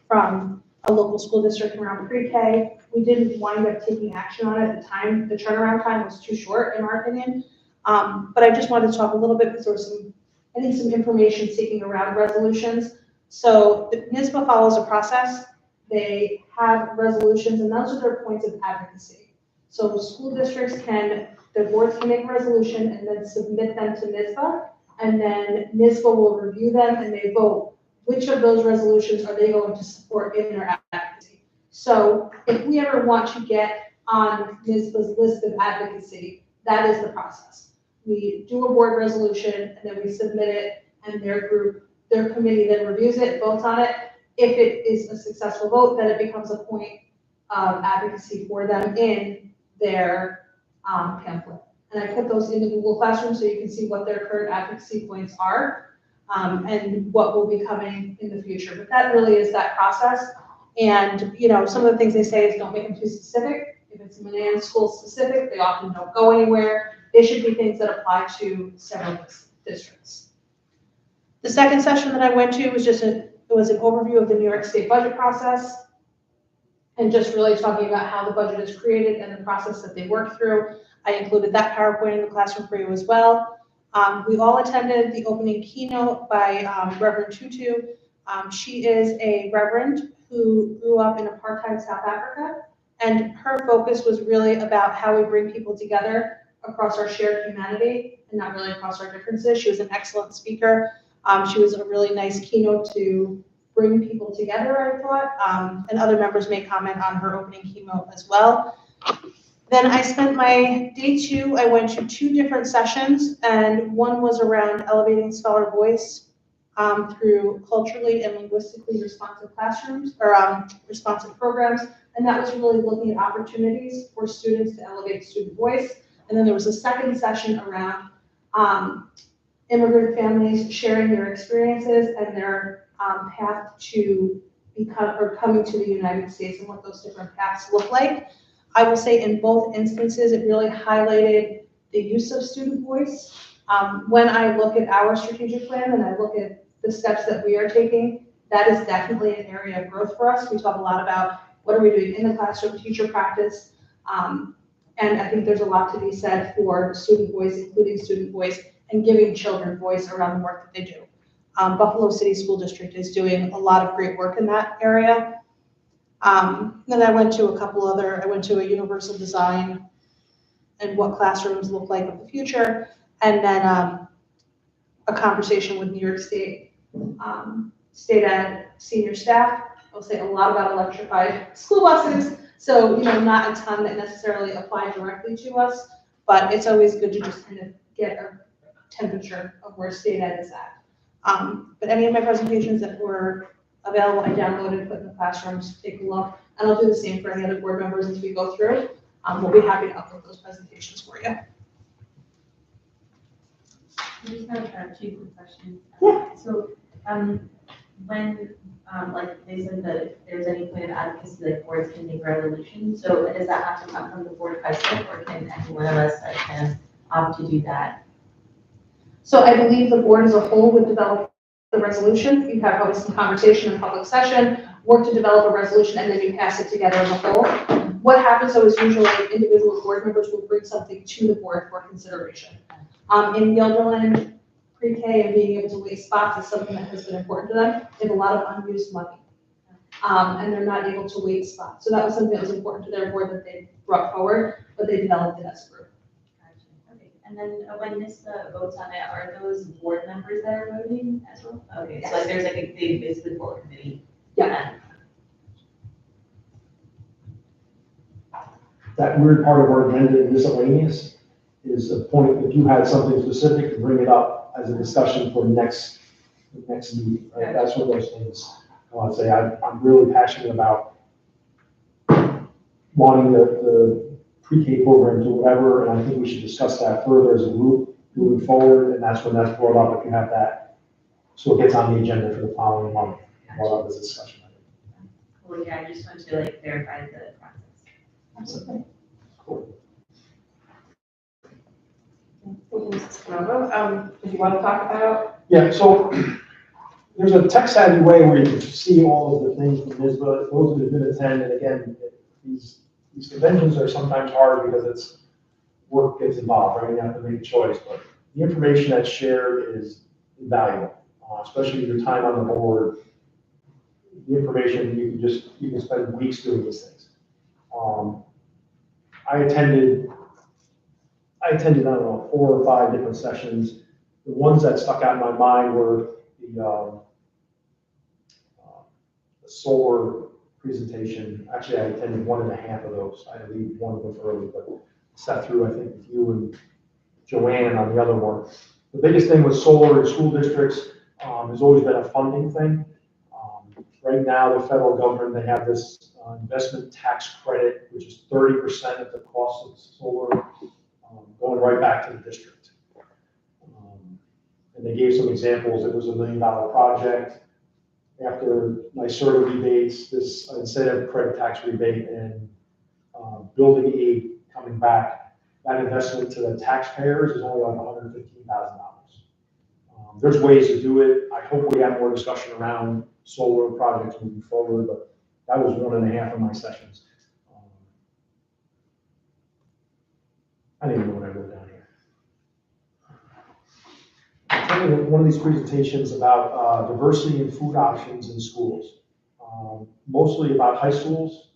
[SPEAKER 6] from a local school district around pre-K. We didn't wind up taking action on it at the time. The turnaround time was too short, in our opinion. But I just wanted to talk a little bit because there was some information seeking around resolutions. So the NISBA follows a process. They have resolutions, and those are their points of advocacy. So school districts the boards can make a resolution and then submit them to NISBA, and then NISBA will review them and they vote which of those resolutions are they going to support in their advocacy. So if we ever want to get on NISBA's list of advocacy, that is the process. We do a board resolution and then we submit it, and their committee then reviews it, votes on it. If it is a successful vote, then it becomes a point of advocacy for them in their pamphlet. And I put those in the Google Classroom so you can see what their current advocacy points are and what will be coming in the future. But that really is that process. And, some of the things they say is don't make them too specific. If it's Menands school specific, they often don't go anywhere. They should be things that apply to several districts. The second session that I went to was it was an overview of the New York State budget process and just really talking about how the budget is created and the process that they work through. I included that PowerPoint in the classroom for you as well. We all attended the opening keynote by Reverend Tutu. She is a reverend who grew up in apartheid South Africa, and her focus was really about how we bring people together across our shared humanity and not really across our differences. She was an excellent speaker. She was a really nice keynote to bring people together, I thought, and other members may comment on her opening keynote as well. Then I spent my day 2, I went to 2 different sessions, and one was around elevating scholar voice through culturally and linguistically responsive classrooms, or responsive programs, and that was really looking at opportunities for students to elevate student voice. And then there was a second session around immigrant families sharing their experiences and their path to become or coming to the United States and what those different paths look like. I will say in both instances, it really highlighted the use of student voice. When I look at our strategic plan and I look at the steps that we are taking, that is definitely an area of growth for us. We talk a lot about what are we doing in the classroom, teacher practice, and I think there's a lot to be said for student voice, including student voice, and giving children voice around the work that they do. Buffalo City School District is doing a lot of great work in that area. Then I went to I went to a universal design and what classrooms look like of the future, and then a conversation with New York State State Ed senior staff. I'll say a lot about electrified school buses. So, not a ton that necessarily apply directly to us, but it's always good to just kind of get a temperature of where State Ed is at. But any of my presentations that were available, I downloaded, put in the classrooms, take a look, and I'll do the same for any other board members as we go through. We'll be happy to upload those presentations for you.
[SPEAKER 11] I just have two quick questions.
[SPEAKER 6] Yeah.
[SPEAKER 11] So, when, like, they said that if there's any point of advocacy, like, boards can make resolutions, so does that have to come from the board president, or can any one of us, like, kind of opt to do that?
[SPEAKER 6] So I believe the board as a whole would develop the resolution. You have probably some conversation in public session, work to develop a resolution, and then you pass it together as a whole. What happens though is usually individual board members will bring something to the board for consideration. In Guilderland, pre-K and being able to waste spots is something that has been important to them. They have a lot of unused money. And they're not able to waste spots. So that was something that was important to their board that they brought forward, but they developed it as a group.
[SPEAKER 11] Gotcha. Okay, and then when NISBA votes on it, are those board members that are voting as well? Okay, so like there's like they basically full committee.
[SPEAKER 6] Yeah.
[SPEAKER 5] That weird part of our agenda in miscellaneous is a point, if you had something specific, to bring it up as a discussion for the next meeting, right? That's one of those things I want to say. I'm really passionate about wanting the pre-K program to do whatever, and I think we should discuss that further as a group moving forward, and that's when that's brought up, if you have that. So it gets on the agenda for the following month, brought up as a discussion.
[SPEAKER 11] Well, yeah, I just want to like verify the process.
[SPEAKER 6] Absolutely.
[SPEAKER 5] Cool.
[SPEAKER 3] Did you want to talk about?
[SPEAKER 5] Yeah, so there's a tech-savvy way where you can see all of the things from NISBA. Those who didn't attend, and again, these conventions are sometimes hard because it's work gets involved, right? You have to make a choice, but the information that's shared is invaluable, especially your time on the board. The information, you can spend weeks doing these things. I attended, I don't know, 4 or 5 different sessions. The ones that stuck out in my mind were the solar presentation. Actually, I attended 1.5 of those. I had to leave one of them early, but sat through, I think, with you and Joanne on the other one. The biggest thing with solar in school districts has always been a funding thing. Right now, the federal government, they have this investment tax credit, which is 30% of the cost of solar, going right back to the district. And they gave some examples. It was $1 million project. After NYSERDA rebates, this incentive credit tax rebate and building aid coming back, that investment to the taxpayers is only like $115,000. There's ways to do it. I hope we have more discussion around solar projects moving forward, but that was 1.5 of my sessions. I didn't even know what I wrote down here. I'm taking one of these presentations about diversity in food options in schools, mostly about high schools.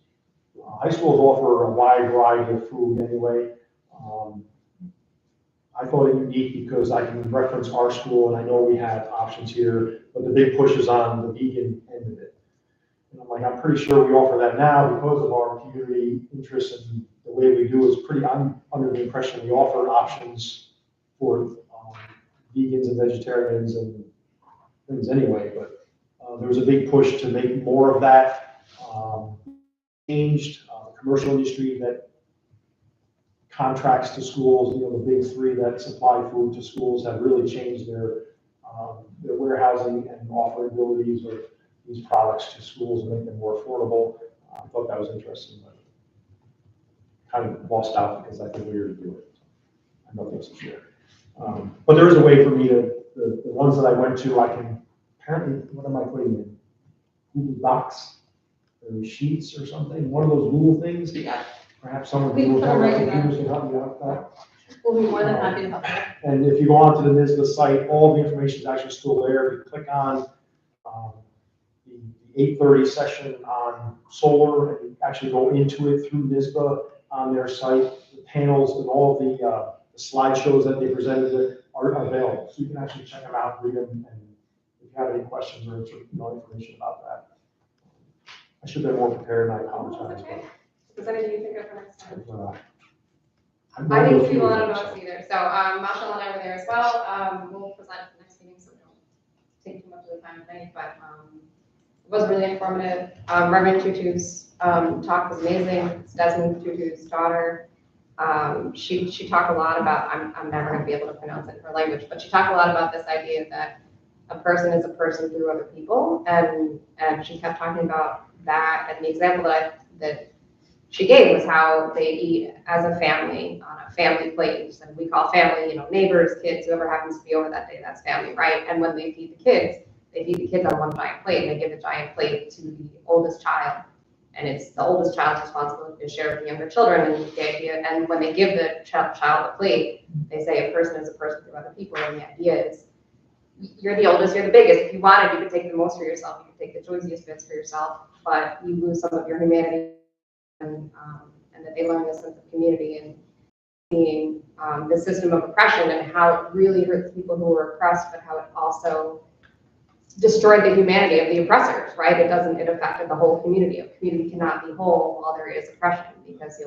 [SPEAKER 5] High schools offer a wide variety of food anyway. I thought it unique because I can reference our school, and I know we have options here, but the big push is on the vegan end of it. And I'm like, I'm pretty sure we offer that now because of our community interest and the way we do is pretty, I'm under the impression we offer options for vegans and vegetarians and things anyway, but there was a big push to make more of that. Changed the commercial industry that contracts to schools, you know, the big three that supply food to schools have really changed their warehousing and offer abilities of these products to schools and make them more affordable. I thought that was interesting, but kind of lost out because I think we were to do it. I know things to share. But there is a way for me to, the ones that I went to, I can, apparently, what am I putting in? Google Docs or Sheets or something, one of those Google things. Perhaps someone
[SPEAKER 6] We
[SPEAKER 5] who
[SPEAKER 6] can
[SPEAKER 5] will
[SPEAKER 6] put them right in
[SPEAKER 5] computers can help you out with that.
[SPEAKER 6] We'll be more than happy to help you.
[SPEAKER 5] And if you go onto the NISBA site, all the information is actually still there. You click on the 8:30 session on solar, and you actually go into it through NISBA on their site. The panels and all of the slideshows that they presented are available. So you can actually check them out, read them, and if you have any questions or information about that. I should have been more prepared, and I apologize.
[SPEAKER 3] Okay. Is there anything you think of for next time?
[SPEAKER 5] I
[SPEAKER 3] I think we will let them know it's either. So, Marshall and I were there as well. We'll present at the next meeting, so we don't take too much of the time tonight, but, it was really informative. Reverend Tutu's, talk was amazing. It's Desmond Tutu's daughter. She talked a lot about, I'm never gonna be able to pronounce it in her language, but she talked a lot about this idea that a person is a person through other people. And she kept talking about that. And the example that she gave was how they eat as a family on a family plate. And we call family, neighbors, kids, whoever happens to be over that day, that's family, right? And when they feed the kids on one giant plate, and they give the giant plate to the oldest child. And it's the oldest child's responsibility to share with the younger children. And when they give the child a plate, they say a person is a person through other people. And the idea is, you're the oldest, you're the biggest. If you wanted, you could take the most for yourself. You could take the choicest bits for yourself, but you lose some of your humanity. And that they learn this sense of community and seeing the system of oppression and how it really hurts people who were oppressed, but how it also destroyed the humanity of the oppressors, right? It affected the whole community. A community cannot be whole while there is oppression because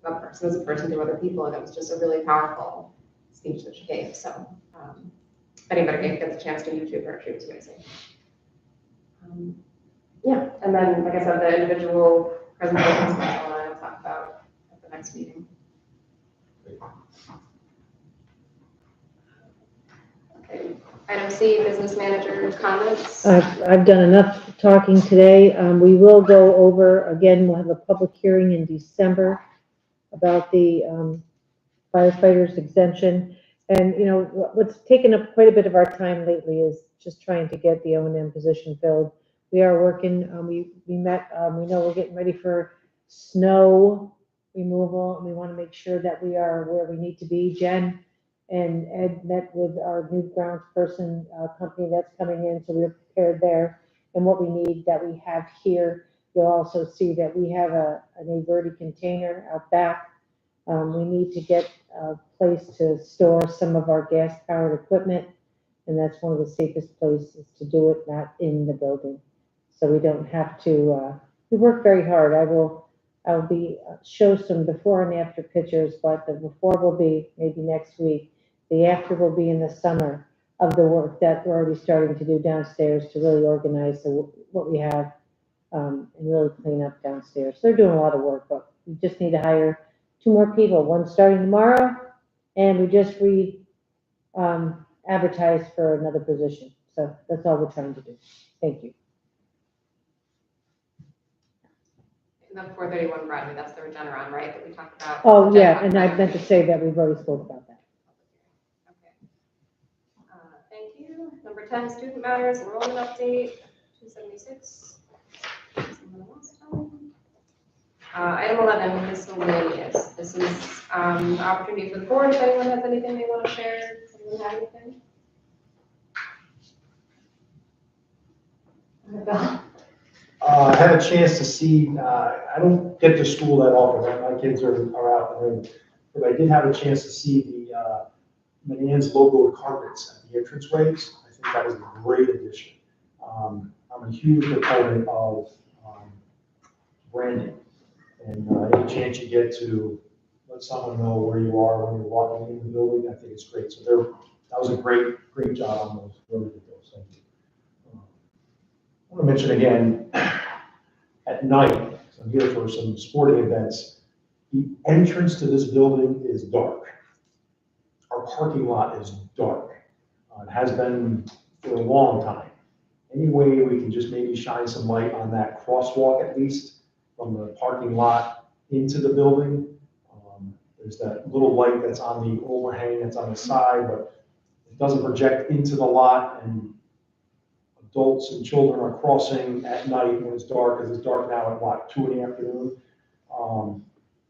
[SPEAKER 3] a person is a person to other people, and it was just a really powerful speech that she gave. So if anybody gets a chance to YouTube her, she was amazing. Yeah, and then, like I said, the individual presentations, Michael and I will talk about at the next meeting. Okay, item C, business manager comments.
[SPEAKER 2] I've done enough talking today. We will go over, again, we'll have a public hearing in December about the firefighters exemption. And, what's taken up quite a bit of our time lately is just trying to get the O&M position filled. We are working, we met, we know we're getting ready for snow removal, and we want to make sure that we are where we need to be. Jen and Ed met with our new grounds person company that's coming in, so we're prepared there. And what we need that we have here, you'll also see that we have an Averti container out back. We need to get a place to store some of our gas-powered equipment, and that's one of the safest places to do it, not in the building. So we don't have to, we work very hard. I'll show some before and after pictures, but the before will be maybe next week. The after will be in the summer of the work that we're already starting to do downstairs to really organize what we have and really clean up downstairs. They're doing a lot of work, but we just need to hire 2 more people, one starting tomorrow, and we just advertised for another position. So that's all we're trying to do. Thank you.
[SPEAKER 3] The 431 Broadway, that's the Regeneron, right, that we talked about?
[SPEAKER 2] Oh, yeah, and I meant to say that we've already spoke about that.
[SPEAKER 3] Okay. Thank you. Number 10, student matters, enrollment update, 276. Item 11, miscellaneous. This is an opportunity for the board. If anyone has anything they want to share, does anyone have anything?
[SPEAKER 5] I had a chance to see, I don't get to school that often, my kids are out, but I did have a chance to see the Menands logo carpets at the entranceways. I think that is a great addition. I'm a huge proponent of branding, and any chance you get to let someone know where you are when you're walking in the building, I think it's great. So that was a great job on those, really good those. Thank you. I want to mention again, at night, I'm here for some sporting events, The entrance to this building is dark. Our parking lot is dark. It has been for a long time. Any way we can just maybe shine some light on that crosswalk at least from the parking lot into the building. There's that little light that's on the overhang that's on the side, but it doesn't project into the lot, and adults and children are crossing at night when it's dark, because it's dark now at what, 2 in the afternoon?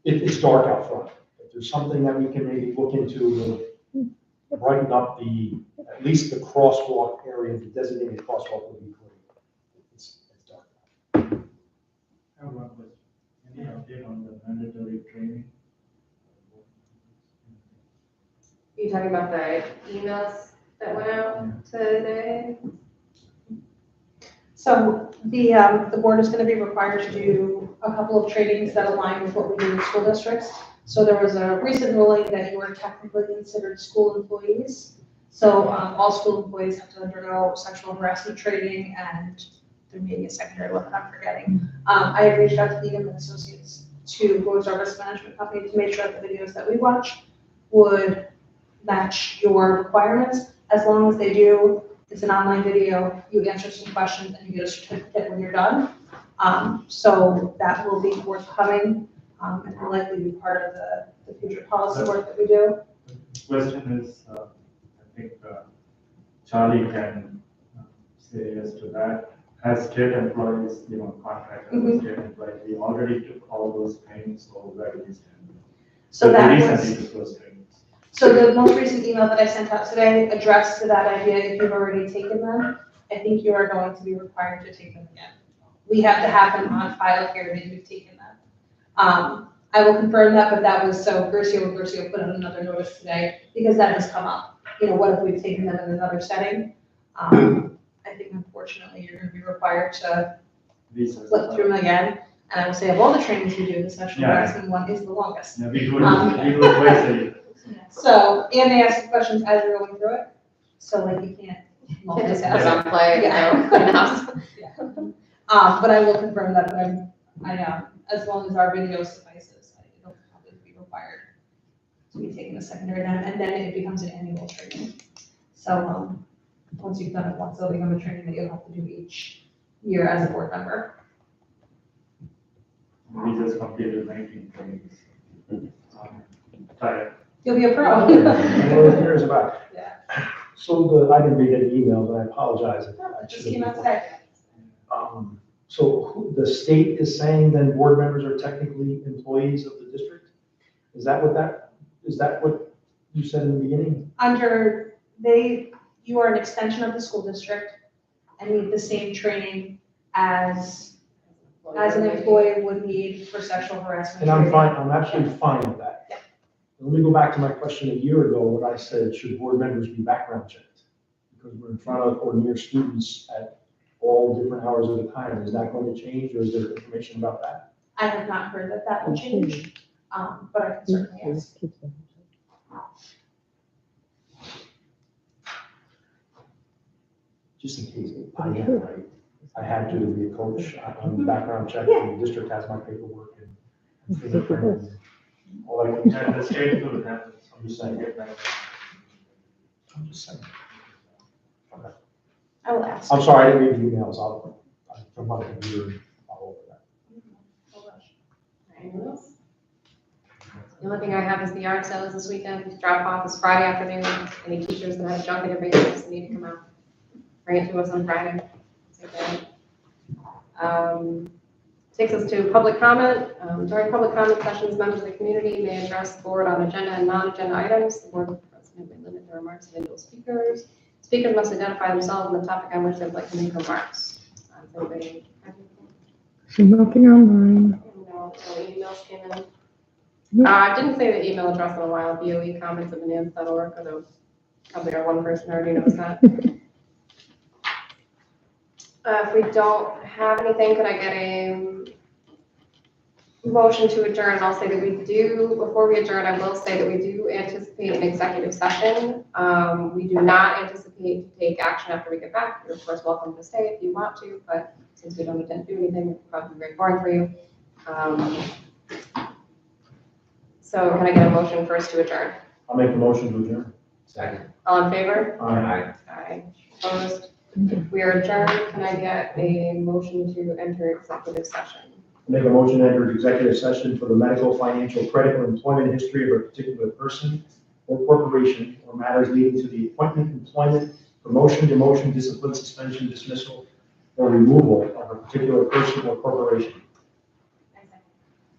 [SPEAKER 5] It's dark out front. If there's something that we can maybe look into to brighten up at least the crosswalk area, the designated crosswalk would be great. It's dark.
[SPEAKER 4] I have one question. Any update on the mandatory training?
[SPEAKER 3] Are you talking about the emails that went out today?
[SPEAKER 6] So the board is going to be required to do a couple of trainings that align with what we do in school districts. So there was a recent ruling that you were technically considered school employees. So all school employees have to undergo sexual harassment training, and there may be a secondary one that I'm forgetting. I have reached out to the Egan Associates, who is our risk management company, to make sure that the videos that we watch would match your requirements. As long as they do, it's an online video, you answer some questions, and you get a certificate when you're done. So that will be forthcoming, and will likely be part of the future policy work that we do.
[SPEAKER 4] The question is, I think Charlie can say yes to that. As state employees, contract as a state employee, we already took all those trainings, so where do we stand?
[SPEAKER 6] So that
[SPEAKER 4] Recently
[SPEAKER 6] was,
[SPEAKER 4] took those trainings.
[SPEAKER 6] so the most recent email that I sent out today addressed to that idea. If you've already taken them, I think you are going to be required to take them again. We have to have them on file here that you've taken them. I will confirm that, but that was, so Gercio put out another notice today, because that has come up. What if we've taken them in another setting? I think unfortunately you're going to be required to flip through them again. And I will say, of all the trainings we do, the sexual harassment one is the longest.
[SPEAKER 4] Yeah, we do it twice a year.
[SPEAKER 6] So, and they ask you questions as you're going through it. So like you can't
[SPEAKER 3] Can't just put it
[SPEAKER 6] multitask.
[SPEAKER 3] on play,
[SPEAKER 6] Yeah.
[SPEAKER 3] clean house.
[SPEAKER 6] But I will confirm that, but as long as our video suffices, I don't probably be required to be taken a secondary time, and then it becomes an annual training. So, once you've done it once, it'll become a training that you'll have to do each year as a board member.
[SPEAKER 4] We just completed 19 trainings. Tired.
[SPEAKER 6] You'll be a pro.
[SPEAKER 5] I know what it is about.
[SPEAKER 6] Yeah.
[SPEAKER 5] So I didn't read any emails, and I apologize. I
[SPEAKER 6] Just
[SPEAKER 5] should
[SPEAKER 6] came
[SPEAKER 5] have-
[SPEAKER 6] out today.
[SPEAKER 5] So the state is saying then board members are technically employees of the district? Is that what you said in the beginning?
[SPEAKER 6] You are an extension of the school district and need the same training as an employee would need for sexual harassment.
[SPEAKER 5] And I'm
[SPEAKER 6] training.
[SPEAKER 5] fine, I'm absolutely fine with that.
[SPEAKER 6] Yeah.
[SPEAKER 5] Let me go back to my question a year ago when I said, should board members be background checked? Because we're in front of or near students at all different hours of the time. Is that going to change, or is there information about that?
[SPEAKER 6] I have not heard that will change, but I can certainly ask.
[SPEAKER 5] Just in case, I had to be a coach on the background check, and the district has my paperwork and fingerprint and all that.
[SPEAKER 4] And the state will have
[SPEAKER 5] I'm just saying. I'm just saying. Okay.
[SPEAKER 6] I will ask.
[SPEAKER 5] I'm sorry, I didn't read the emails. I'll jump on the computer and follow over that.
[SPEAKER 3] Anyone else? The only thing I have is the yard sales this weekend. Drop off is Friday afternoon. Any teachers that have junk in their basements need to come out. Bring it to us on Friday. Takes us to public comment. During public comment sessions, members of the community may address the board on agenda and non-agenda items. The board president may limit their remarks to individual speakers. Speakers must identify themselves and the topic on which they would like to make remarks. Does anybody have anything?
[SPEAKER 1] So nothing online.
[SPEAKER 3] No emails came in.
[SPEAKER 1] Nope.
[SPEAKER 3] I didn't say the email address in a while, BOE comments at menands.org, although probably our one person already knows that. If we don't have anything, could I get a motion to adjourn? I'll say that we do, before we adjourn, I will say that we do anticipate an executive session. We do not anticipate to take action after we get back. You're of course welcome to stay if you want to, but since we don't intend to do anything, it's probably very boring for you. So can I get a motion first to adjourn?
[SPEAKER 5] I'll make the motion to adjourn.
[SPEAKER 9] Second.
[SPEAKER 3] All in favor?
[SPEAKER 5] Aye.
[SPEAKER 3] Aye. Opposed? We are adjourned. Can I get a motion to enter executive session?
[SPEAKER 5] Make a motion to enter executive session for the medical, financial, credit, or employment history of a particular person or corporation or matters leading to the appointment, employment, promotion, demotion, discipline, suspension, dismissal, or removal of a particular person or corporation.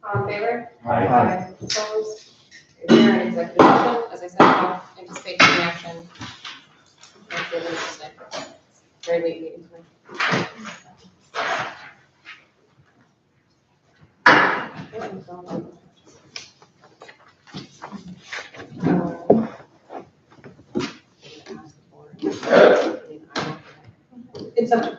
[SPEAKER 3] All in favor?
[SPEAKER 5] Aye.
[SPEAKER 3] Opposed? We are in executive session. As I said, I don't anticipate taking action. That's it, it's just a very late meeting tonight.
[SPEAKER 6] It's up to